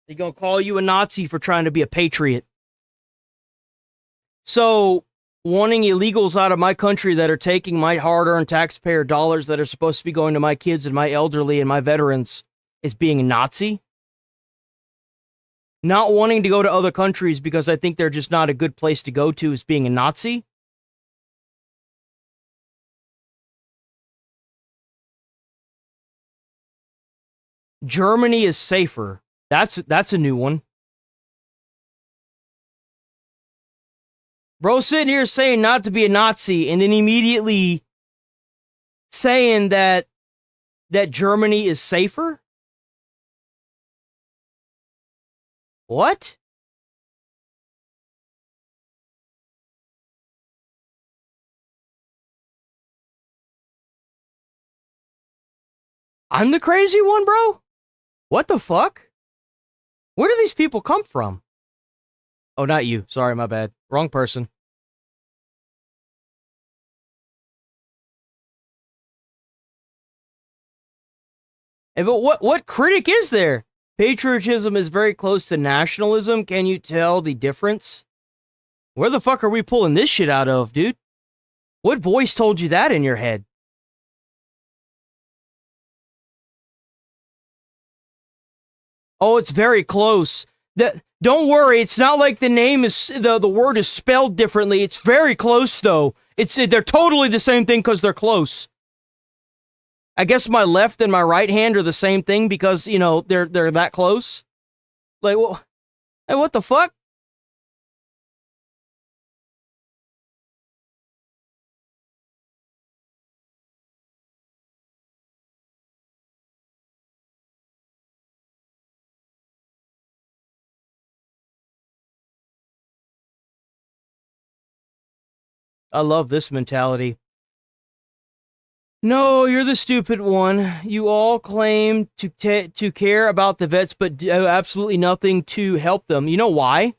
They're going to call you a Nazi for trying to be a patriot. So, wanting illegals out of my country that are taking my hard-earned taxpayer dollars that are supposed to be going to my kids and my elderly and my veterans is being a Nazi? Not wanting to go to other countries because I think they're just not a good place to go to is being a Nazi? Germany is safer. That's a new one. Bro sitting here saying not to be a Nazi and then immediately saying that Germany is safer? What? I'm the crazy one, bro? What the fuck? Where do these people come from? Oh, not you. Sorry, my bad. Wrong person. Hey, but what critic is there? Patriotism is very close to nationalism. Can you tell the difference? Where the fuck are we pulling this shit out of, dude? What voice told you that in your head? Oh, it's very close. Don't worry, it's not like the name is the word is spelled differently. It's very close though. They're totally the same thing because they're close. I guess my left and my right hand are the same thing because, you know, they're that close. Like, well, hey, what the fuck? I love this mentality. No, you're the stupid one. You all claim to care about the vets, but do absolutely nothing to help them. You know why?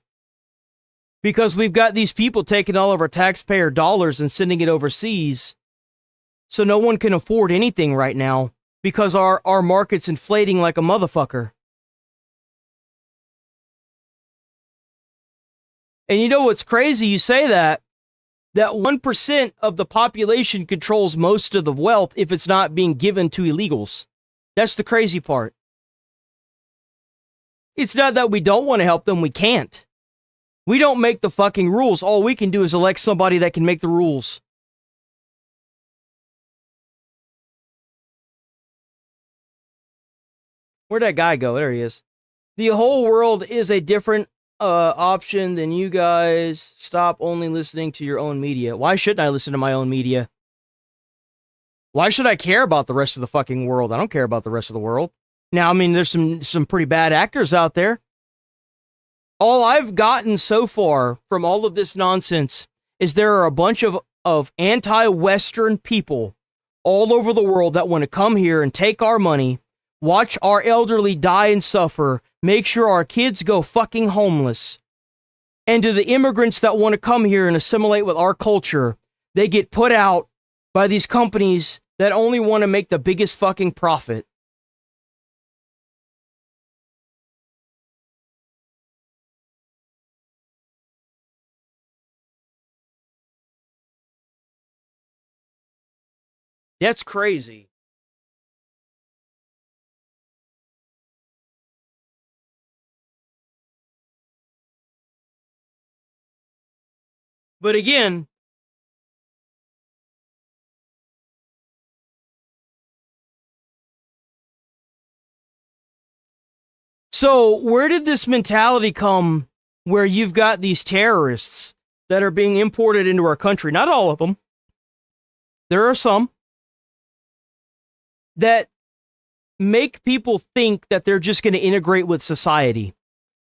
Because we've got these people taking all of our taxpayer dollars and sending it overseas. So no one can afford anything right now because our market's inflating like a motherfucker. And you know what's crazy? You say that 1% of the population controls most of the wealth if it's not being given to illegals. That's the crazy part. It's not that we don't want to help them, we can't. We don't make the fucking rules. All we can do is elect somebody that can make the rules. Where'd that guy go? There he is. The whole world is a different option than you guys. Stop only listening to your own media. Why shouldn't I listen to my own media? Why should I care about the rest of the fucking world? I don't care about the rest of the world. Now, I mean, there's some pretty bad actors out there. All I've gotten so far from all of this nonsense is there are a bunch of anti-Western people all over the world that want to come here and take our money, watch our elderly die and suffer, make sure our kids go fucking homeless. And to the immigrants that want to come here and assimilate with our culture, they get put out by these companies that only want to make the biggest fucking profit. That's crazy. But again, so where did this mentality come where you've got these terrorists that are being imported into our country? Not all of them. There are some that make people think that they're just going to integrate with society.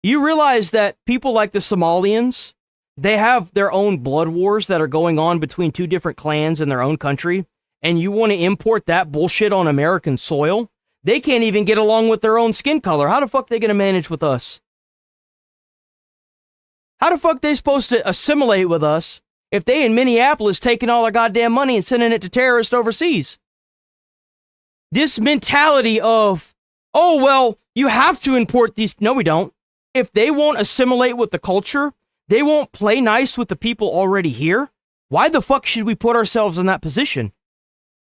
You realize that people like the Somalians, they have their own blood wars that are going on between two different clans in their own country, and you want to import that bullshit on American soil? They can't even get along with their own skin color. How the fuck are they going to manage with us? How the fuck are they supposed to assimilate with us if they in Minneapolis taking all our goddamn money and sending it to terrorists overseas? This mentality of, oh, well, you have to import these. No, we don't. If they won't assimilate with the culture, they won't play nice with the people already here. Why the fuck should we put ourselves in that position?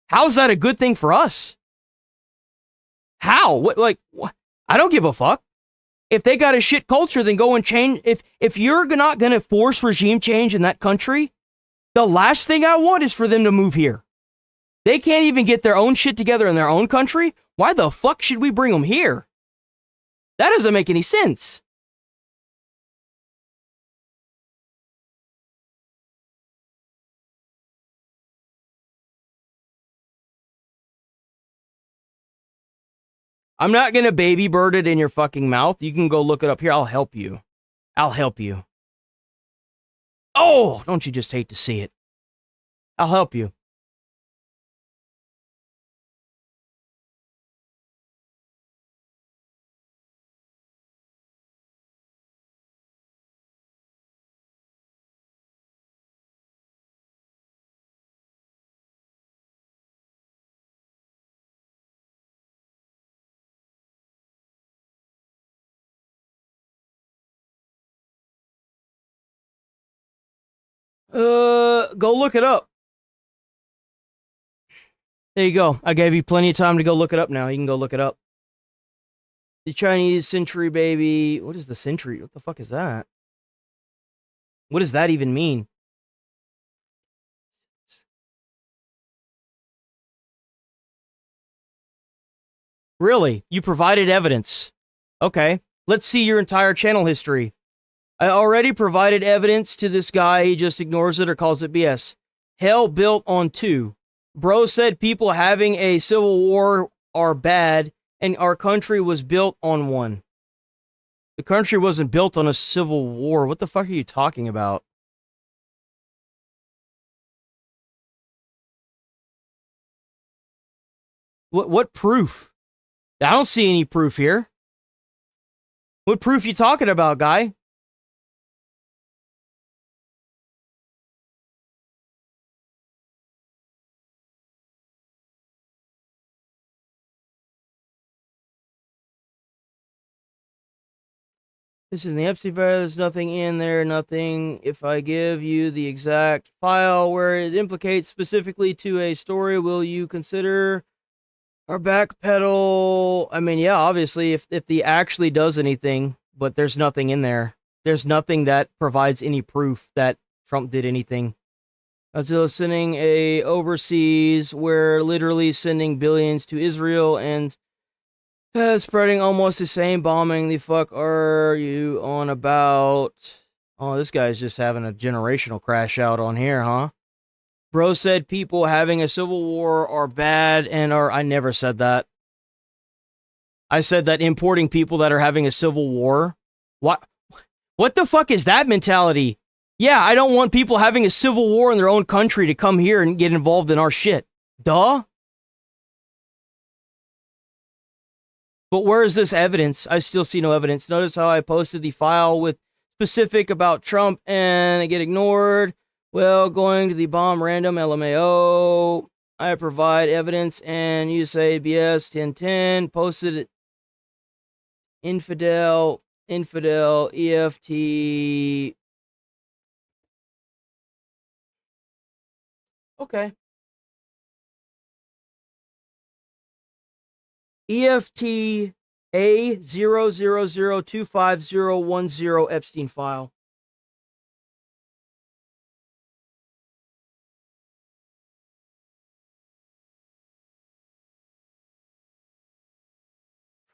How's that a good thing for us? How? What? I don't give a fuck. If they got a shit culture, then go and change. If you're not going to force regime change in that country, the last thing I want is for them to move here. They can't even get their own shit together in their own country. Why the fuck should we bring them here? That doesn't make any sense. I'm not going to baby bird it in your fucking mouth. You can go look it up here. I'll help you. I'll help you. Oh, don't you just hate to see it? I'll help you. Go look it up. There you go. I gave you plenty of time to go look it up now. You can go look it up. The Chinese century baby. What is the century? What the fuck is that? What does that even mean? Really? You provided evidence. Okay. Let's see your entire channel history. I already provided evidence to this guy. He just ignores it or calls it BS. Hell built on 2. Bro said people having a civil war are bad, and our country was built on one. The country wasn't built on a civil war. What the fuck are you talking about? What proof? I don't see any proof here. What proof you talking about, guy? This is in the Epstein file. There's nothing in there. Nothing. If I give you the exact file where it implicates specifically to a story, will you consider our backpedal? I mean, yeah, obviously, if the actually does anything, but there's nothing in there. There's nothing that provides any proof that Trump did anything. Godzilla sending a overseas, we're literally sending billions to Israel and spreading almost the same bombing. The fuck are you on about? Oh, this guy's just having a generational crash out on here, huh? Bro said people having a civil war are bad and are... I never said that. I said that importing people that are having a civil war... What the fuck is that mentality? Yeah, I don't want people having a civil war in their own country to come here and get involved in our shit. Duh? But where is this evidence? I still see no evidence. Notice how I posted the file with specific about Trump and it get ignored. Well, going to the bomb random LMAO. I provide evidence and you say BS 1010. Posted it. Infidel, EFT. Okay. EFT A00025010 Epstein file.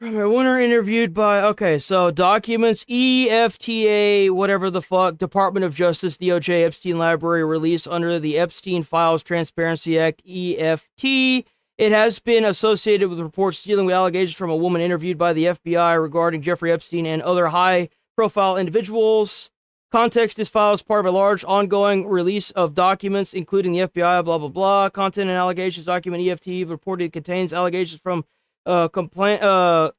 From a winner interviewed by, okay, so documents EFTA, whatever the fuck, Department of Justice, DOJ, Epstein Library release under the Epstein Files Transparency Act, EFT. It has been associated with reports dealing with allegations from a woman interviewed by the FBI regarding Jeffrey Epstein and other high-profile individuals. Context, this file is part of a large ongoing release of documents, including the FBI, blah, blah, blah. Content and allegations document EFT reported contains allegations from complainant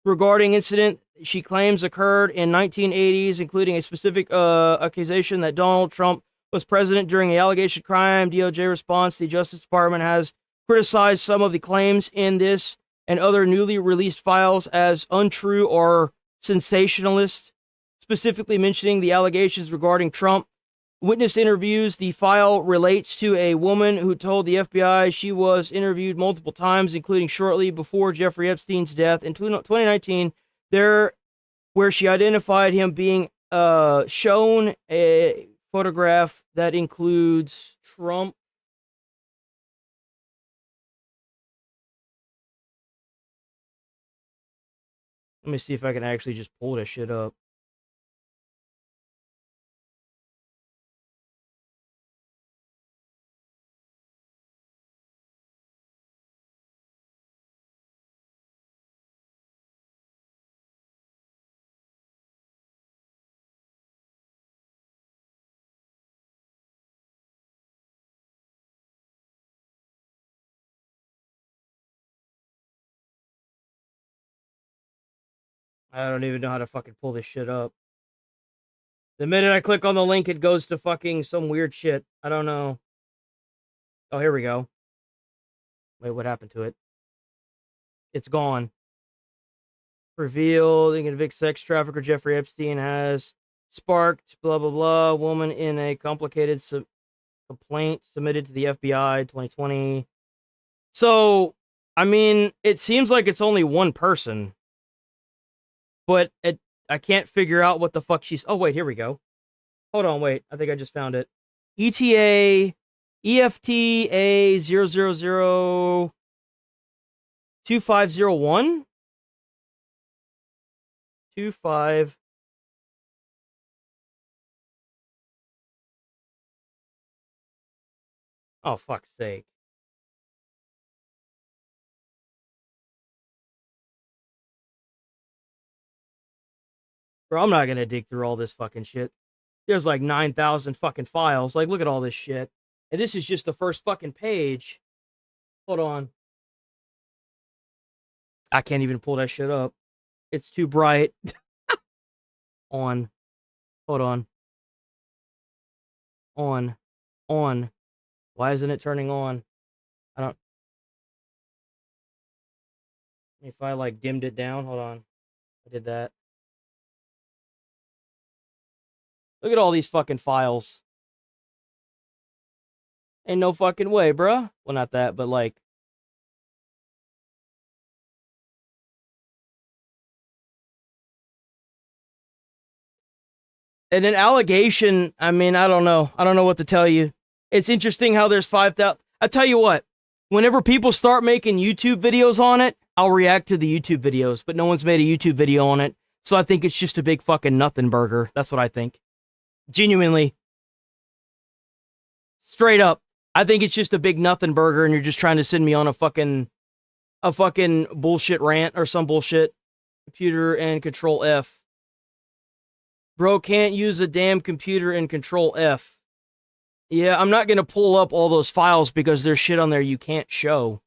regarding incident she claims occurred in 1980s, including a specific accusation that Donald Trump was president during the allegation crime. DOJ response, the Justice Department has criticized some of the claims in this and other newly released files as untrue or sensationalist, specifically mentioning the allegations regarding Trump. Witness interviews, the file relates to a woman who told the FBI she was interviewed multiple times, including shortly before Jeffrey Epstein's death in 2019, where she identified him being shown a photograph that includes Trump. Let me see if I can actually just pull this shit up. I don't even know how to fucking pull this shit up. The minute I click on the link, it goes to fucking some weird shit. I don't know. Oh, here we go. Wait, what happened to it? It's gone. Revealed, the convict sex trafficker Jeffrey Epstein has sparked, blah, blah, blah. Woman in a complicated complaint submitted to the FBI 2020. So, I mean, it seems like it's only one person. But I can't figure out what the fuck she's... Oh, wait, here we go. Hold on, wait. I think I just found it. ETA EFTA 000 2501? 25... Oh, fuck's sake. Bro, I'm not gonna dig through all this fucking shit. There's like 9,000 fucking files. Like, look at all this shit. And this is just the first fucking page. Hold on. I can't even pull that shit up. It's too bright. On. Hold on. On. On. Why isn't it turning on? I don't... If I, like, dimmed it down, hold on. I did that. Look at all these fucking files. Ain't no fucking way, bruh. Well, not that, but, like... And an allegation, I mean, I don't know. I don't know what to tell you. It's interesting how there's 5,000... I tell you what. Whenever people start making YouTube videos on it, I'll react to the YouTube videos, but no one's made a YouTube video on it, so I think it's just a big fucking nothing burger. That's what I think. Genuinely. Straight up. I think it's just a big nothing burger, and you're just trying to send me on a fucking bullshit rant or some bullshit. Computer and Control F. Bro, can't use a damn computer and Control F. Yeah, I'm not gonna pull up all those files because there's shit on there you can't show.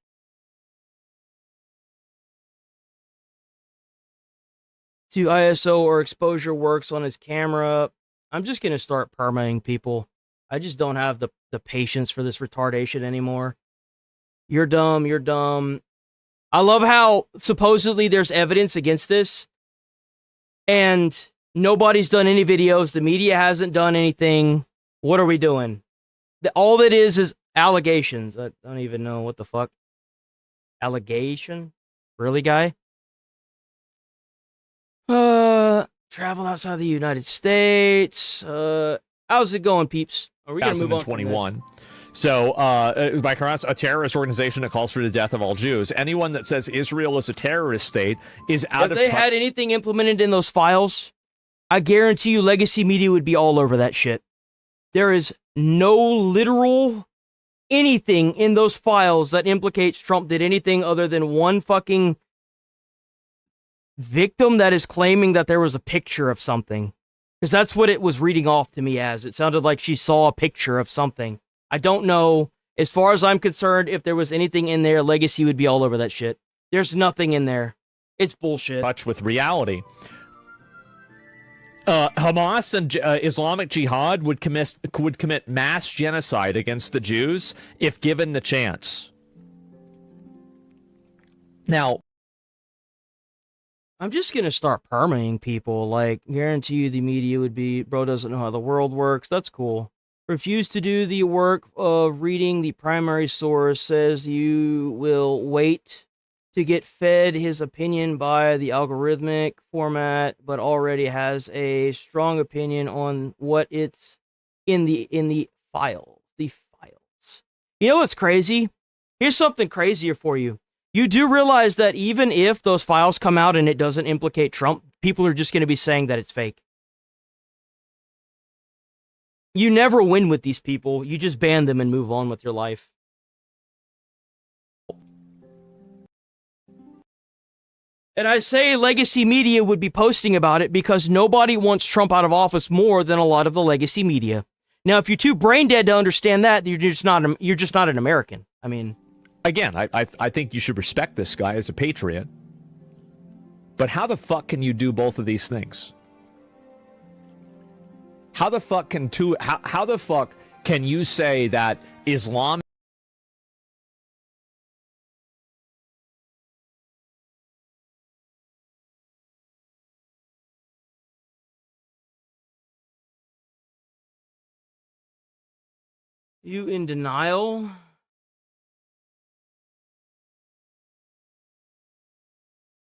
To ISO or exposure works on his camera. I'm just gonna start permaing people. I just don't have the patience for this retardation anymore. You're dumb, you're dumb. I love how supposedly there's evidence against this, and nobody's done any videos. The media hasn't done anything. What are we doing? All that is allegations. I don't even know what the fuck. Allegation? Really, guy? Travel outside the United States. How's it going, peeps? Are we gonna move on from 2021. So, by Hamas, a terrorist organization that calls for the death of all Jews. Anyone that says Israel is a terrorist state is out of touch. If they had anything implemented in those files, I guarantee you legacy media would be all over that shit. There is no literal anything in those files that implicates Trump did anything other than one fucking victim that is claiming that there was a picture of something. Because that's what it was reading off to me as. It sounded like she saw a picture of something. I don't know. As far as I'm concerned, if there was anything in there, legacy would be all over that shit. There's nothing in there. It's bullshit. Touch with reality. Hamas and Islamic Jihad would commit mass genocide against the Jews if given the chance. Now, I'm just gonna start permitting people. Like, guarantee you the media would be, bro doesn't know how the world works. That's cool. Refuse to do the work of reading the primary source, says you will wait to get fed his opinion by the algorithmic format, but already has a strong opinion on what it's in the files. The files. You know what's crazy? Here's something crazier for you. You do realize that even if those files come out and it doesn't implicate Trump, people are just going to be saying that it's fake. You never win with these people. You just ban them and move on with your life. And I say legacy media would be posting about it because nobody wants Trump out of office more than a lot of the legacy media. Now, if you're too brain dead to understand that, you're just not an American. I mean, again, I think you should respect this guy as a patriot. But how the fuck can you do both of these things? How the fuck can you say that Islam you in denial?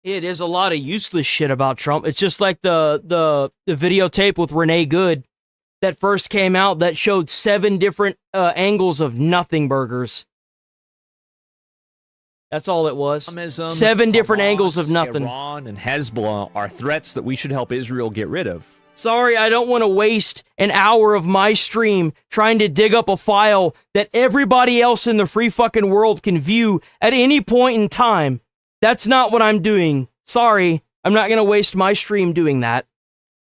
There's a lot of useless shit about Trump. It's just like the videotape with Renee Good that first came out that showed 7 different angles of nothing burgers. That's all it was. 7 different angles of nothing. Iran and Hezbollah are threats that we should help Israel get rid of. Sorry, I don't want to waste an hour of my stream trying to dig up a file that everybody else in the free fucking world can view at any point in time. That's not what I'm doing. Sorry, I'm not going to waste my stream doing that.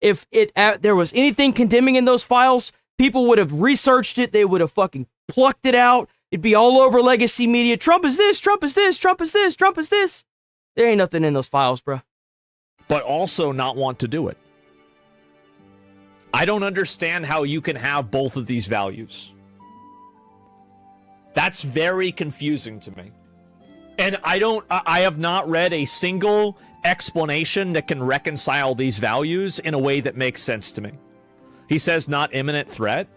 If there was anything condemning in those files, people would have researched it. They would have fucking plucked it out. It'd be all over legacy media. Trump is this, Trump is this, Trump is this, Trump is this. There ain't nothing in those files, bro. But also not want to do it. I don't understand how you can have both of these values. That's very confusing to me. And I have not read a single explanation that can reconcile these values in a way that makes sense to me. He says not imminent threat.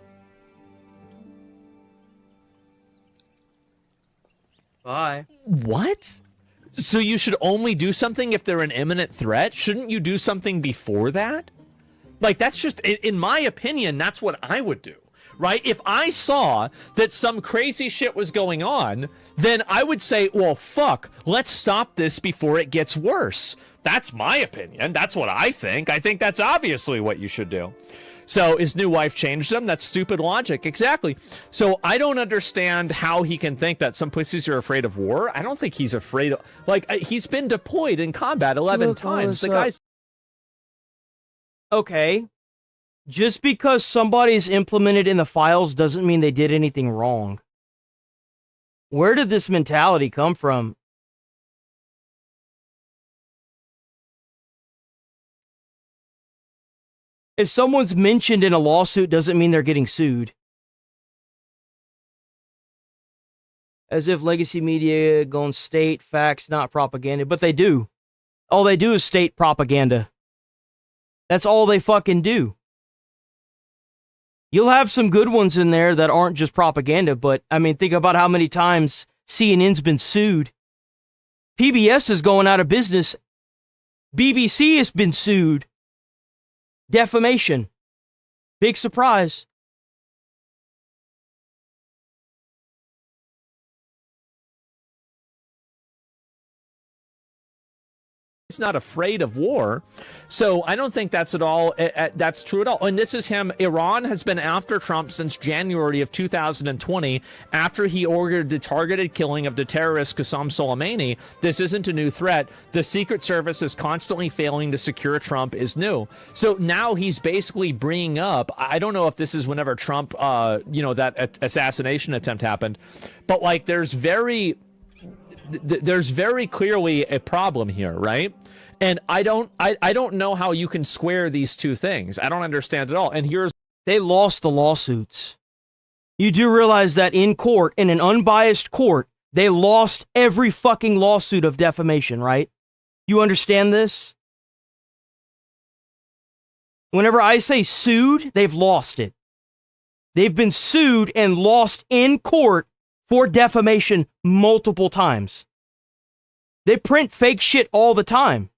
Bye. What? So you should only do something if they're an imminent threat? Shouldn't you do something before that? Like, that's just, in my opinion, that's what I would do, right? If I saw that some crazy shit was going on, then I would say, well, fuck, let's stop this before it gets worse. That's my opinion. That's what I think. I think that's obviously what you should do. So his new wife changed him. That's stupid logic. Exactly. So I don't understand how he can think that some pussies are afraid of war. I don't think he's afraid of, like, he's been deployed in combat 11 times. The guy's... Okay, just because somebody's implemented in the files doesn't mean they did anything wrong. Where did this mentality come from? If someone's mentioned in a lawsuit doesn't mean they're getting sued. As if legacy media going state facts, not propaganda, but they do. All they do is state propaganda. That's all they fucking do. You'll have some good ones in there that aren't just propaganda, but, I mean, think about how many times CNN's been sued. PBS is going out of business. BBC has been sued. Defamation. Big surprise. He's not afraid of war. So I don't think that's at all, that's true at all. And this is him. Iran has been after Trump since January of 2020, after he ordered the targeted killing of the terrorist Qasem Soleimani. This isn't a new threat. The Secret Service is constantly failing to secure Trump is new. So now he's basically bringing up, I don't know if this is whenever Trump, that assassination attempt happened, but like there's very clearly a problem here, right? And I don't know how you can square these two things. I don't understand at all. And they lost the lawsuits. You do realize that in court, in an unbiased court, they lost every fucking lawsuit of defamation, right? You understand this? Whenever I say sued, they've lost it. They've been sued and lost in court for defamation multiple times. They print fake shit all the time.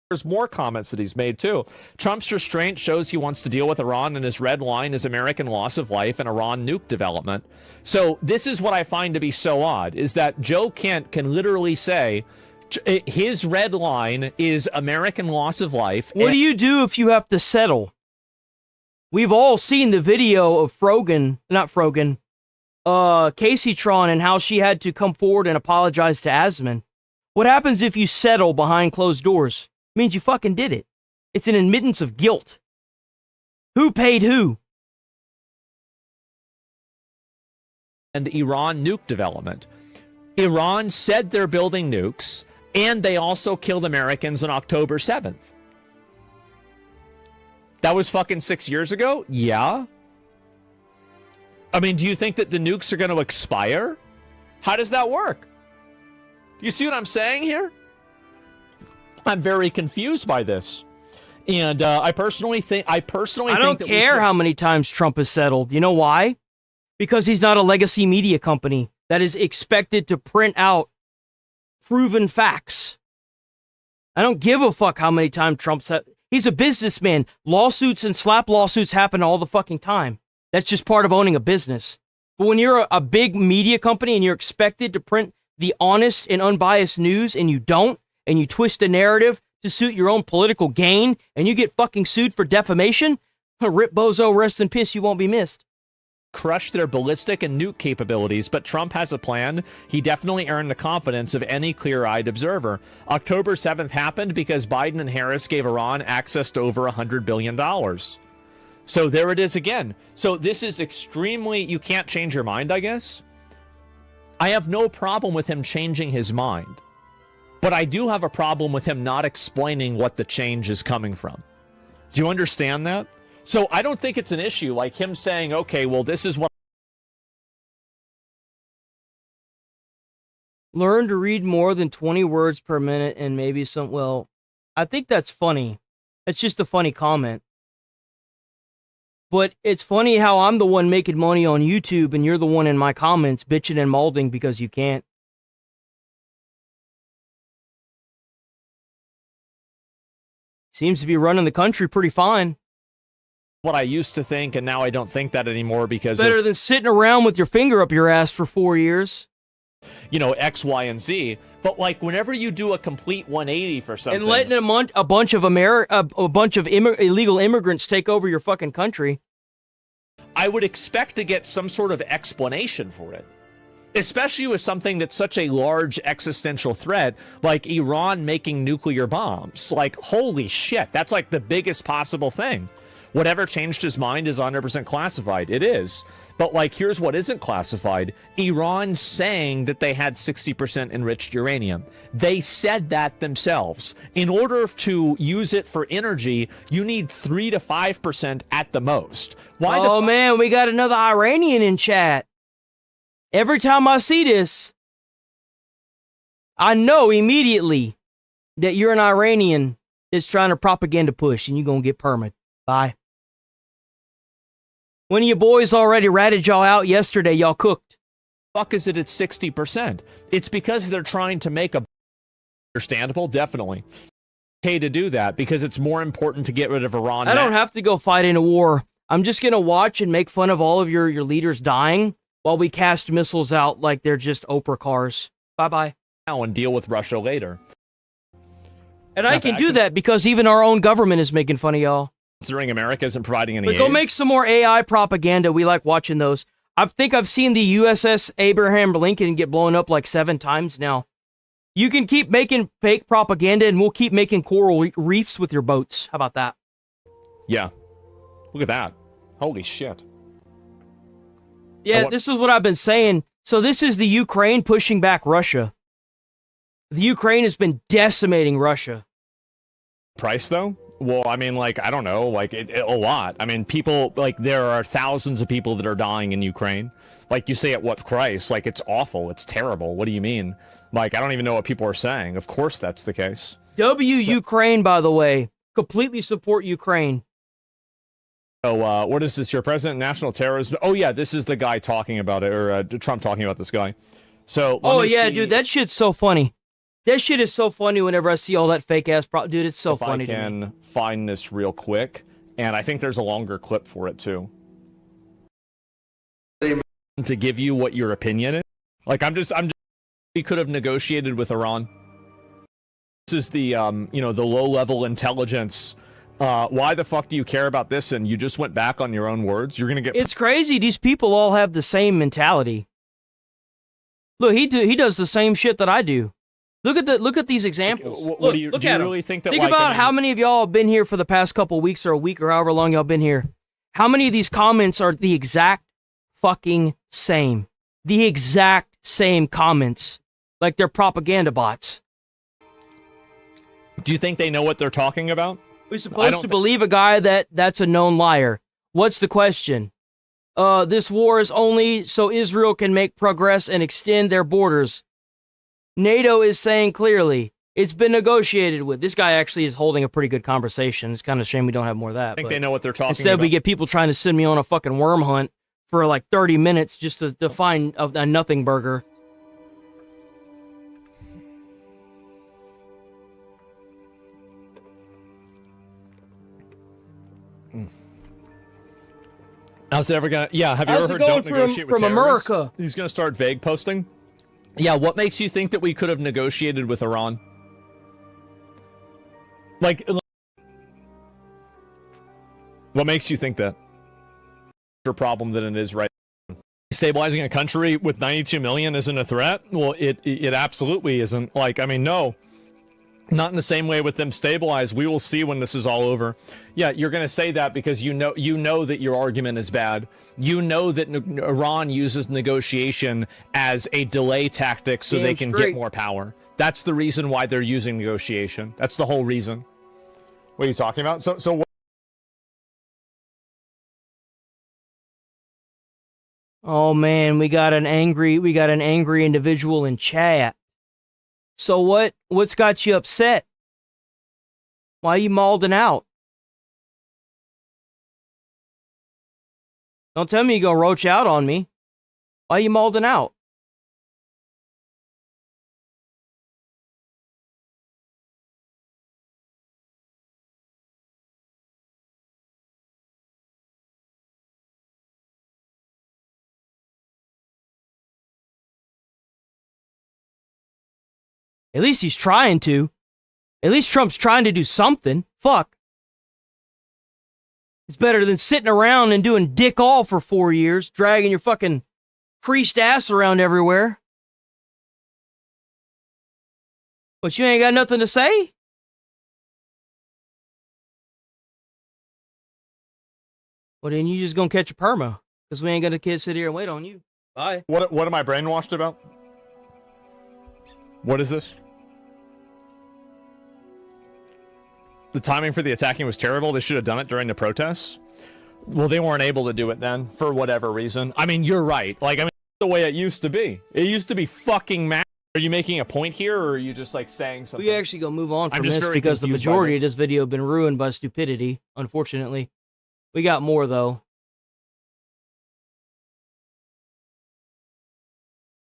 There's more comments that he's made too. Trump's restraint shows he wants to deal with Iran, and his red line is American loss of life and Iran nuke development. So this is what I find to be so odd, is that Joe Kent can literally say his red line is American loss of life. What do you do if you have to settle? We've all seen the video of Casey-tron and how she had to come forward and apologize to Asman. What happens if you settle behind closed doors? It means you fucking did it. It's an admittance of guilt. Who paid who? And Iran nuke development. Iran said they're building nukes, and they also killed Americans on October 7th. That was fucking 6 years ago? Yeah. I mean, do you think that the nukes are going to expire? How does that work? You see what I'm saying here? I'm very confused by this. And I personally think don't care how many times Trump has settled. You know why? Because he's not a legacy media company that is expected to print out proven facts. I don't give a fuck how many times Trump's... He's a businessman. Lawsuits and slap lawsuits happen all the fucking time. That's just part of owning a business. But when you're a big media company and you're expected to print the honest and unbiased news and you don't, and you twist the narrative to suit your own political gain, and you get fucking sued for defamation, rip bozo, rest in peace, you won't be missed. Crush their ballistic and nuke capabilities, but Trump has a plan. He definitely earned the confidence of any clear-eyed observer. October 7th happened because Biden and Harris gave Iran access to over $100 billion. So there it is again. So this is extremely... You can't change your mind, I guess. I have no problem with him changing his mind. But I do have a problem with him not explaining what the change is coming from. Do you understand that? So I don't think it's an issue like him saying, okay, well, this is what... Learn to read more than 20 words per minute and maybe some... Well, I think that's funny. It's just a funny comment. But it's funny how I'm the one making money on YouTube and you're the one in my comments bitching and molding because you can't. Seems to be running the country pretty fine. What I used to think, and now I don't think that anymore because... Better than sitting around with your finger up your ass for 4 years. You know, X, Y, and Z. But, like, whenever you do a complete 180 for something... And letting a bunch of illegal immigrants take over your fucking country. I would expect to get some sort of explanation for it. Especially with something that's such a large existential threat, like Iran making nuclear bombs. Like, holy shit, that's like the biggest possible thing. Whatever changed his mind is 100% classified. It is. But, like, here's what isn't classified. Iran saying that they had 60% enriched uranium. They said that themselves. In order to use it for energy, you need 3 to 5% at the most. Why? Oh, man, we got another Iranian in chat. Every time I see this, I know immediately that you're an Iranian that's trying to propaganda push, and you're going to get permit. Bye. One of your boys already ratted y'all out yesterday. Y'all cooked. Fuck is it at 60%? It's because they're trying to make a... Understandable? Definitely. Okay to do that because it's more important to get rid of Iran. I don't have to go fight in a war. I'm just going to watch and make fun of all of your leaders dying while we cast missiles out like they're just Oprah cars. Bye-bye. Now and deal with Russia later. And I can do that because even our own government is making fun of y'all. Considering America isn't providing any But go make some more AI propaganda. We like watching those. I think I've seen the USS Abraham Lincoln get blown up like 7 times now. You can keep making fake propaganda and we'll keep making coral reefs with your boats. How about that? Yeah. Look at that. Holy shit. Yeah, this is what I've been saying. So this is the Ukraine pushing back Russia. The Ukraine has been decimating Russia. Price, though? Well, I mean, like, I don't know, like, a lot. I mean, people, like, there are thousands of people that are dying in Ukraine. Like, you say at what price? Like, it's awful. It's terrible. What do you mean? Like, I don't even know what people are saying. Of course that's the case. Ukraine, by the way. Completely support Ukraine. So, what is this? Your president, national terrorism? Oh, yeah, this is the guy talking about it, or Trump talking about this guy. So, dude, that shit's so funny. That shit is so funny whenever I see all that fake-ass dude, it's so funny to me. I can find this real quick, and I think there's a longer clip for it, too. To give you what your opinion is. Like, I'm just we could have negotiated with Iran. This is the, the low-level intelligence. Why the fuck do you care about this? And you just went back on your own words? You're gonna get... It's crazy. These people all have the same mentality. Look, he does the same shit that I do. Look at these examples. Look at them. Really think about how many of y'all have been here for the past couple weeks or a week or however long y'all been here. How many of these comments are the exact fucking same? The exact same comments. Like they're propaganda bots. Do you think they know what they're talking about? We're supposed to believe a guy that's a known liar. What's the question? This war is only so Israel can make progress and extend their borders. NATO is saying clearly it's been negotiated with. This guy actually is holding a pretty good conversation. It's kind of a shame we don't have more of that. I think they know what they're talking about. Instead, we get people trying to send me on a fucking worm hunt for like 30 minutes just to find a nothing burger. How's it ever gonna? Yeah, have you How's ever it heard going don't negotiate with from terrorists? America? He's gonna start vague posting. Yeah, what makes you think that we could have negotiated with Iran? Like, what makes you think that? A problem than it is right now. Stabilizing a country with 92 million isn't a threat? Well, it absolutely isn't. Like, I mean, no. Not in the same way with them stabilized. We will see when this is all over. Yeah, you're going to say that because you know that your argument is bad. You know that Iran uses negotiation as a delay tactic so they can get more power. That's the reason why they're using negotiation. That's the whole reason. What are you talking about? So what? Oh man, we got an angry individual in chat. So what's got you upset? Why are you mauling out? Don't tell me you're gonna roach out on me. Why are you mauling out? At least he's trying to. At least Trump's trying to do something. Fuck. It's better than sitting around and doing dick all for 4 years, dragging your fucking priest ass around everywhere. But you ain't got nothing to say? Well, then you just gonna catch a perma, because we ain't gonna sit here and wait on you. Bye. What am I brainwashed about? What is this? The timing for the attacking was terrible. They should have done it during the protests. Well, they weren't able to do it then, for whatever reason. I mean, you're right. Like, I mean, the way it used to be. It used to be fucking mad. Are you making a point here, or are you just, like, saying something? We actually gonna move on from this because the majority of this video have been ruined by stupidity, unfortunately. We got more, though.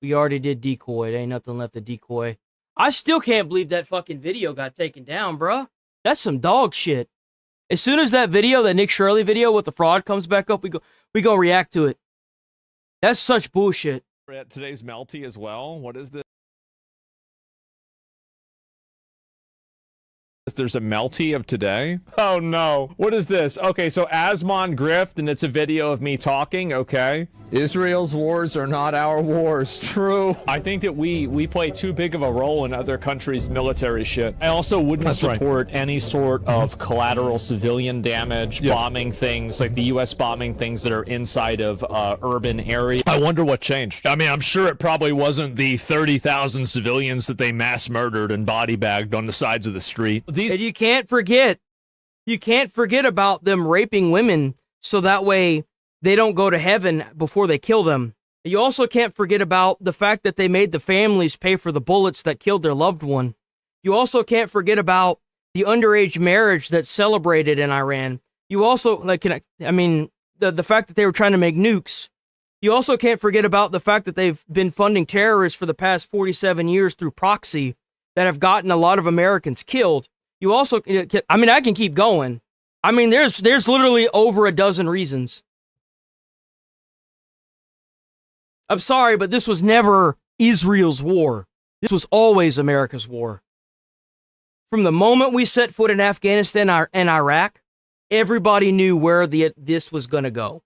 We already did decoy. There ain't nothing left to decoy. I still can't believe that fucking video got taken down, bruh. That's some dog shit. As soon as that video, that Nick Shirley video with the fraud comes back up, we gonna react to it. That's such bullshit. Today's Melty as well. What is this? There's a Melty of today. Oh no. What is this? Okay, so Asmon Grift, and it's a video of me talking, okay. Israel's wars are not our wars. True. I think that we play too big of a role in other countries' military shit. I also wouldn't support any sort of collateral civilian damage, bombing things, like the US bombing things that are inside of urban areas. I wonder what changed. I mean, I'm sure it probably wasn't the 30,000 civilians that they mass murdered and body bagged on the sides of the street. And you can't forget about them raping women so that way they don't go to heaven before they kill them. You also can't forget about the fact that they made the families pay for the bullets that killed their loved one. You also can't forget about the underage marriage that's celebrated in Iran. You also, the fact that they were trying to make nukes. You also can't forget about the fact that they've been funding terrorists for the past 47 years through proxy that have gotten a lot of Americans killed. You also, I mean, I can keep going. I mean, there's literally over a dozen reasons. I'm sorry, but this was never Israel's war. This was always America's war. From the moment we set foot in Afghanistan and Iraq, everybody knew where this was going to go.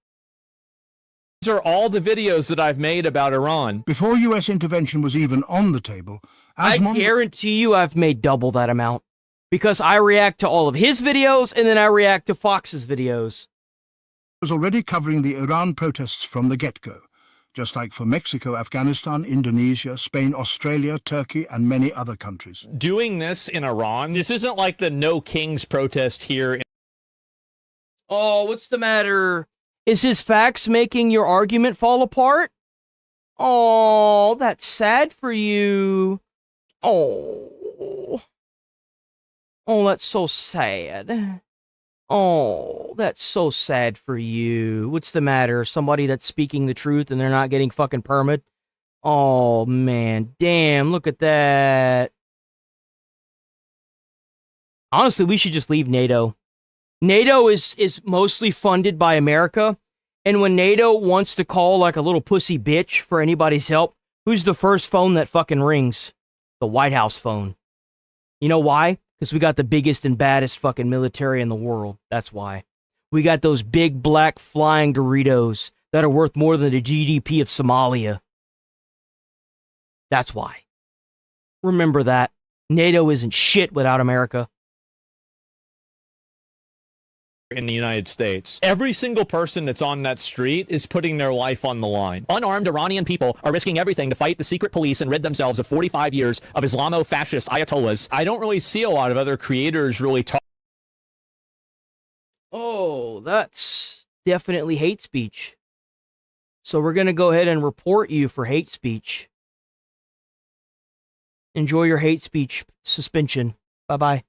These are all the videos that I've made about Iran. Before U.S. intervention was even on the table, I guarantee you I've made double that amount. Because I react to all of his videos, and then I react to Fox's videos. Was already covering the Iran protests from the get-go, just like for Mexico, Afghanistan, Indonesia, Spain, Australia, Turkey, and many other countries. Doing this in Iran, this isn't like the No Kings protest here. Oh, what's the matter? Is his facts making your argument fall apart? Oh, that's sad for you. Oh, that's so sad. Oh, that's so sad for you. What's the matter? Somebody that's speaking the truth and they're not getting fucking permit? Oh, man. Damn, look at that. Honestly, we should just leave NATO. NATO is mostly funded by America, And when NATO wants to call like a little pussy bitch for anybody's help, who's the first phone that fucking rings? The White House phone. You know why? Because we got the biggest and baddest fucking military in the world. That's why. We got those big black flying Doritos that are worth more than the GDP of Somalia. That's why. Remember that. NATO isn't shit without America. In the United States, every single person that's on that street is putting their life on the line. Unarmed Iranian people are risking everything to fight the secret police and rid themselves of 45 years of Islamo-fascist ayatollahs. I don't really see a lot of other creators really talk. Oh, that's definitely hate speech. So we're going to go ahead and report you for hate speech. Enjoy your hate speech suspension. Bye-bye.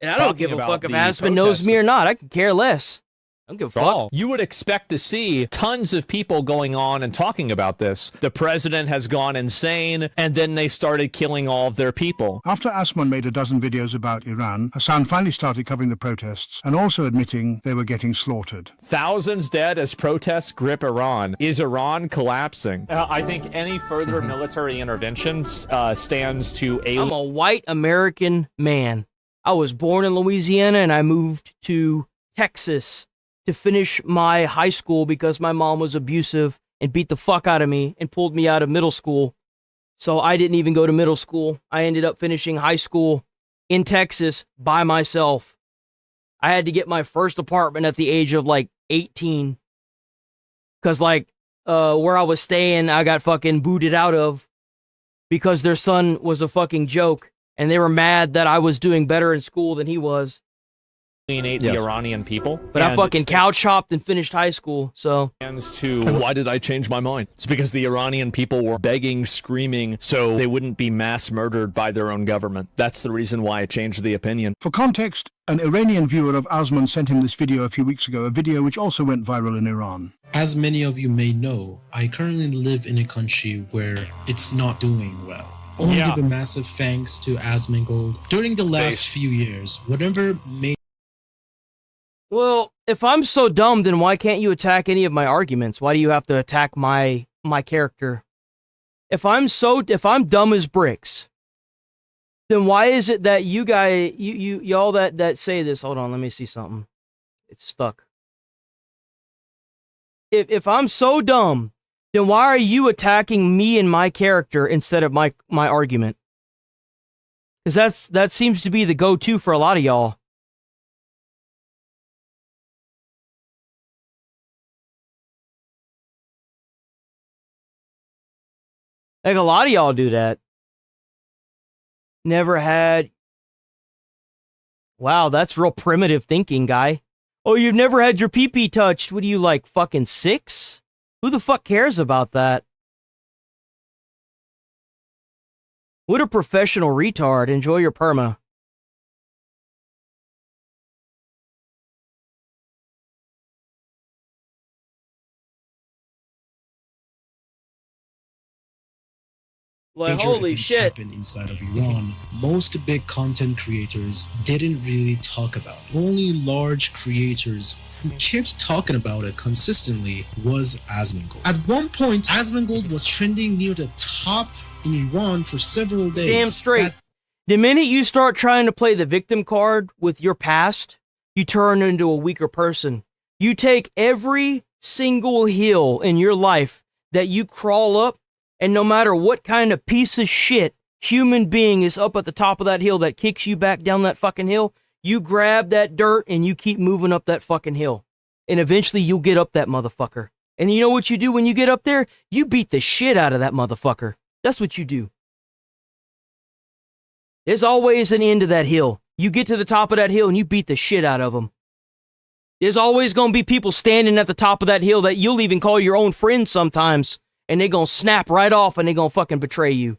And I don't give a fuck if Aspen knows me or not. I can care less. I don't give a fuck. You would expect to see tons of people going on and talking about this. The president has gone insane, and then they started killing all of their people. After Asman made a dozen videos about Iran, Hassan finally started covering the protests and also admitting they were getting slaughtered. Thousands dead as protests grip Iran. Is Iran collapsing? I think any further military intervention stands to I'm a white American man. I was born in Louisiana and I moved to Texas to finish my high school because my mom was abusive and beat the fuck out of me and pulled me out of middle school. So I didn't even go to middle school. I ended up finishing high school in Texas by myself. I had to get my first apartment at the age of like 18. Cause like, where I was staying, I got fucking booted out of because their son was a fucking joke. And they were mad that I was doing better in school than he was. Alienate the Iranian people. But I fucking couch hopped and finished high school, so. Why did I change my mind? It's because the Iranian people were begging, screaming, so they wouldn't be mass murdered by their own government. That's the reason why I changed the opinion. For context, an Iranian viewer of Asman sent him this video a few weeks ago, a video which also went viral in Iran. As many of you may know, I currently live in a country where it's not doing well. I want to give a massive thanks to Asmongold. During the last few years, whatever made... Well, if I'm so dumb, then why can't you attack any of my arguments? Why do you have to attack my character? If I'm dumb as bricks, then why is it that you guys, y'all that say this, hold on, let me see something. It's stuck. If I'm so dumb, then why are you attacking me and my character instead of my argument? Because that seems to be the go-to for a lot of y'all. Like a lot of y'all do that. Never had... Wow, that's real primitive thinking, guy. Oh, you've never had your pee-pee touched. What are you, like, fucking 6? Who the fuck cares about that? What a professional retard. Enjoy your perma. Like, holy shit. Inside of Iran, most big content creators didn't really talk about it. Only large creators who kept talking about it consistently was Asmongold. At one point, Asmongold was trending near the top in Iran for several days. Damn straight. The minute you start trying to play the victim card with your past, you turn into a weaker person. You take every single hill in your life that you crawl up, and no matter what kind of piece of shit human being is up at the top of that hill that kicks you back down that fucking hill, you grab that dirt and you keep moving up that fucking hill. And eventually you'll get up that motherfucker. And you know what you do when you get up there? You beat the shit out of that motherfucker. That's what you do. There's always an end to that hill. You get to the top of that hill and you beat the shit out of them. There's always going to be people standing at the top of that hill that you'll even call your own friends sometimes. And they're going to snap right off and they're going to fucking betray you.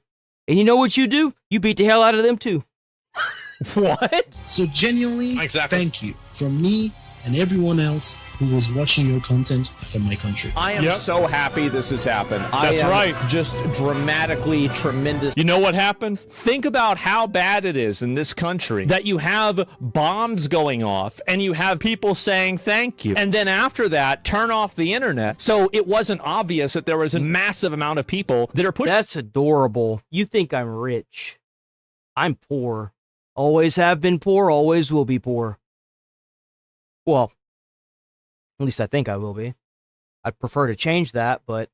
And you know what you do? You beat the hell out of them too. What? So genuinely, thank you. From me and everyone else who was watching your content from my country. I am so happy this has happened. That's right. Just dramatically tremendous. You know what happened? Think about how bad it is in this country that you have bombs going off and you have people saying thank you. And then after that, turn off the internet. So it wasn't obvious that there was a massive amount of people that are pushing. That's adorable. You think I'm rich. I'm poor. Always have been poor, always will be poor. Well, at least I think I will be. I'd prefer to change that, but...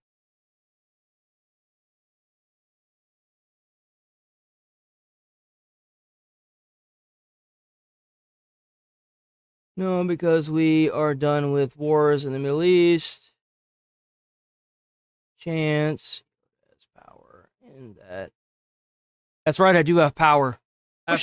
No, because we are done with wars in the Middle East. Chance has power in that. That's right, I do have power.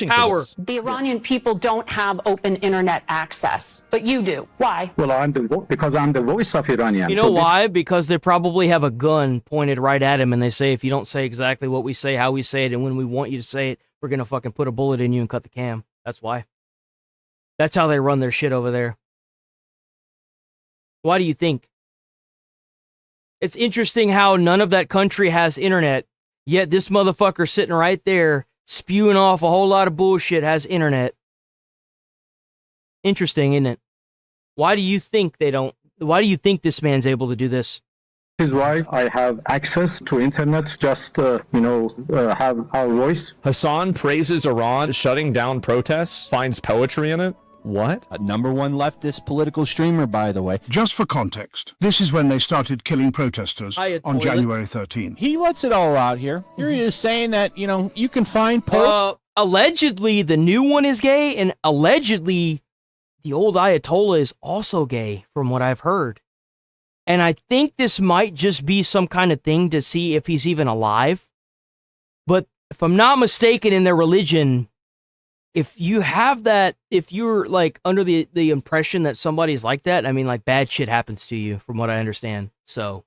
Power. The Iranian people don't have open internet access, but you do. Why? Well, because I'm the voice of Iranian. You know why? Because they probably have a gun pointed right at him, and they say, if you don't say exactly what we say, how we say it, and when we want you to say it, we're gonna fucking put a bullet in you and cut the cam. That's why. That's how they run their shit over there. Why do you think? It's interesting how none of that country has internet, yet this motherfucker sitting right there spewing off a whole lot of bullshit has internet. Interesting, isn't it? Why do you think they don't? Why do you think this man's able to do this? This is why I have access to internet, just, have our voice. Hassan praises Iran shutting down protests, finds poetry in it. What? A #1 leftist political streamer, by the way. Just for context, this is when they started killing protesters on January 13th. He lets it all out here. Here he is saying that, you can find... Allegedly, the new one is gay, and allegedly, the old Ayatollah is also gay, from what I've heard. And I think this might just be some kind of thing to see if he's even alive. But if I'm not mistaken in their religion... If you have that, if you're like under the impression that somebody's like that, I mean, like bad shit happens to you, from what I understand. So,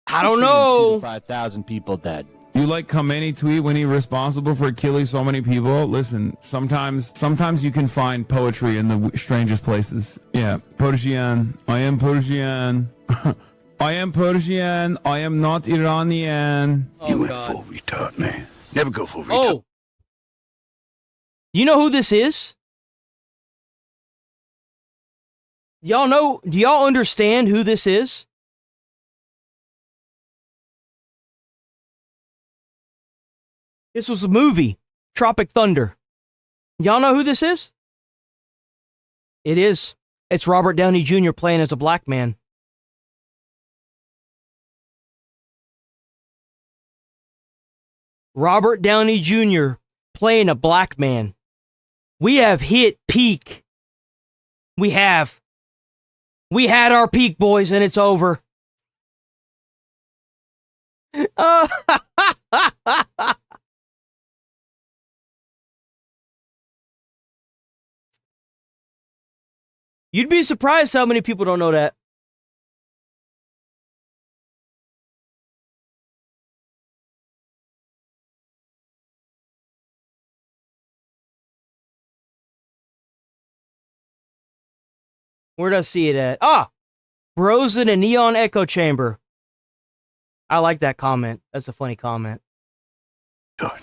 I don't know. 5,000 people dead. You like Khomeini tweet when he's responsible for killing so many people? Listen, sometimes you can find poetry in the strangest places. Yeah, Persian. I am Persian. I am Persian. I am not Iranian. Oh, you went full retard, man. Never go full retard. Oh. You know who this is? Y'all know, do y'all understand who this is? This was a movie, Tropic Thunder. Y'all know who this is? It is. It's Robert Downey Jr. playing as a black man. Robert Downey Jr. playing a black man. We have hit peak. We have. We had our peak, boys, and it's over. You'd be surprised how many people don't know that. Where'd I see it at? Ah! Bros in a neon echo chamber. I like that comment. That's a funny comment.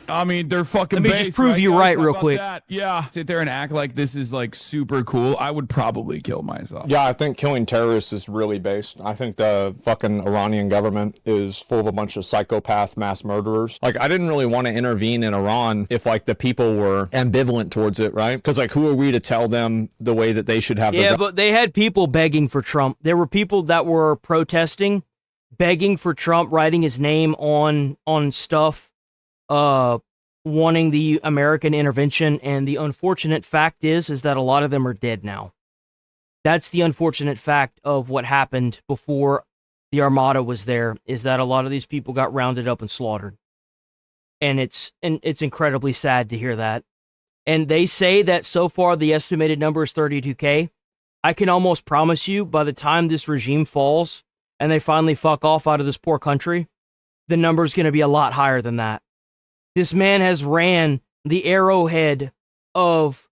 I mean, they're fucking. Let me just prove you right real quick. That? Yeah, sit there and act like this is like super cool. I would probably kill myself. Yeah, I think killing terrorists is really based. I think the fucking Iranian government is full of a bunch of psychopath mass murderers. Like, I didn't really want to intervene in Iran if like the people were ambivalent towards it, right? Because like, who are we to tell them the way that they should have? Yeah, but they had people begging for Trump. There were people that were protesting, begging for Trump, writing his name on stuff. Wanting the American intervention, and the unfortunate fact is that a lot of them are dead now. That's the unfortunate fact of what happened before the Armada was there, is that a lot of these people got rounded up and slaughtered. And it's incredibly sad to hear that. And they say that so far the estimated number is 32K. I can almost promise you, by the time this regime falls and they finally fuck off out of this poor country, the number's going to be a lot higher than that. This man has ran the arrowhead of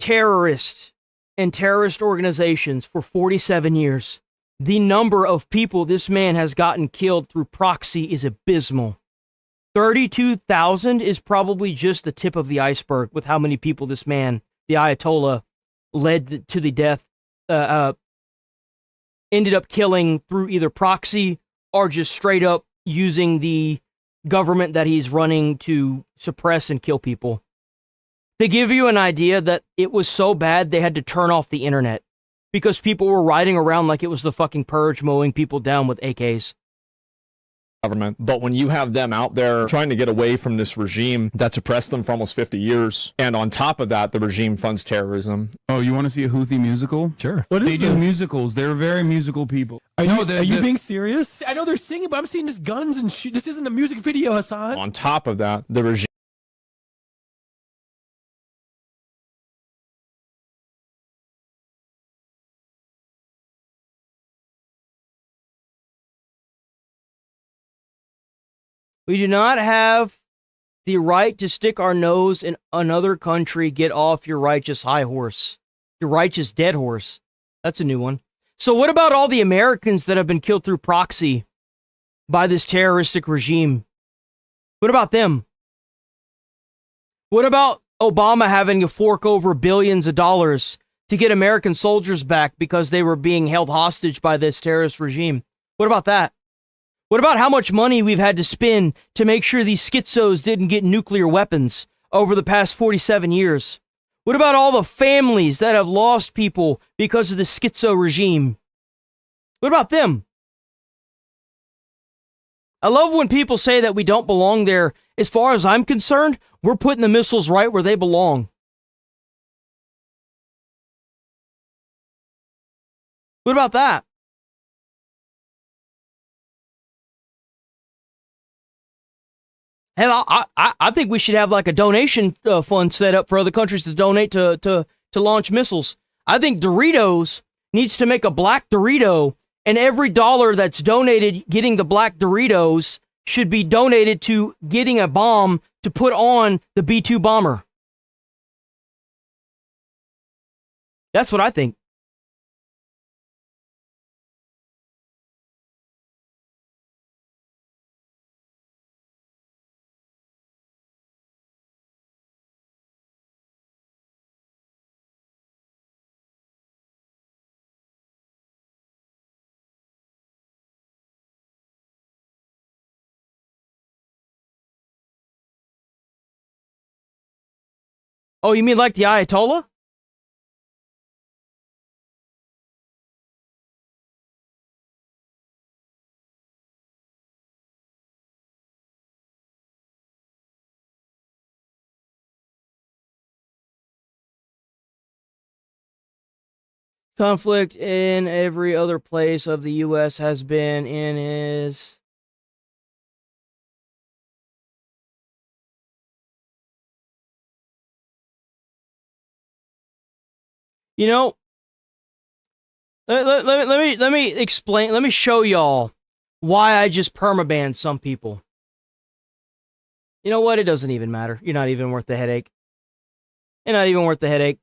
terrorists and terrorist organizations for 47 years. The number of people this man has gotten killed through proxy is abysmal. 32,000 is probably just the tip of the iceberg with how many people this man, the Ayatollah, led to the death, ended up killing through either proxy or just straight up using the government that he's running to suppress and kill people. To give you an idea that it was so bad they had to turn off the internet because people were riding around like it was the fucking purge, mowing people down with AKs. Government. But when you have them out there trying to get away from this regime that's oppressed them for almost 50 years, and on top of that, the regime funds terrorism. Oh, you want to see a Houthi musical? Sure. What is they do musicals. They're very musical people. Are you being serious? I know they're singing, but I'm seeing just guns and shit. This isn't a music video, Hassan. On top of that, the regime. We do not have the right to stick our nose in another country. Get off your righteous high horse. Your righteous dead horse. That's a new one. So what about all the Americans that have been killed through proxy by this terroristic regime? What about them? What about Obama having to fork over billions of dollars to get American soldiers back because they were being held hostage by this terrorist regime? What about that? What about how much money we've had to spend to make sure these schizos didn't get nuclear weapons over the past 47 years? What about all the families that have lost people because of the schizo regime? What about them? I love when people say that we don't belong there. As far as I'm concerned, we're putting the missiles right where they belong. What about that? Hell, I think we should have like a donation fund set up for other countries to donate to launch missiles. I think Doritos needs to make a black Dorito, and every dollar that's donated getting the black Doritos should be donated to getting a bomb to put on the B-2 bomber. That's what I think. Oh, you mean like the Ayatollah? Conflict in every other place of the U.S. has been in his... You know, let me explain, let me show y'all why I just permabanned some people. You know what? It doesn't even matter. You're not even worth the headache. You're not even worth the headache.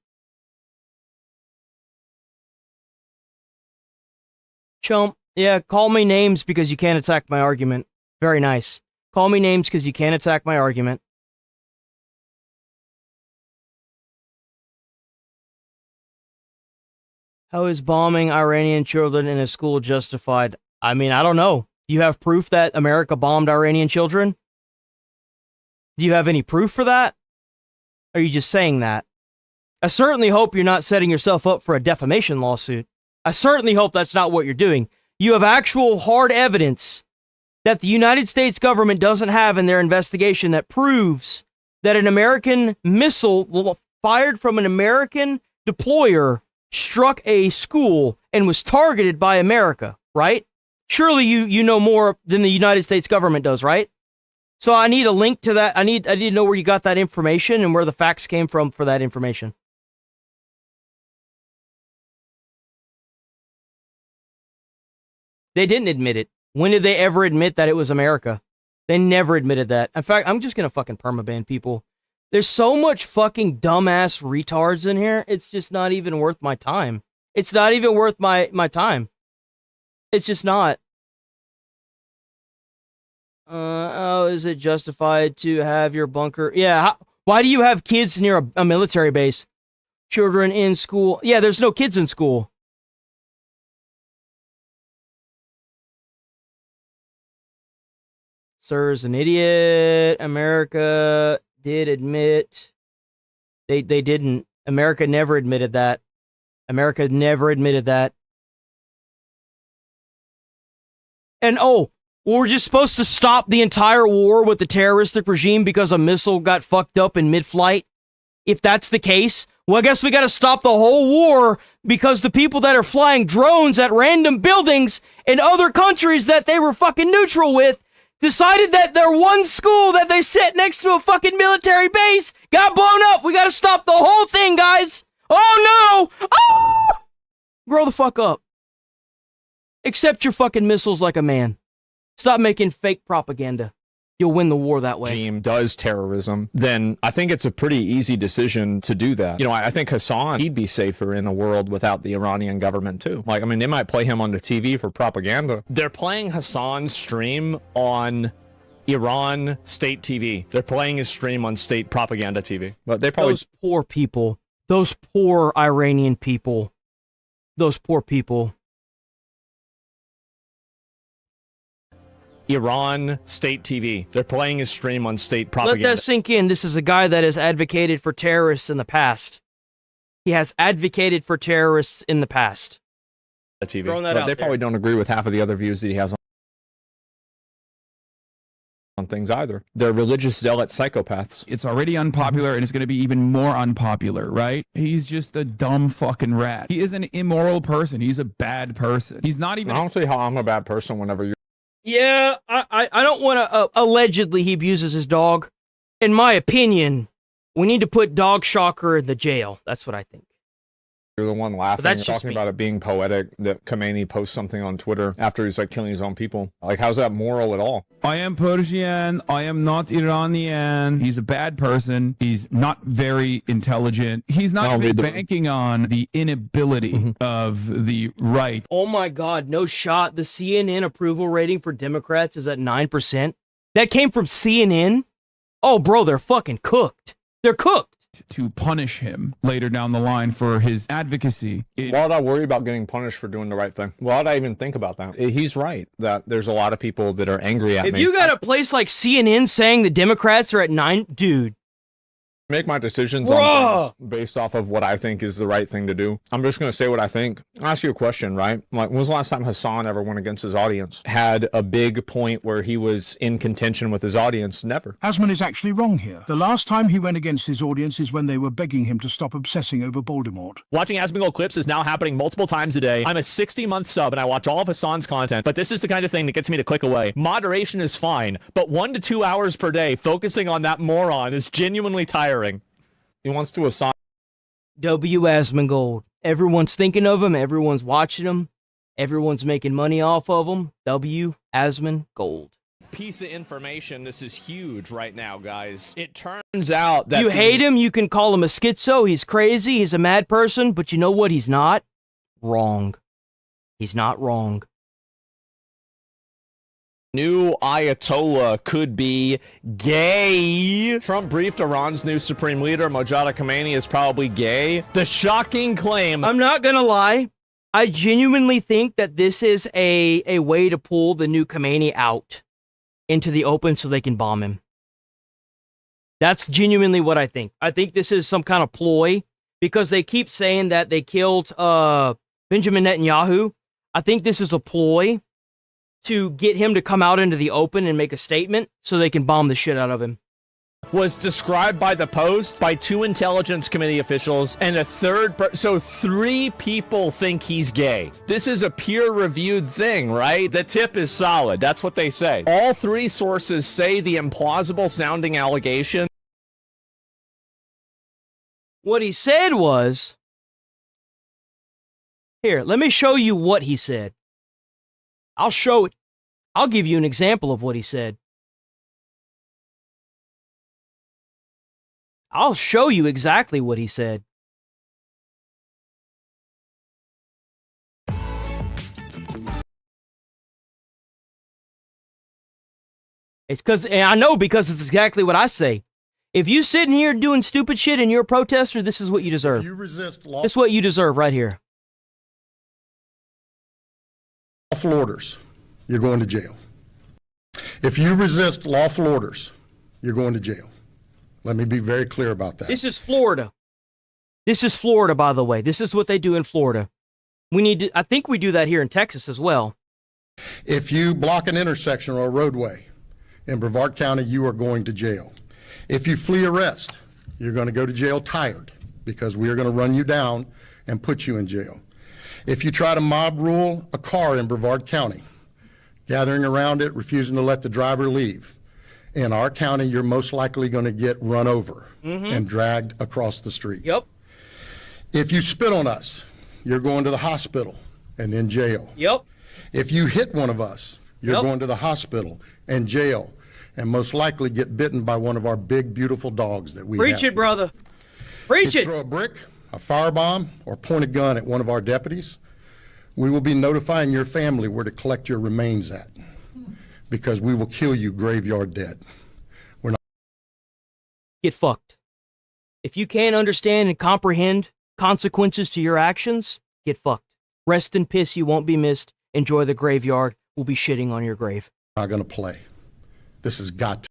Chump, yeah, call me names because you can't attack my argument. Very nice. Call me names because you can't attack my argument. How is bombing Iranian children in a school justified? I mean, I don't know. Do you have proof that America bombed Iranian children? Do you have any proof for that? Or are you just saying that? I certainly hope you're not setting yourself up for a defamation lawsuit. I certainly hope that's not what you're doing. You have actual hard evidence that the United States government doesn't have in their investigation that proves that an American missile fired from an American deployer struck a school and was targeted by America, right? Surely you know more than the United States government does, right? So I need a link to that. I need to know where you got that information and where the facts came from for that information. They didn't admit it. When did they ever admit that it was America? They never admitted that. In fact, I'm just going to fucking permaban people. There's so much fucking dumbass retards in here. It's just not even worth my time. It's not even worth my time. It's just not. Oh, is it justified to have your bunker? Yeah, why do you have kids near a military base? Children in school. Yeah, there's no kids in school. Sir's an idiot. America did admit. They didn't. America never admitted that. America never admitted that. And we're just supposed to stop the entire war with the terroristic regime because a missile got fucked up in mid-flight? If that's the case, well, I guess we gotta stop the whole war because the people that are flying drones at random buildings in other countries that they were fucking neutral with decided that their one school that they set next to a fucking military base got blown up. We gotta stop the whole thing, guys. Oh no! Oh! Grow the fuck up. Accept your fucking missiles like a man. Stop making fake propaganda. You'll win the war that way. Regime does terrorism, then I think it's a pretty easy decision to do that. You know, I think Hassan, he'd be safer in a world without the Iranian government too. Like, I mean, they might play him on the TV for propaganda. They're playing Hassan's stream on Iran state TV. They're playing his stream on state propaganda TV. But they probably... Those poor people. Those poor Iranian people. Those poor people. Iran state TV. They're playing his stream on state propaganda. Let that sink in. This is a guy that has advocated for terrorists in the past. He has advocated for terrorists in the past. TV. Throwing that but out they there. probably don't agree with half of the other views that he has on things either. They're religious zealot psychopaths. It's already unpopular and it's going to be even more unpopular, right? He's just a dumb fucking rat. He is an immoral person. He's a bad person. He's not even... I don't see how I'm a bad person whenever you're... Yeah, I don't want to... allegedly, he abuses his dog. In my opinion, we need to put Dog Shocker in the jail. That's what I think. You're the one laughing. That's You're just talking me. about it being poetic that Khomeini posts something on Twitter after he's like killing his own people. Like, how's that moral at all? I am Persian. I am not Iranian. He's a bad person. He's not very intelligent. He's not even banking on the inability of the right. Oh my God, no shot. The CNN approval rating for Democrats is at 9%. That came from CNN? Oh, bro, they're fucking cooked. They're cooked. To punish him later down the line for his advocacy. Why would I worry about getting punished for doing the right thing? Why would I even think about that? He's right that there's a lot of people that are angry at me. If you got a place like CNN saying the Democrats are at 9, dude. Make my decisions on things based off of what I think is the right thing to do. I'm just going to say what I think. I'll ask you a question, right? Like, when was the last time Hassan ever went against his audience? Had a big point where he was in contention with his audience? Never. Asman is actually wrong here. The last time he went against his audience is when they were begging him to stop obsessing over Voldemort. Watching Asmongold clips is now happening multiple times a day. I'm a 60-month sub and I watch all of Hassan's content, but this is the kind of thing that gets me to click away. Moderation is fine, but 1 to 2 hours per day focusing on that moron is genuinely tiring. He wants to assign W. Asmongold. Everyone's thinking of him. Everyone's watching him. Everyone's making money off of him. W. Asmongold. piece of information. This is huge right now, guys. It turns out that you hate him, you can call him a schizo. He's crazy. He's a mad person. But you know what? He's not wrong. He's not wrong. New Ayatollah could be gay. Trump briefed Iran's new supreme leader, Mojtaba Khomeini, is probably gay. The shocking claim. I'm not gonna lie. I genuinely think that this is a way to pull the new Khomeini out into the open so they can bomb him. That's genuinely what I think. I think this is some kind of ploy because they keep saying that they killed Benjamin Netanyahu. I think this is a ploy to get him to come out into the open and make a statement so they can bomb the shit out of him. Was described by the Post by 2 intelligence committee officials and a third so 3 people think he's gay. This is a peer-reviewed thing, right? The tip is solid. That's what they say. All 3 sources say the implausible sounding allegation. What he said was, here, let me show you what he said. I'll show it. I'll give you an example of what he said. I'll show you exactly what he said. It's because, and I know because it's exactly what I say. If you sitting here doing stupid shit and you're a protester, this is what you deserve. If you resist law, this is what you deserve right here. lawful orders, you're going to jail. If you resist lawful orders, you're going to jail. Let me be very clear about that. This is Florida. This is Florida, by the way. This is what they do in Florida. We need to, I think we do that here in Texas as well. If you block an intersection or a roadway in Brevard County, you are going to jail. If you flee arrest, you're going to go to jail tired because we are going to run you down and put you in jail. If you try to mob rule a car in Brevard County, gathering around it, refusing to let the driver leave, in our county, you're most likely going to get run over and dragged across the street. Yep. If you spit on us, you're going to the hospital and in jail. Yep. If you hit one of us, you're Yep. going to the hospital and jail, and most likely get bitten by one of our big, beautiful dogs that we have. Preach it, brother. Preach If you it. throw a brick, a firebomb, or point a gun at one of our deputies, we will be notifying your family where to collect your remains at, because we will kill you graveyard dead. We're not. Get fucked. If you can't understand and comprehend consequences to your actions, get fucked. Rest in piss, you won't be missed. Enjoy the graveyard. We'll be shitting on your grave. Not going to play. This has got to.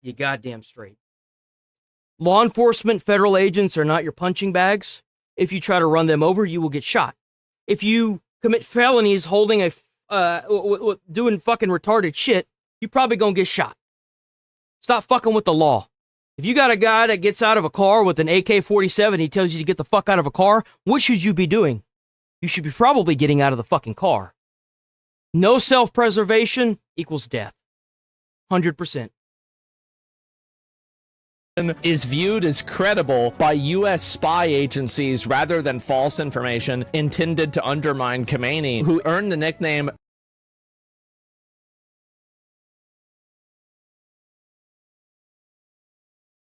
You goddamn straight. Law enforcement, federal agents are not your punching bags. If you try to run them over, you will get shot. If you commit felonies holding doing fucking retarded shit, you probably gonna get shot. Stop fucking with the law. If you got a guy that gets out of a car with an AK-47, he tells you to get the fuck out of a car, what should you be doing? You should be probably getting out of the fucking car. No self-preservation equals death. 100%. Is viewed as credible by U.S. spy agencies rather than false information intended to undermine Khomeini, who earned the nickname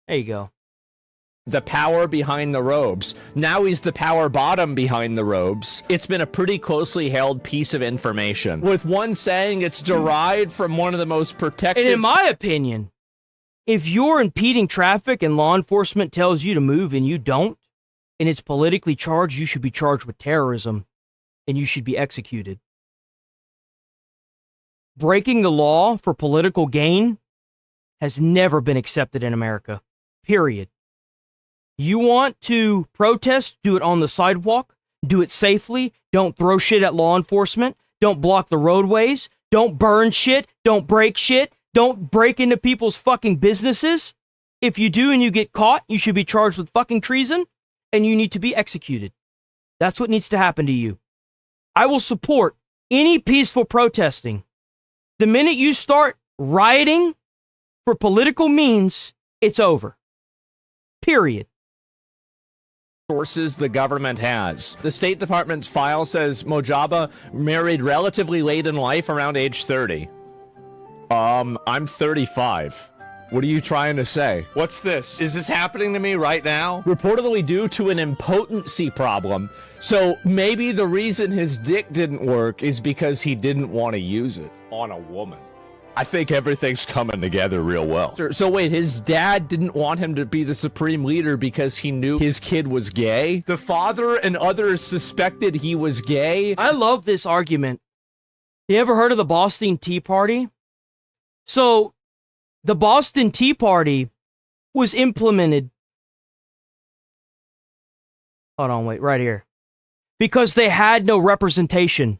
There you go. the power behind the robes. Now he's the power bottom behind the robes. It's been a pretty closely held piece of information, with one saying it's derived from one of the most protected... And in my opinion, if you're impeding traffic and law enforcement tells you to move and you don't, and it's politically charged, you should be charged with terrorism and you should be executed. Breaking the law for political gain has never been accepted in America. Period. You want to protest, do it on the sidewalk, do it safely, don't throw shit at law enforcement, don't block the roadways, don't burn shit, don't break shit, don't break into people's fucking businesses. If you do and you get caught, you should be charged with fucking treason and you need to be executed. That's what needs to happen to you. I will support any peaceful protesting. The minute you start rioting for political means, it's over. Period. Sources the government has. The State Department's file says Mojaba married relatively late in life, around age 30. I'm 35. What are you trying to say? What's this? Is this happening to me right now? Reportedly due to an impotency problem. So maybe the reason his dick didn't work is because he didn't want to use it on a woman. I think everything's coming together real well. So wait, his dad didn't want him to be the supreme leader because he knew his kid was gay? The father and others suspected he was gay? I love this argument. You ever heard of the Boston Tea Party? So, the Boston Tea Party was implemented... Hold on, wait, right here. Because they had no representation.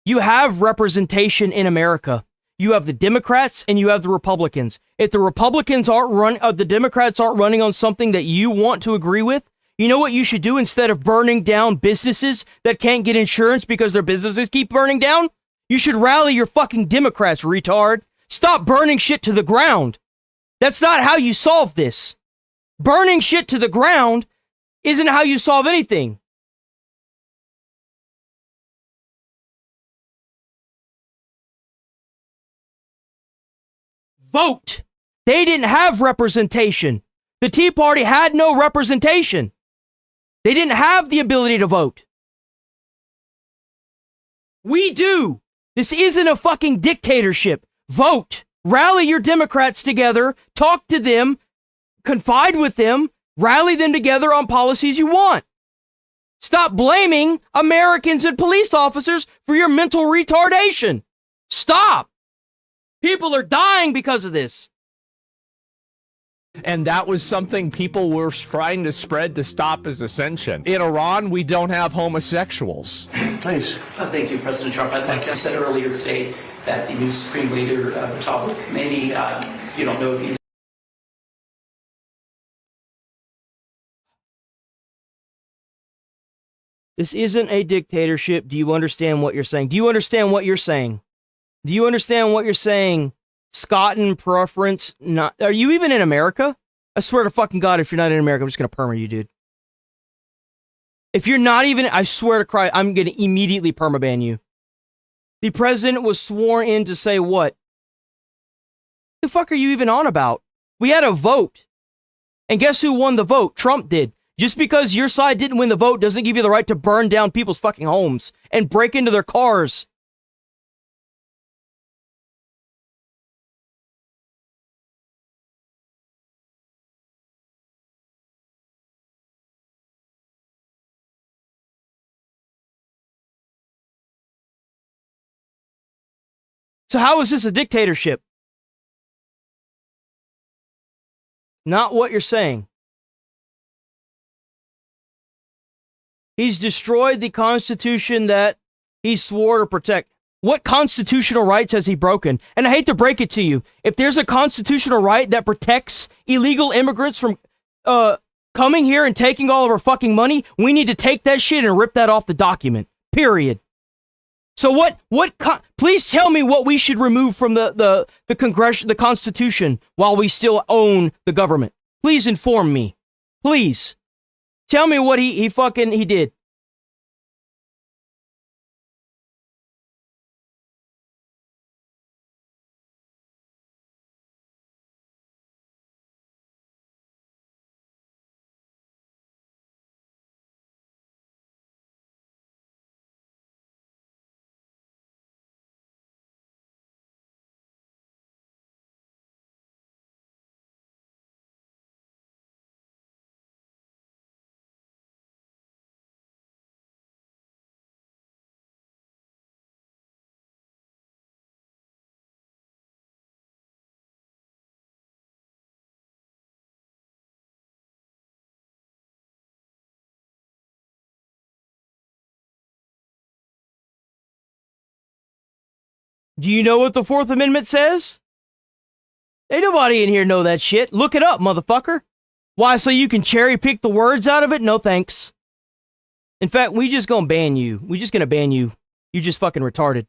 You have representation in America. You have the Democrats and you have the Republicans. If the Republicans the Democrats aren't running on something that you want to agree with, you know what you should do instead of burning down businesses that can't get insurance because their businesses keep burning down? You should rally your fucking Democrats, retard. Stop burning shit to the ground. That's not how you solve this. Burning shit to the ground isn't how you solve anything. Vote. They didn't have representation. The Tea Party had no representation. They didn't have the ability to vote. We do. This isn't a fucking dictatorship. Vote. Rally your Democrats together. Talk to them. Confide with them. Rally them together on policies you want. Stop blaming Americans and police officers for your mental retardation. Stop. People are dying because of this. And that was something people were trying to spread to stop his ascension. In Iran, we don't have homosexuals. Please. Thank you, President Trump. Like I said earlier today, that the new Supreme Leader of the Topic Committee, you don't know if he's... This isn't a dictatorship. Do you understand what you're saying? Do you understand what you're saying? Do you understand what you're saying? Scotten preference, not... Are you even in America? I swear to fucking God, if you're not in America, I'm just gonna perma you, dude. If you're not even... I swear to Christ, I'm gonna immediately permaban you. The president was sworn in to say what? The fuck are you even on about? We had a vote. And guess who won the vote? Trump did. Just because your side didn't win the vote doesn't give you the right to burn down people's fucking homes and break into their cars. So how is this a dictatorship? Not what you're saying. He's destroyed the Constitution that he swore to protect. What constitutional rights has he broken? And I hate to break it to you. If there's a constitutional right that protects illegal immigrants from coming here and taking all of our fucking money, we need to take that shit and rip that off the document. Period. So please tell me what we should remove from the Constitution while we still own the government. Please inform me. Please. Tell me what he did. Do you know what the Fourth Amendment says? Ain't nobody in here know that shit. Look it up, motherfucker. Why, so you can cherry pick the words out of it? No thanks. In fact, we just gonna ban you. We just gonna ban you. You just fucking retarded.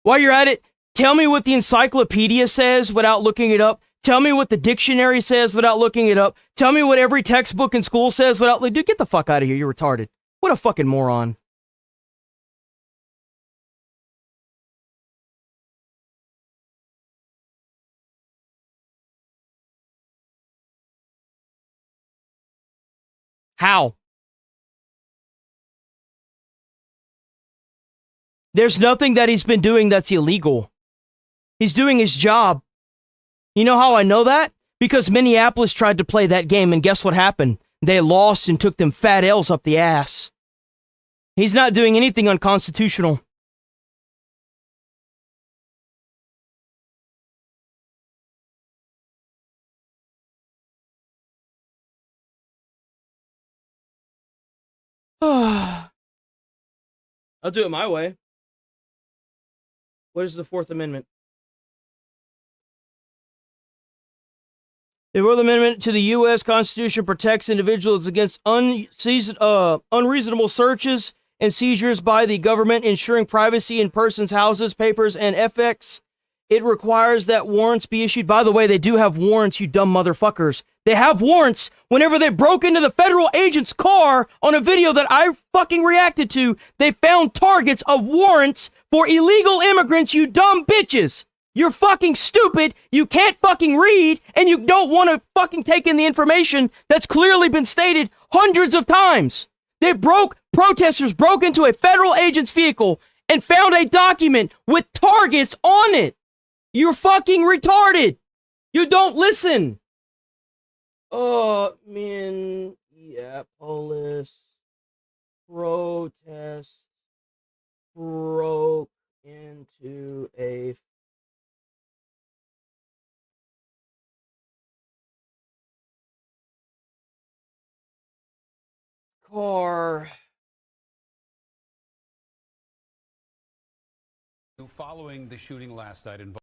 While you're at it, tell me what the encyclopedia says without looking it up. Tell me what the dictionary says without looking it up. Tell me what every textbook in school says without... Dude, get the fuck out of here. You're retarded. What a fucking moron. How? There's nothing that he's been doing that's illegal. He's doing his job. You know how I know that? Because Minneapolis tried to play that game, and guess what happened? They lost and took them fat L's up the ass. He's not doing anything unconstitutional. I'll do it my way. What is the Fourth Amendment? The Fourth Amendment to the U.S. Constitution protects individuals against unreasonable searches and seizures by the government, ensuring privacy in persons' houses, papers, and effects. It requires that warrants be issued. By the way, they do have warrants, you dumb motherfuckers. They have warrants. Whenever they broke into the federal agent's car on a video that I fucking reacted to, they found targets of warrants for illegal immigrants, you dumb bitches. You're fucking stupid, you can't fucking read, and you don't want to fucking take in the information that's clearly been stated hundreds of times. Protesters broke into a federal agent's vehicle and found a document with targets on it. You're fucking retarded. You don't listen. Minneapolis protest broke into a car. Following the shooting last night involving.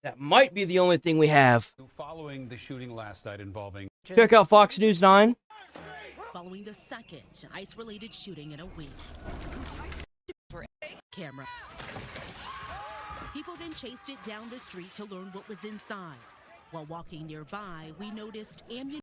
That might be the only thing we have. Following the shooting last night involving. Check out Fox News 9. Following the second ICE-related shooting in a week. For camera. People then chased it down the street to learn what was inside. While walking nearby, we noticed ammunition.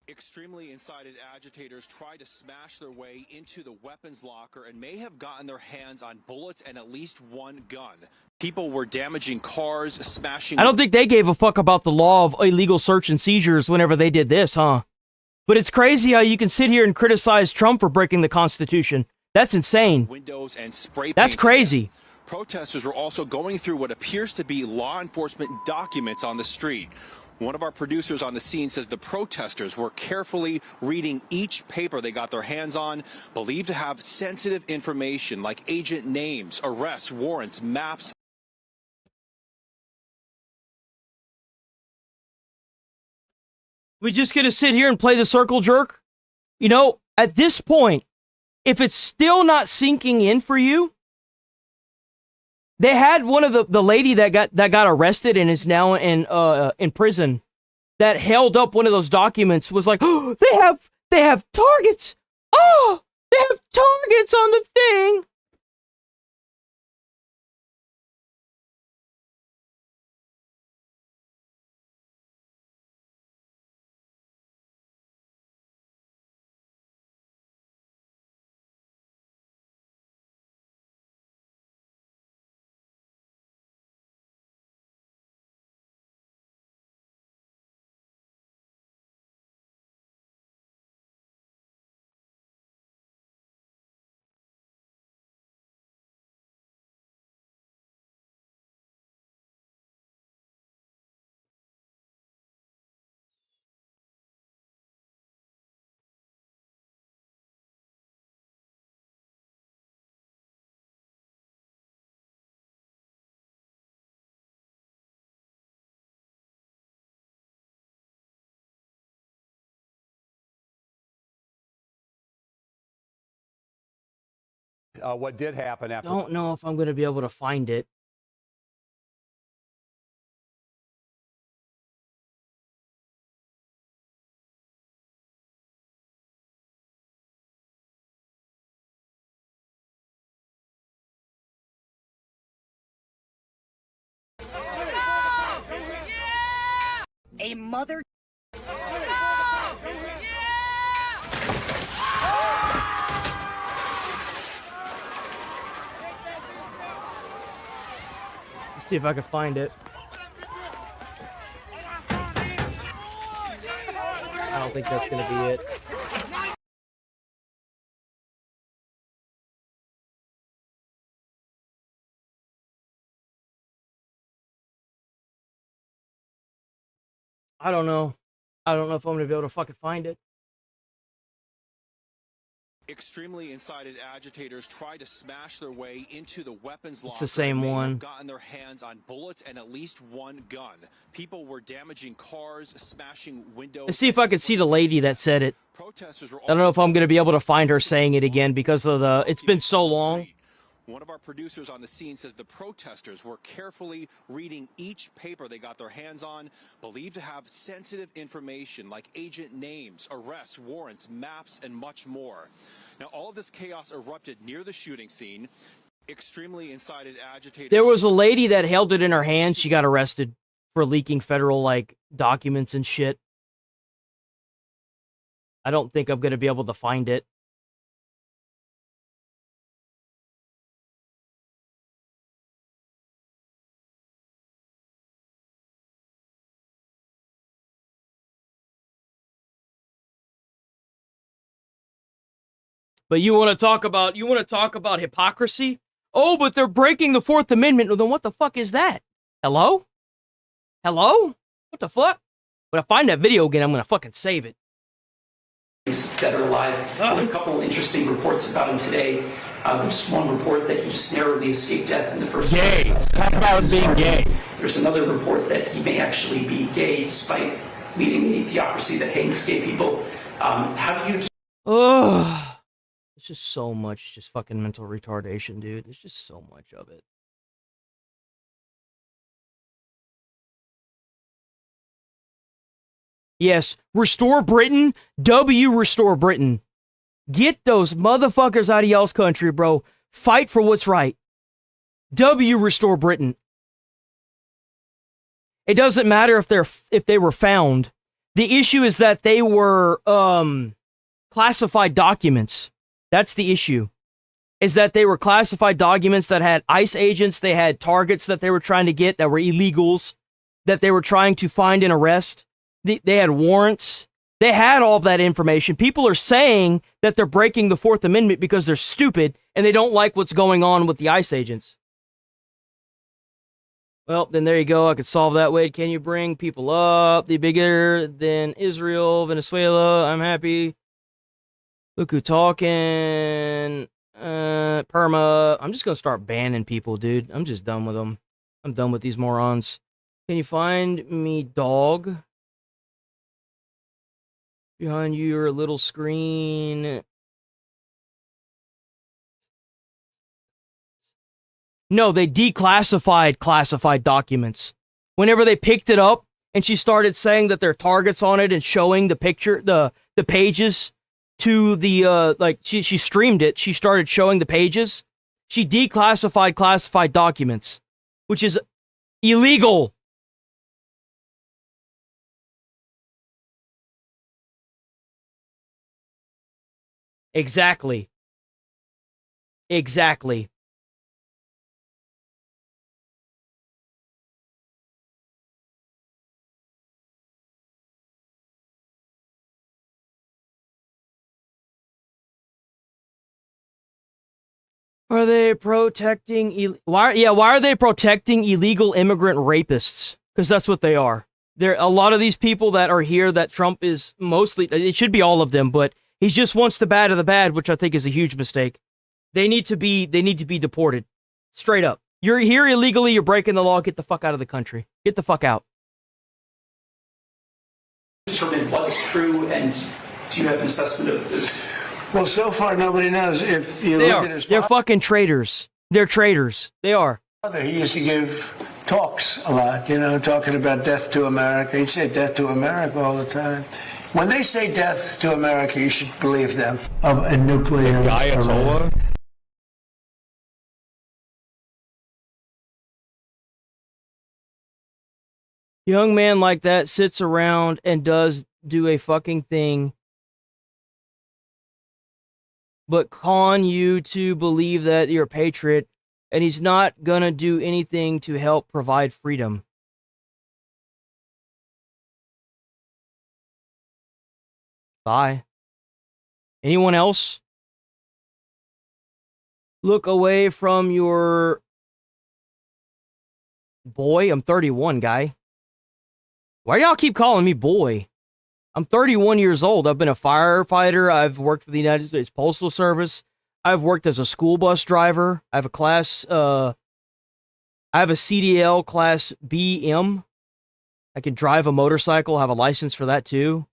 Extremely incited agitators tried to smash their way into the weapons locker and may have gotten their hands on bullets and at least one gun. People were damaging cars, smashing... I don't think they gave a fuck about the law of illegal search and seizures whenever they did this, huh? But it's crazy how you can sit here and criticize Trump for breaking the Constitution. That's insane. Windows and spray That's crazy. Protesters were also going through what appears to be law enforcement documents on the street. One of our producers on the scene says the protesters were carefully reading each paper they got their hands on, believed to have sensitive information like agent names, arrests, warrants, maps. We just gonna sit here and play the circle jerk? You know, at this point, if it's still not sinking in for you, they had one of the lady that got arrested and is now in prison that held up one of those documents was like, oh, they have targets. Oh, they have targets on the thing. What did happen after... Don't know if I'm going to be able to find it. A mother. Let's see if I can find it. I don't think that's gonna be it. I don't know. I don't know if I'm gonna be able to fucking find it. Extremely incited agitators tried to smash their way into the weapons locker. It's the same and may one. have gotten their hands on bullets and at least one gun. People were damaging cars, smashing windows. Let's see if I can see the lady that said it. Protesters were I don't know if I'm gonna be able to find her saying it again because of the. It's been so long. One of our producers on the scene says the protesters were carefully reading each paper they got their hands on, believed to have sensitive information like agent names, arrests, warrants, maps, and much more. Now, all of this chaos erupted near the shooting scene. Extremely incited agitators... There was a lady that held it in her hand. She got arrested for leaking federal, documents and shit. I don't think I'm going to be able to find it. But you want to talk about hypocrisy? Oh, but they're breaking the Fourth Amendment. Well, then what the fuck is that? Hello? Hello? What the fuck? When I find that video again, I'm gonna fucking save it. Dead or alive. A couple interesting reports about him today. There's one report that he just narrowly escaped death in the first Gay. Talk about being gay. There's another report that he may actually be gay despite leading a theocracy that hangs gay people. How do you... Ugh. It's just so much just fucking mental retardation, dude. There's just so much of it. Yes, restore Britain. Restore Britain. Get those motherfuckers out of y'all's country, bro. Fight for what's right. Restore Britain. It doesn't matter if they were found. The issue is that they were classified documents. That's the issue. Is that they were classified documents that had ICE agents, they had targets that they were trying to get that were illegals, that they were trying to find and arrest. They had warrants. They had all of that information. People are saying that they're breaking the Fourth Amendment because they're stupid and they don't like what's going on with the ICE agents. Well, then there you go. I could solve that way. Can you bring people up? The bigger than Israel, Venezuela. I'm happy. Look who talking. Perma. I'm just going to start banning people, dude. I'm just done with them. I'm done with these morons. Can you find me dog? Behind your little screen. No, they declassified classified documents. Whenever they picked it up and she started saying that there are targets on it and showing the picture, the pages to the, she streamed it. She started showing the pages. She declassified classified documents, which is illegal. Exactly. Exactly. Are they protecting why are they protecting illegal immigrant rapists? Because that's what they are. There a lot of these people that are here that Trump is mostly, it should be all of them, but he just wants the bad of the bad, which I think is a huge mistake. They need to be deported. Straight up. You're here illegally, you're breaking the law, get the fuck out of the country. Get the fuck out. Determine what's true, and do you have an assessment of this? Well, so far nobody knows. If you look at his They're fucking traitors. They're traitors. They are. father, he used to give talks a lot, talking about death to America. He'd say death to America all the time. When they say death to America, you should believe them. Of a nuclear Ayatollah? Young man like that sits around and does do a fucking thing, but con you to believe that you're a patriot, and he's not gonna do anything to help provide freedom. Bye. Anyone else? Look away from your boy. I'm 31, guy. Why do y'all keep calling me boy? I'm 31 years old. I've been a firefighter. I've worked for the United States Postal Service. I've worked as a school bus driver. I have a CDL class BM. I can drive a motorcycle, have a license for that too.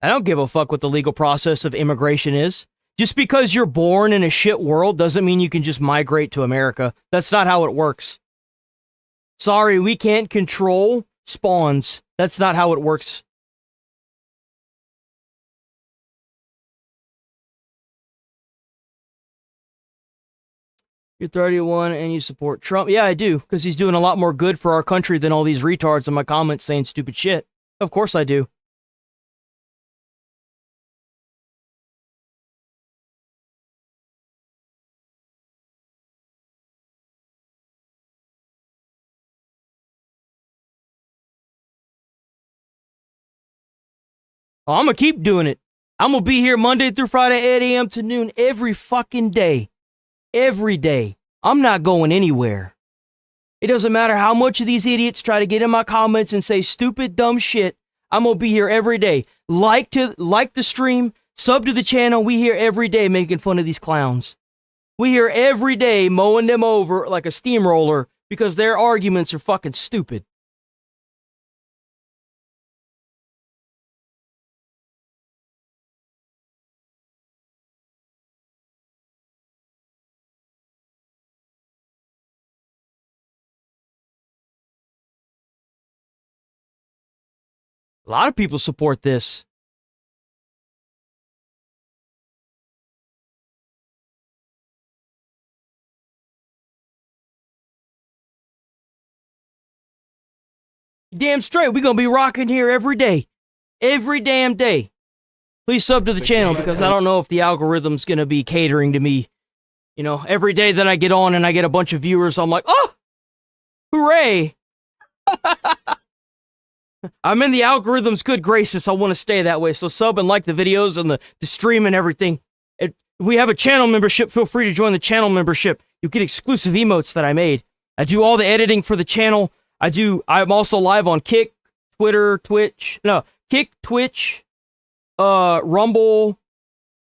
I don't give a fuck what the legal process of immigration is. Just because you're born in a shit world doesn't mean you can just migrate to America. That's not how it works. Sorry, we can't control spawns. That's not how it works. You're 31 and you support Trump. Yeah, I do, because he's doing a lot more good for our country than all these retards in my comments saying stupid shit. Of course I do. Oh, I'm going to keep doing it. I'm going to be here Monday through Friday, 8 a.m. to noon every fucking day. Every day. I'm not going anywhere. It doesn't matter how much of these idiots try to get in my comments and say stupid, dumb shit. I'm going to be here every day. Like the stream, sub to the channel. We here every day making fun of these clowns. We here every day mowing them over like a steamroller because their arguments are fucking stupid. A lot of people support this. Damn straight, we're going to be rocking here every day. Every damn day. Please sub to the channel because I don't know if the algorithm's going to be catering to me. You know, every day that I get on and I get a bunch of viewers, I'm like, oh, hooray. I'm in the algorithm's good graces. I want to stay that way. So sub and like the videos and the stream and everything. If we have a channel membership, feel free to join the channel membership. You get exclusive emotes that I made. I do all the editing for the channel. I'm also live on Kick, Twitter, Twitch. No, Kick, Twitch, Rumble,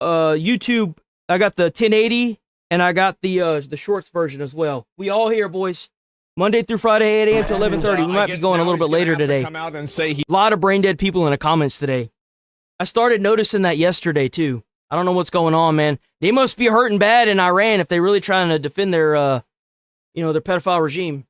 YouTube. I got the 1080 and I got the shorts version as well. We all here, boys. Monday through Friday, 8 a.m. to 11:30. We might be going a little bit later today. Come out and say a lot of brain dead people in the comments today. I started noticing that yesterday too. I don't know what's going on, man. They must be hurting bad in Iran if they're really trying to defend their, their pedophile regime.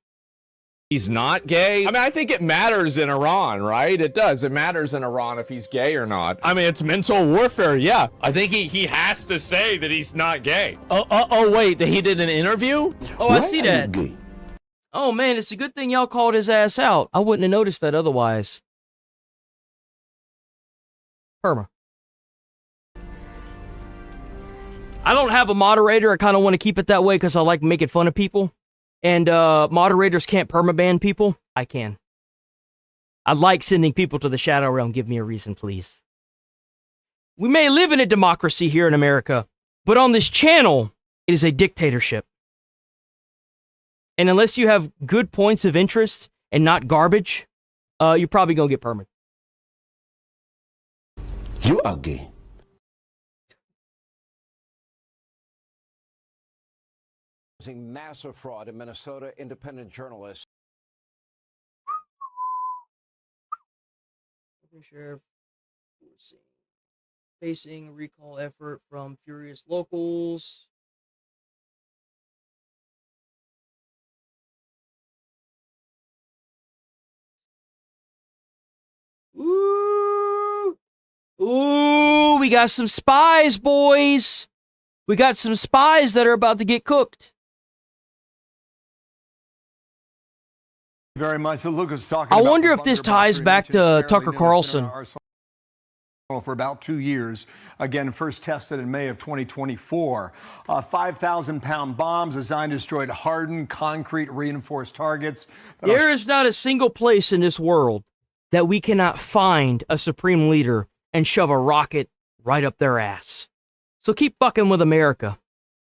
He's not gay. I mean, I think it matters in Iran, right? It does. It matters in Iran if he's gay or not. I mean, it's mental warfare. Yeah. I think he has to say that he's not gay. Oh, wait. He did an interview? Oh, I see that. Oh, man, it's a good thing y'all called his ass out. I wouldn't have noticed that otherwise. Perma. I don't have a moderator. I kind of want to keep it that way because I like making fun of people. And moderators can't permaban people. I can. I like sending people to the Shadow Realm. Give me a reason, please. We may live in a democracy here in America, but on this channel, it is a dictatorship. And unless you have good points of interest and not garbage, you're probably going to get permanent. You are gay. Massive fraud in Minnesota, independent journalists. Sheriff facing a recall effort from furious locals. Ooh! Ooh, we got some spies, boys! We got some spies that are about to get cooked. Very much. Lucas talking I about wonder if this ties back to Tucker Carlson. For about 2 years. Again, first tested in May of 2024. 5,000-pound bombs designed to destroy hardened, concrete, reinforced targets. There is not a single place in this world that we cannot find a supreme leader and shove a rocket right up their ass. So keep fucking with America.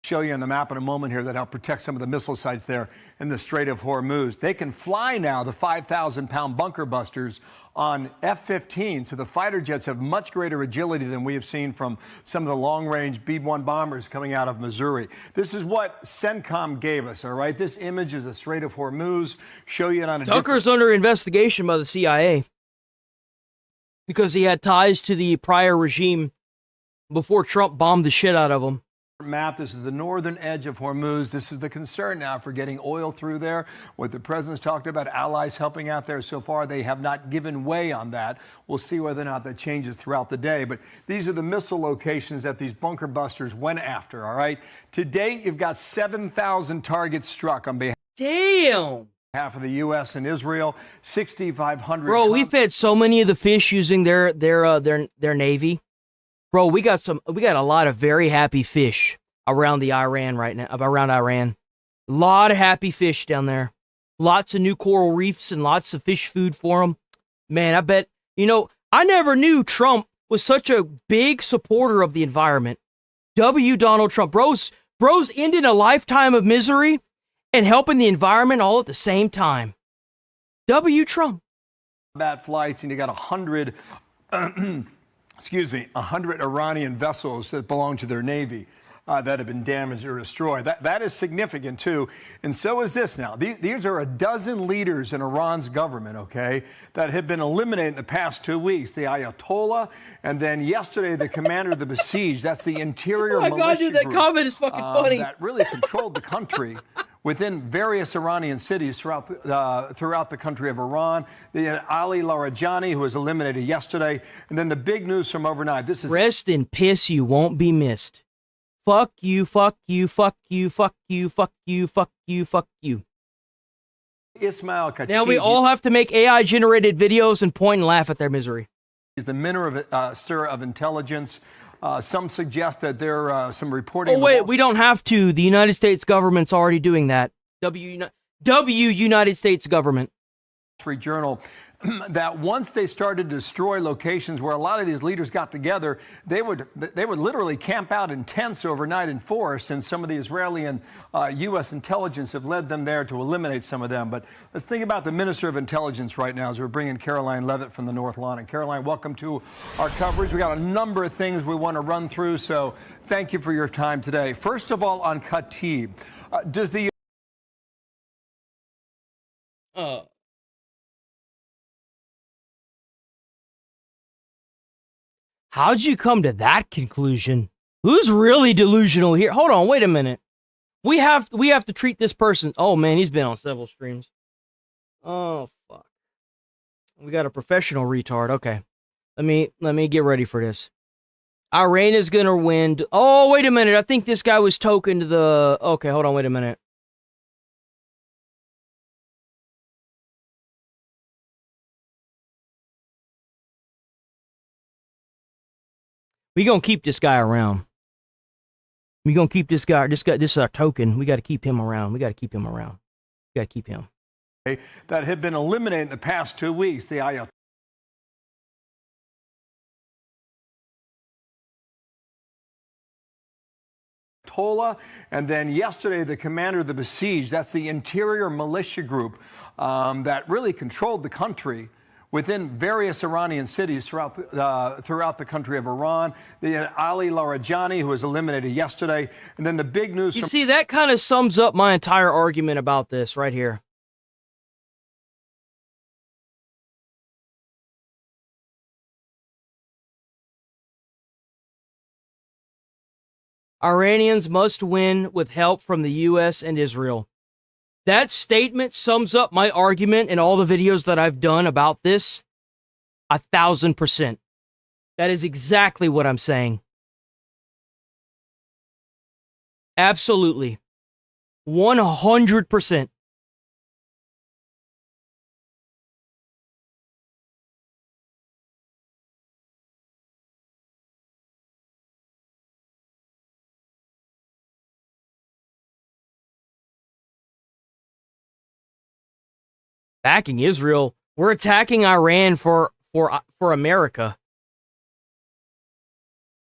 Show you on the map in a moment here that help protect some of the missile sites there in the Strait of Hormuz. They can fly now, the 5,000-pound bunker busters on F-15, so the fighter jets have much greater agility than we have seen from some of the long-range B-1 bombers coming out of Missouri. This is what CENTCOM gave us, all right? This image is the Strait of Hormuz. Show you it on a Tucker's under investigation by the CIA because he had ties to the prior regime before Trump bombed the shit out of him. Map. This is the northern edge of Hormuz. This is the concern now for getting oil through there. What the president's talked about, allies helping out there so far, they have not given way on that. We'll see whether or not that changes throughout the day. But these are the missile locations that these bunker busters went after, all right? To date, you've got 7,000 targets struck on behalf of the U.S. and Israel, 6,500. Bro, we fed so many of the fish using their navy. Bro, we got a lot of very happy fish around the Iran right now, around Iran. A lot of happy fish down there. Lots of new coral reefs and lots of fish food for them. Man, I bet, I never knew Trump was such a big supporter of the environment. W. Donald Trump. Bro's ending a lifetime of misery and helping the environment all at the same time. W. Trump. Bad flights, and you got 100, 100 Iranian vessels that belong to their navy that have been damaged or destroyed. That is significant, too. And so is this now. These are a dozen leaders in Iran's government, okay, that have been eliminated in the past 2 weeks. The Ayatollah, and then yesterday, the commander of the besieged. That's the interior militia God, dude, that group, comment is fucking funny. that really controlled the country within various Iranian cities throughout the country of Iran. The Ali Larijani, who was eliminated yesterday. And then the big news from overnight. This is Rest in piss, you won't be missed. Fuck you, fuck you, fuck you, fuck you, fuck you, fuck you, fuck you. Ismail Khatib. Now we all have to make AI-generated videos and point and laugh at their misery. He's the minister of intelligence. Some suggest that there are some reporting. Oh, wait, we don't have to. The United States government's already doing that. W United States government. Street Journal, that once they started to destroy locations where a lot of these leaders got together, they would literally camp out in tents overnight in forests, and some of the Israeli and U.S. intelligence have led them there to eliminate some of them. But let's think about the Minister of Intelligence right now as we're bringing Caroline Levitt from the North Lawn. And Caroline, welcome to our coverage. We got a number of things we want to run through, so thank you for your time today. First of all, on Khatib, does the How'd you come to that conclusion? Who's really delusional here? Hold on, wait a minute. We have to treat this person. Oh man, he's been on several streams. Oh fuck. We got a professional retard. Okay. Let me get ready for this. Iran is gonna win. Oh, wait a minute. I think this guy was token to the. Okay, hold on, wait a minute. We gonna keep this guy around. We gonna keep this guy. This is our token. We got to keep him around. We got to keep him around. We got to keep him. that have been eliminated in the past 2 weeks? The Ayatollah, and then yesterday the commander of the besieged. That's the interior militia group that really controlled the country within various Iranian cities throughout the country of Iran. The Ali Larijani, who was eliminated yesterday. And then the big news. You see, that kind of sums up my entire argument about this right here. Iranians must win with help from the U.S. and Israel. That statement sums up my argument in all the videos that I've done about this 1,000%. That is exactly what I'm saying. Absolutely. 100%. Attacking Israel. We're attacking Iran for America.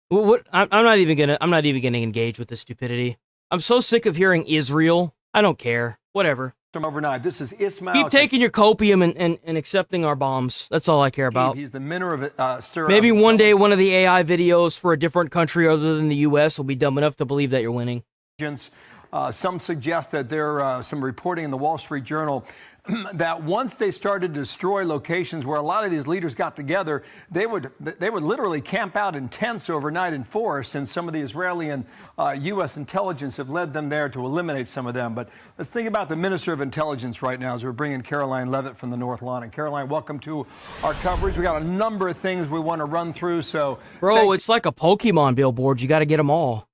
What? I'm not even gonna engage with this stupidity. I'm so sick of hearing Israel. I don't care. Whatever. From overnight. This is Ismail. Keep taking your copium and accepting our bombs. That's all I care about. He's the minister of Maybe one day one of the AI videos for a different country other than the U.S. will be dumb enough to believe that you're winning. Some suggest that there are some reporting in the Wall Street Journal that once they started to destroy locations where a lot of these leaders got together, they would literally camp out in tents overnight in forests, and some of the Israeli and U.S. intelligence have led them there to eliminate some of them. But let's think about the Minister of Intelligence right now as we're bringing Caroline Levitt from the North Lawn. And Caroline, welcome to our coverage. We got a number of things we want to run through. So, bro, it's like a Pokemon billboard. You got to get them all.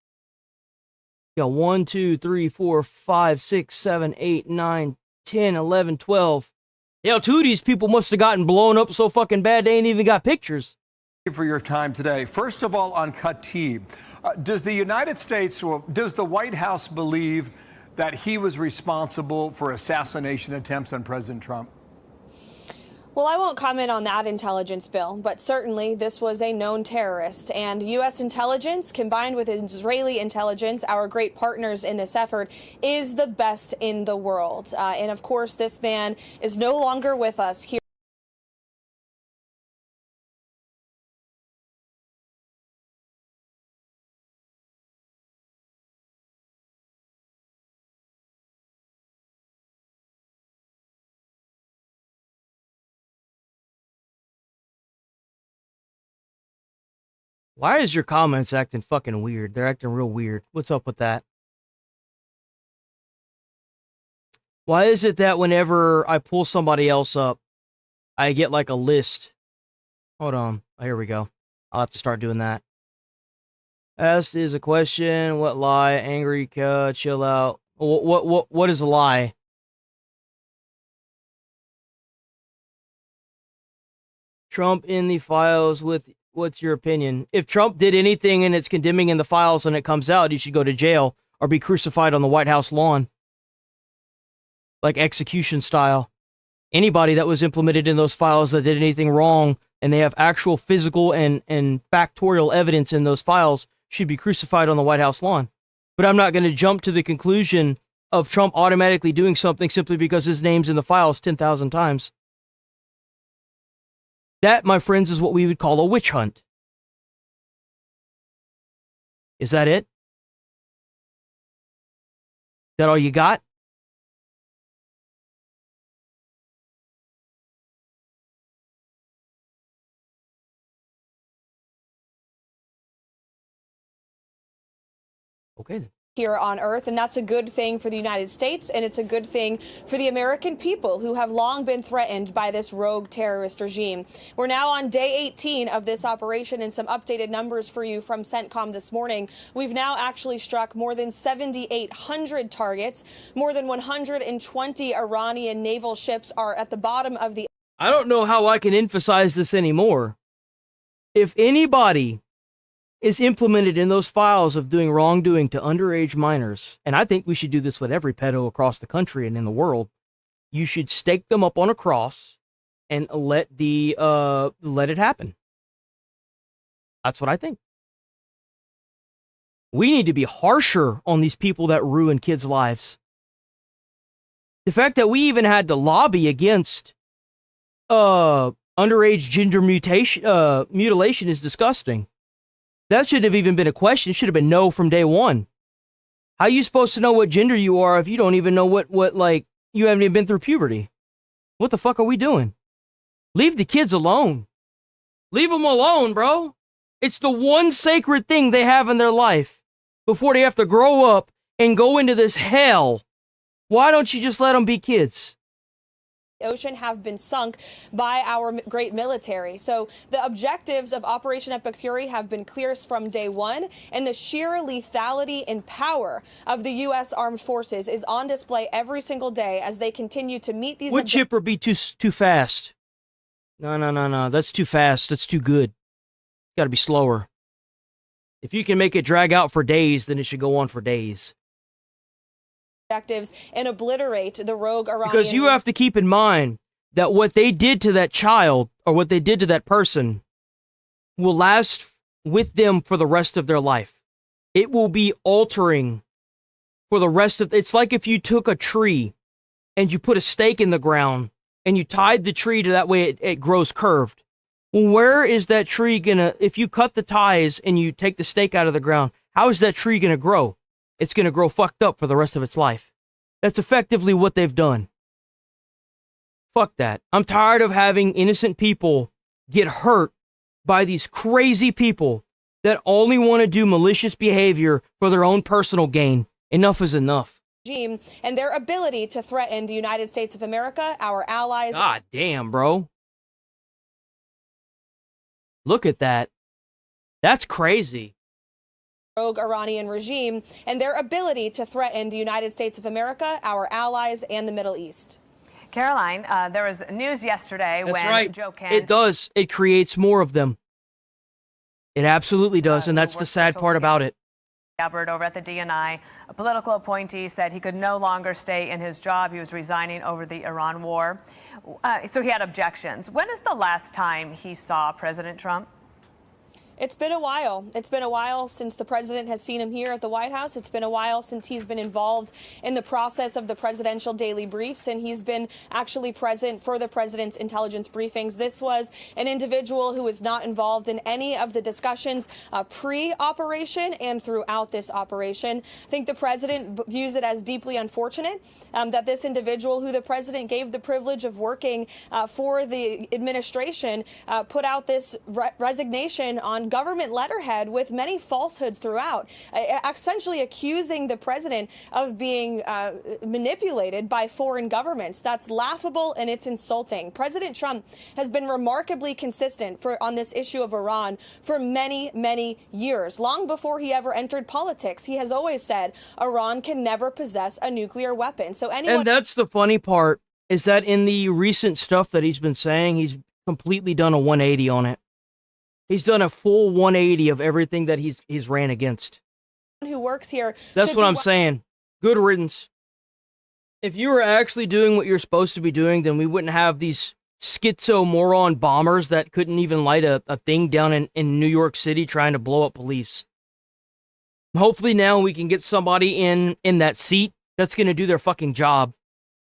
You got 1, 2, 3, 4, 5, 6, 7, 8, 9, 10, 11, 12. Hell, 2 of these people must have gotten blown up so fucking bad they ain't even got pictures. Thank you for your time today. First of all, on Khatib, does the United States, or does the White House believe that he was responsible for assassination attempts on President Trump? Well, I won't comment on that intelligence, Bill, but certainly this was a known terrorist. And U.S. intelligence, combined with Israeli intelligence, our great partners in this effort, is the best in the world. And of course, this man is no longer with us here. Why is your comments acting fucking weird? They're acting real weird. What's up with that? Why is it that whenever I pull somebody else up, I get like a list? Hold on. Oh, here we go. I'll have to start doing that. Asked is a question. What lie? Angry, chill out. What is a lie? Trump in the files with... What's your opinion? If Trump did anything and it's condemning in the files and it comes out, he should go to jail or be crucified on the White House lawn. Like execution style. Anybody that was implemented in those files that did anything wrong and they have actual physical and factorial evidence in those files should be crucified on the White House lawn. But I'm not going to jump to the conclusion of Trump automatically doing something simply because his name's in the files 10,000 times. That, my friends, is what we would call a witch hunt. Is that it? Is that all you got? Okay then. Here on Earth, and that's a good thing for the United States, and it's a good thing for the American people who have long been threatened by this rogue terrorist regime. We're now on day 18 of this operation, and some updated numbers for you from CENTCOM this morning. We've now actually struck more than 7,800 targets. More than 120 Iranian naval ships are at the bottom of the... I don't know how I can emphasize this anymore. If anybody is implemented in those files of doing wrongdoing to underage minors, and I think we should do this with every pedo across the country and in the world, you should stake them up on a cross and let it happen. That's what I think. We need to be harsher on these people that ruin kids' lives. The fact that we even had to lobby against underage gender mutilation is disgusting. That shouldn't have even been a question. It should have been no from day one. How are you supposed to know what gender you are if you don't even know what like, you haven't even been through puberty? What the fuck are we doing? Leave the kids alone. Leave them alone, bro. It's the one sacred thing they have in their life before they have to grow up and go into this hell. Why don't you just let them be kids? Ocean have been sunk by our great military. So the objectives of Operation Epic Fury have been clear from day one, and the sheer lethality and power of the U.S. Armed Forces is on display every single day as they continue to meet these... Would chipper be too fast? No. That's too fast. That's too good. Got to be slower. If you can make it drag out for days, then it should go on for days. Objectives and obliterate the rogue Iranian... Because you have to keep in mind that what they did to that child or what they did to that person will last with them for the rest of their life. It will be altering for the rest of... It's like if you took a tree and you put a stake in the ground and you tied the tree to that way it grows curved. Well, where is that tree gonna... If you cut the ties and you take the stake out of the ground, how is that tree gonna grow? It's going to grow fucked up for the rest of its life. That's effectively what they've done. Fuck that. I'm tired of having innocent people get hurt by these crazy people that only want to do malicious behavior for their own personal gain. Enough is enough. Regime and their ability to threaten the United States of America, our allies... God damn, bro. Look at that. That's crazy. Rogue Iranian regime and their ability to threaten the United States of America, our allies, and the Middle East. Caroline, there was news yesterday That's when right. Joe Kent... It does. It creates more of them. It absolutely does, and that's the sad part about it. Gabbard over at the DNI, a political appointee, said he could no longer stay in his job. He was resigning over the Iran war. So he had objections. When is the last time he saw President Trump? It's been a while. It's been a while since the president has seen him here at the White House. It's been a while since he's been involved in the process of the presidential daily briefs, and he's been actually present for the president's intelligence briefings. This was an individual who was not involved in any of the discussions pre-operation and throughout this operation. I think the president views it as deeply unfortunate that this individual, who the president gave the privilege of working for the administration, put out this resignation on government letterhead with many falsehoods throughout, essentially accusing the president of being manipulated by foreign governments. That's laughable and it's insulting. President Trump has been remarkably consistent on this issue of Iran for many, many years. Long before he ever entered politics, he has always said Iran can never possess a nuclear weapon. So anyone— And that's the funny part, is that in the recent stuff that he's been saying, he's completely done a 180 on it. He's done a full 180 of everything that he's ran against. who works here— That's what I'm saying. Good riddance. If you were actually doing what you're supposed to be doing, then we wouldn't have these schizo moron bombers that couldn't even light a thing down in New York City trying to blow up police. Hopefully now we can get somebody in that seat that's going to do their fucking job.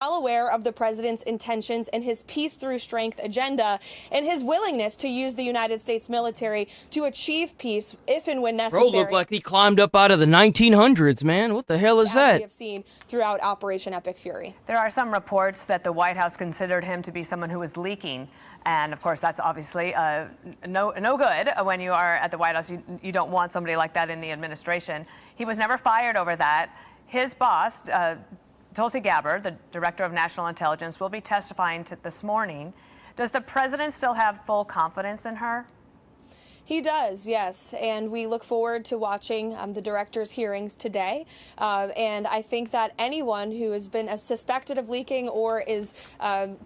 well aware of the president's intentions and his peace through strength agenda and his willingness to use the United States military to achieve peace if and when necessary. Bro looked like he climbed up out of the 1900s, man. What the hell is that? We have seen throughout Operation Epic Fury. There are some reports that the White House considered him to be someone who was leaking. And of course, that's obviously no good when you are at the White House. You don't want somebody like that in the administration. He was never fired over that. His boss, Tulsi Gabbard, the Director of National Intelligence, will be testifying this morning. Does the president still have full confidence in her? He does, yes, and we look forward to watching the director's hearings today. And I think that anyone who has been suspected of leaking or is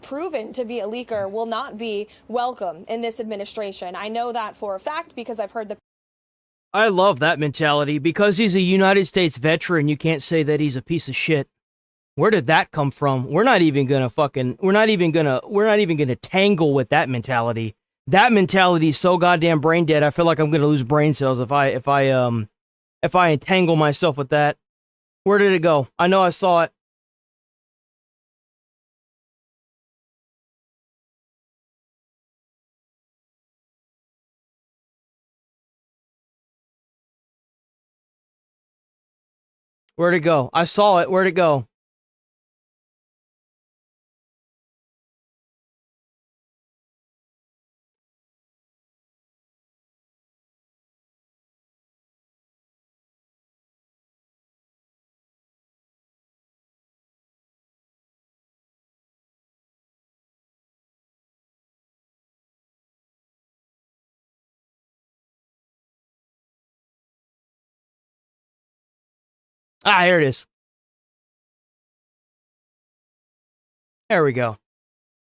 proven to be a leaker will not be welcome in this administration. I know that for a fact because I've heard the— I love that mentality. Because he's a United States veteran, you can't say that he's a piece of shit. Where did that come from? We're not even gonna tangle with that mentality. That mentality is so goddamn brain dead. I feel like I'm gonna lose brain cells if I entangle myself with that. Where did it go? I know I saw it. Where'd it go? I saw it. Where'd it go? Ah, here it is. There we go.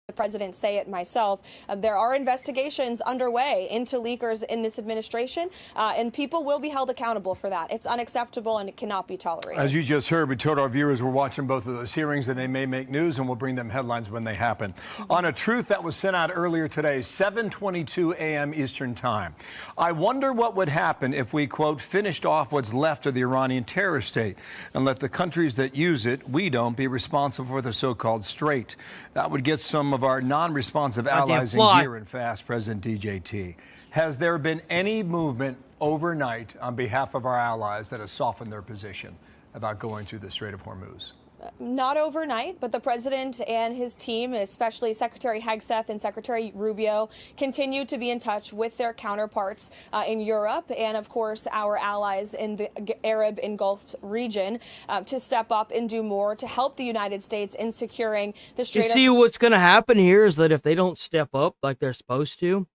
The president say it myself. There are investigations underway into leakers in this administration, and people will be held accountable for that. It's unacceptable and it cannot be tolerated. As you just heard, we told our viewers we're watching both of those hearings and they may make news, and we'll bring them headlines when they happen. On a truth that was sent out earlier today, 7:22 a.m. Eastern Time. I wonder what would happen if we, quote, finished off what's left of the Iranian terror state and let the countries that use it, we don't, be responsible for the so-called Strait. That would get some of our non-responsive allies in gear and fast, President DJT. Has there been any movement overnight on behalf of our allies that has softened their position about going through the Strait of Hormuz? Not overnight, but the president and his team, especially Secretary Hegseth and Secretary Rubio, continue to be in touch with their counterparts in Europe and, of course, our allies in the Arab and Gulf region to step up and do more to help the United States in securing the Strait You see, what's going to happen here is that if they don't step up like they're supposed to,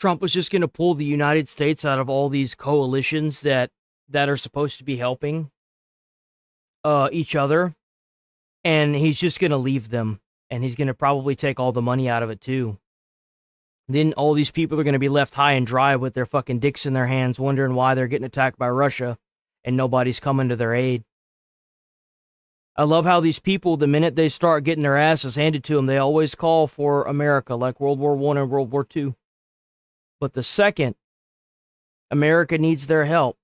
Trump was just going to pull the United States out of all these coalitions that are supposed to be helping each other, and he's just going to leave them, and he's going to probably take all the money out of it too. Then all these people are going to be left high and dry with their fucking dicks in their hands, wondering why they're getting attacked by Russia, and nobody's coming to their aid. I love how these people, the minute they start getting their asses handed to them, they always call for America, like World War I and World War II. But the second America needs their help,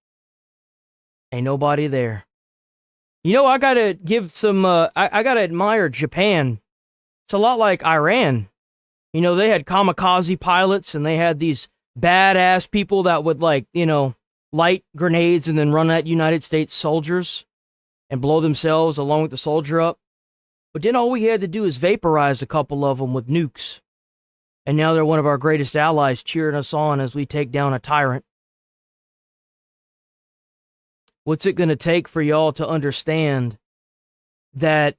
ain't nobody there. You know, I gotta give some, I gotta admire Japan. It's a lot like Iran. You know, they had kamikaze pilots, and they had these badass people that would, like, you know, light grenades and then run at United States soldiers and blow themselves along with the soldier up. But then all we had to do is vaporize a couple of them with nukes. And now they're one of our greatest allies, cheering us on as we take down a tyrant. What's it going to take for y'all to understand that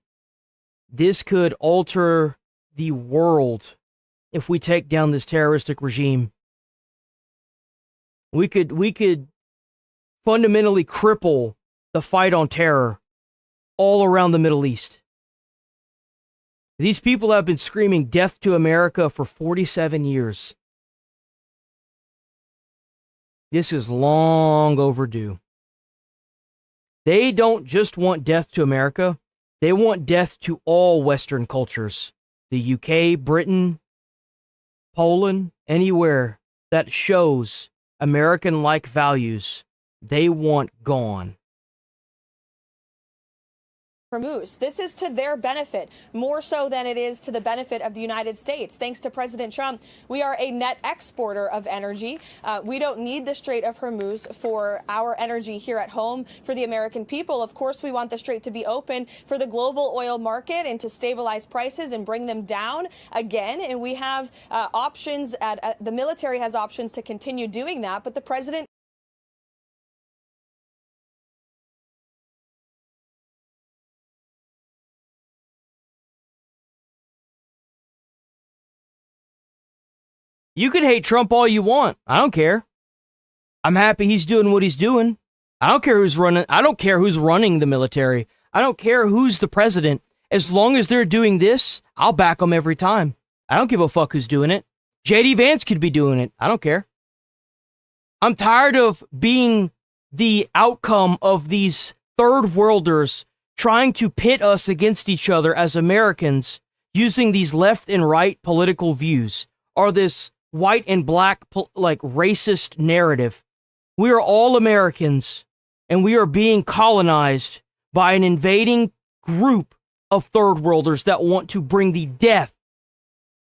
this could alter the world if we take down this terroristic regime? We could fundamentally cripple the fight on terror all around the Middle East. These people have been screaming death to America for 47 years. This is long overdue. They don't just want death to America. They want death to all Western cultures. The UK, Britain, Poland, anywhere that shows American-like values, they want gone. Hormuz. This is to their benefit, more so than it is to the benefit of the United States. Thanks to President Trump, we are a net exporter of energy. We don't need the Strait of Hormuz for our energy here at home, for the American people. Of course, we want the Strait to be open for the global oil market and to stabilize prices and bring them down again. And we have options, the military has options to continue doing that, but the president You can hate Trump all you want. I don't care. I'm happy he's doing what he's doing. I don't care who's running. I don't care who's running the military. I don't care who's the president. As long as they're doing this, I'll back them every time. I don't give a fuck who's doing it. JD Vance could be doing it. I don't care. I'm tired of being the outcome of these third worlders trying to pit us against each other as Americans using these left and right political views or this white and black, like, racist narrative. We are all Americans, and we are being colonized by an invading group of third worlders that want to bring the death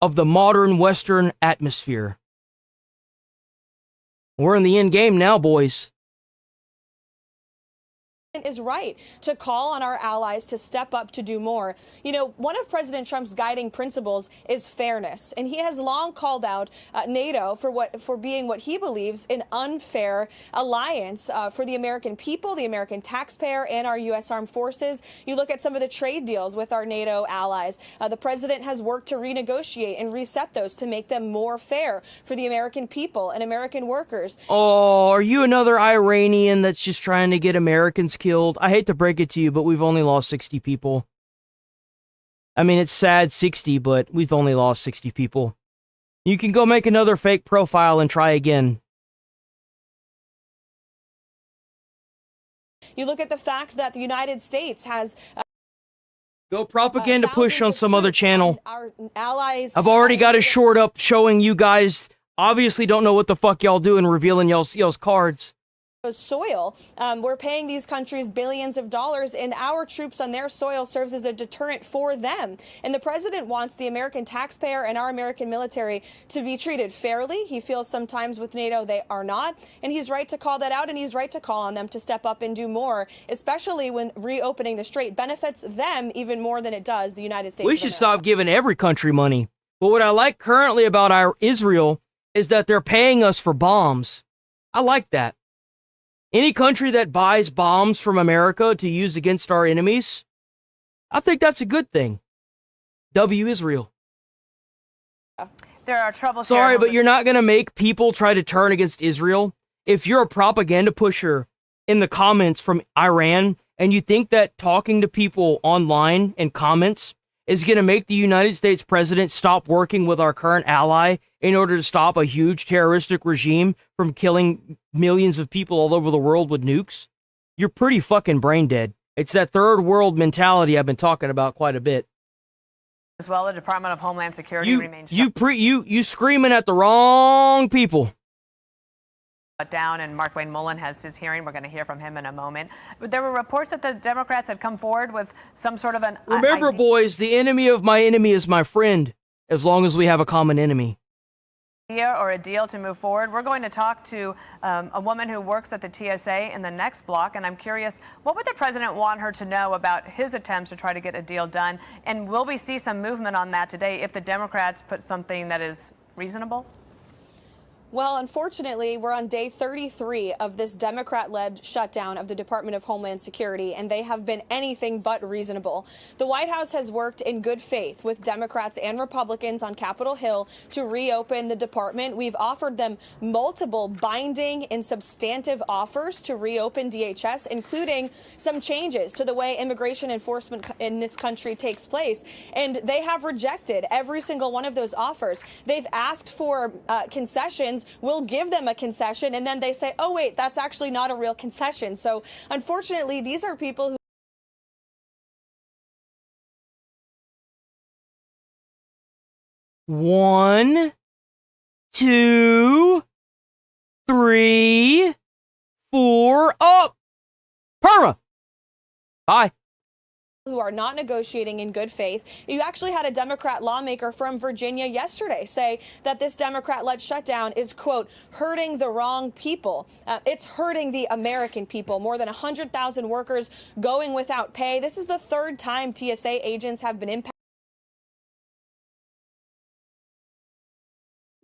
of the modern Western atmosphere. We're in the end game now, boys. Is right to call on our allies to step up to do more. You know, one of President Trump's guiding principles is fairness, and he has long called out NATO for being what he believes an unfair alliance for the American people, the American taxpayer, and our U.S. armed forces. You look at some of the trade deals with our NATO allies. The president has worked to renegotiate and reset those to make them more fair for the American people and American workers. Oh, are you another Iranian that's just trying to get Americans killed? I hate to break it to you, but we've only lost 60 people. I mean, it's sad 60, but we've only lost 60 people. You can go make another fake profile and try again. You look at the fact that the United States has go propaganda push on some other channel. Our allies. I've already got a short up showing you guys obviously don't know what the fuck y'all do and revealing y'all's cards. Soil. We're paying these countries billions of dollars, and our troops on their soil serves as a deterrent for them. And the president wants the American taxpayer and our American military to be treated fairly. He feels sometimes with NATO they are not, and he's right to call that out, and he's right to call on them to step up and do more, especially when reopening the strait benefits them even more than it does the United States. We should stop giving every country money. But what I like currently about our Israel is that they're paying us for bombs. I like that. Any country that buys bombs from America to use against our enemies, I think that's a good thing. W Israel. There are troubles. Sorry, but you're not going to make people try to turn against Israel. If you're a propaganda pusher in the comments from Iran and you think that talking to people online and comments is going to make the United States president stop working with our current ally in order to stop a huge terroristic regime from killing millions of people all over the world with nukes, you're pretty fucking brain dead. It's that third world mentality I've been talking about quite a bit. As well, the Department of Homeland Security remains You screaming at the wrong people. shut down, and Mark Wayne Mullen has his hearing. We're going to hear from him in a moment. But there were reports that the Democrats had come forward with some sort of an Remember, boys, the enemy of my enemy is my friend, as long as we have a common enemy. idea or a deal to move forward. We're going to talk to a woman who works at the TSA in the next block, and I'm curious, what would the president want her to know about his attempts to try to get a deal done? And will we see some movement on that today if the Democrats put something that is reasonable? Well, unfortunately, we're on day 33 of this Democrat-led shutdown of the Department of Homeland Security, and they have been anything but reasonable. The White House has worked in good faith with Democrats and Republicans on Capitol Hill to reopen the department. We've offered them multiple binding and substantive offers to reopen DHS, including some changes to the way immigration enforcement in this country takes place. And they have rejected every single one of those offers. They've asked for concessions. We'll give them a concession, and then they say, oh, wait, that's actually not a real concession. So unfortunately, these are people who 1, 2, 3, 4, up! Perma! Bye. Who are not negotiating in good faith. You actually had a Democrat lawmaker from Virginia yesterday say that this Democrat-led shutdown is, quote, hurting the wrong people. It's hurting the American people. More than 100,000 workers going without pay. This is the third time TSA agents have been impacted.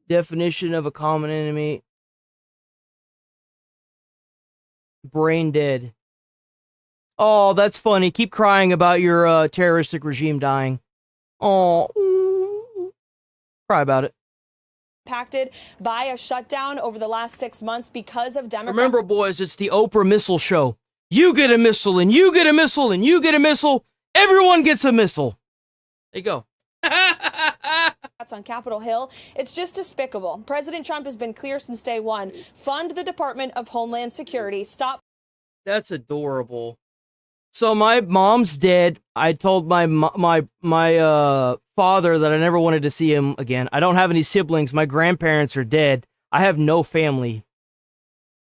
Definition of a common enemy. Brain dead. Oh, that's funny. Keep crying about your terroristic regime dying. Oh, cry about it. Impacted by a shutdown over the last 6 months because of Democrats. Remember, boys, it's the Oprah missile show. You get a missile, and you get a missile, and you get a missile. Everyone gets a missile. There you go. That's on Capitol Hill. It's just despicable. President Trump has been clear since day one. Fund the Department of Homeland Security. Stop. That's adorable. So my mom's dead. I told my father that I never wanted to see him again. I don't have any siblings. My grandparents are dead. I have no family.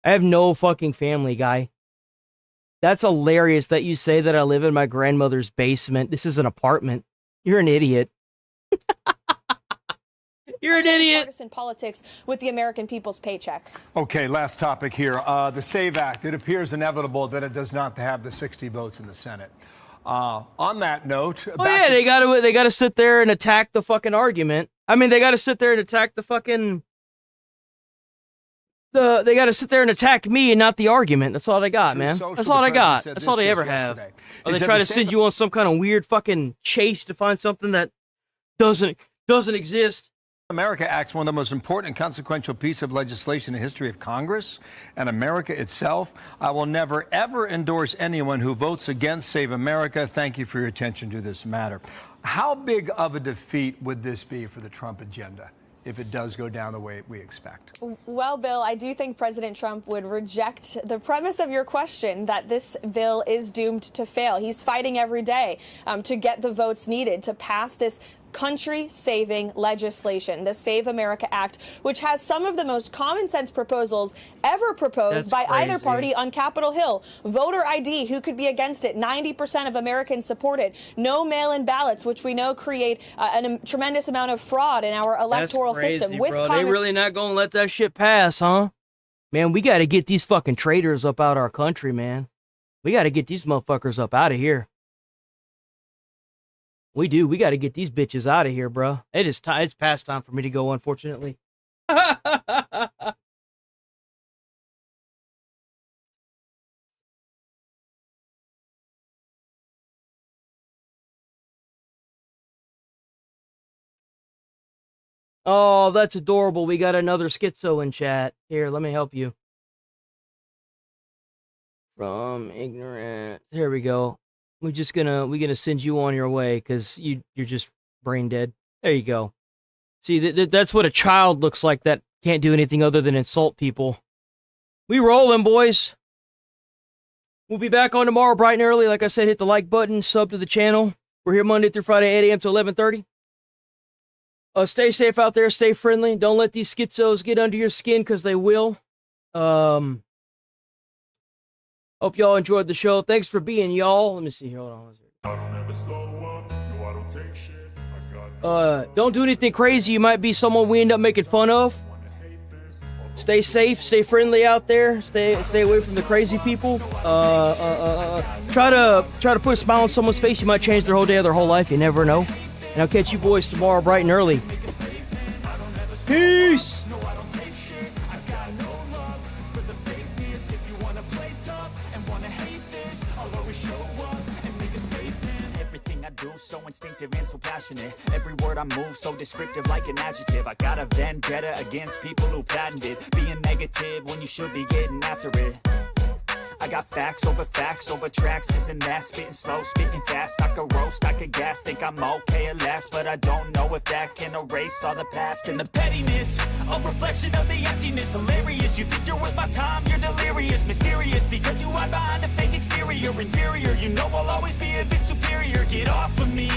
I have no fucking family, guy. That's hilarious that you say that I live in my grandmother's basement. This is an apartment. You're an idiot. You're an idiot. Partisan politics with the American people's paychecks. Okay, last topic here. The SAVE Act. It appears inevitable that it does not have the 60 votes in the Senate. On that note, oh yeah, they gotta sit there and attack the fucking argument. I mean, they gotta sit there and attack the fucking. They gotta sit there and attack me and not the argument. That's all they got, man. That's all I got. That's all they ever have. Or they try to send you on some kind of weird fucking chase to find something that doesn't exist. America Act's one of the most important and consequential pieces of legislation in the history of Congress and America itself. I will never, ever endorse anyone who votes against Save America. Thank you for your attention to this matter. How big of a defeat would this be for the Trump agenda if it does go down the way we expect? Well, Bill, I do think President Trump would reject the premise of your question that this bill is doomed to fail. He's fighting every day to get the votes needed to pass this country-saving legislation, the Save America Act, which has some of the most common-sense proposals ever proposed by either party on Capitol Hill. Voter ID, who could be against it? 90% of Americans support it. No mail-in ballots, which we know create a tremendous amount of fraud in our electoral system. Bro. They really not gonna let that shit pass, huh? Man, we gotta get these fucking traitors up out our country, man. We gotta get these motherfuckers up out of here. We do. We got to get these bitches out of here, bro. It's past time for me to go, unfortunately. Oh, that's adorable. We got another schizo in chat. Here, let me help you. From ignorant. Here we go. We're gonna send you on your way because you're just brain dead. There you go. See, that's what a child looks like that can't do anything other than insult people. We rolling, boys. We'll be back on tomorrow bright and early. Like I said, hit the like button, sub to the channel. We're here Monday through Friday, 8 a.m. to 11:30. Stay safe out there. Stay friendly. Don't let these schizos get under your skin, because they will. Hope y'all enjoyed the show. Thanks for being y'all. Let me see here. Hold on. Don't do anything crazy. You might be someone we end up making fun of. Stay safe. Stay friendly out there. Stay away from the crazy people. Try to put a smile on someone's face. You might change their whole day or their whole life. You never know. And I'll catch you boys tomorrow bright and early. Peace. So instinctive and so passionate. Every word I move so descriptive like an adjective. I got a vendetta against people who patented being negative when you should be getting after it. I got facts over tracks, this and that, spitting slow, spitting fast. I could roast, I could gas, think I'm okay at last, but I don't know if that can erase all the past. And the pettiness, a reflection of the emptiness. Hilarious, you think you're worth my time, you're delirious. Mysterious, because you hide behind a fake exterior. Inferior, you know I'll always be a bit superior. Get off of me.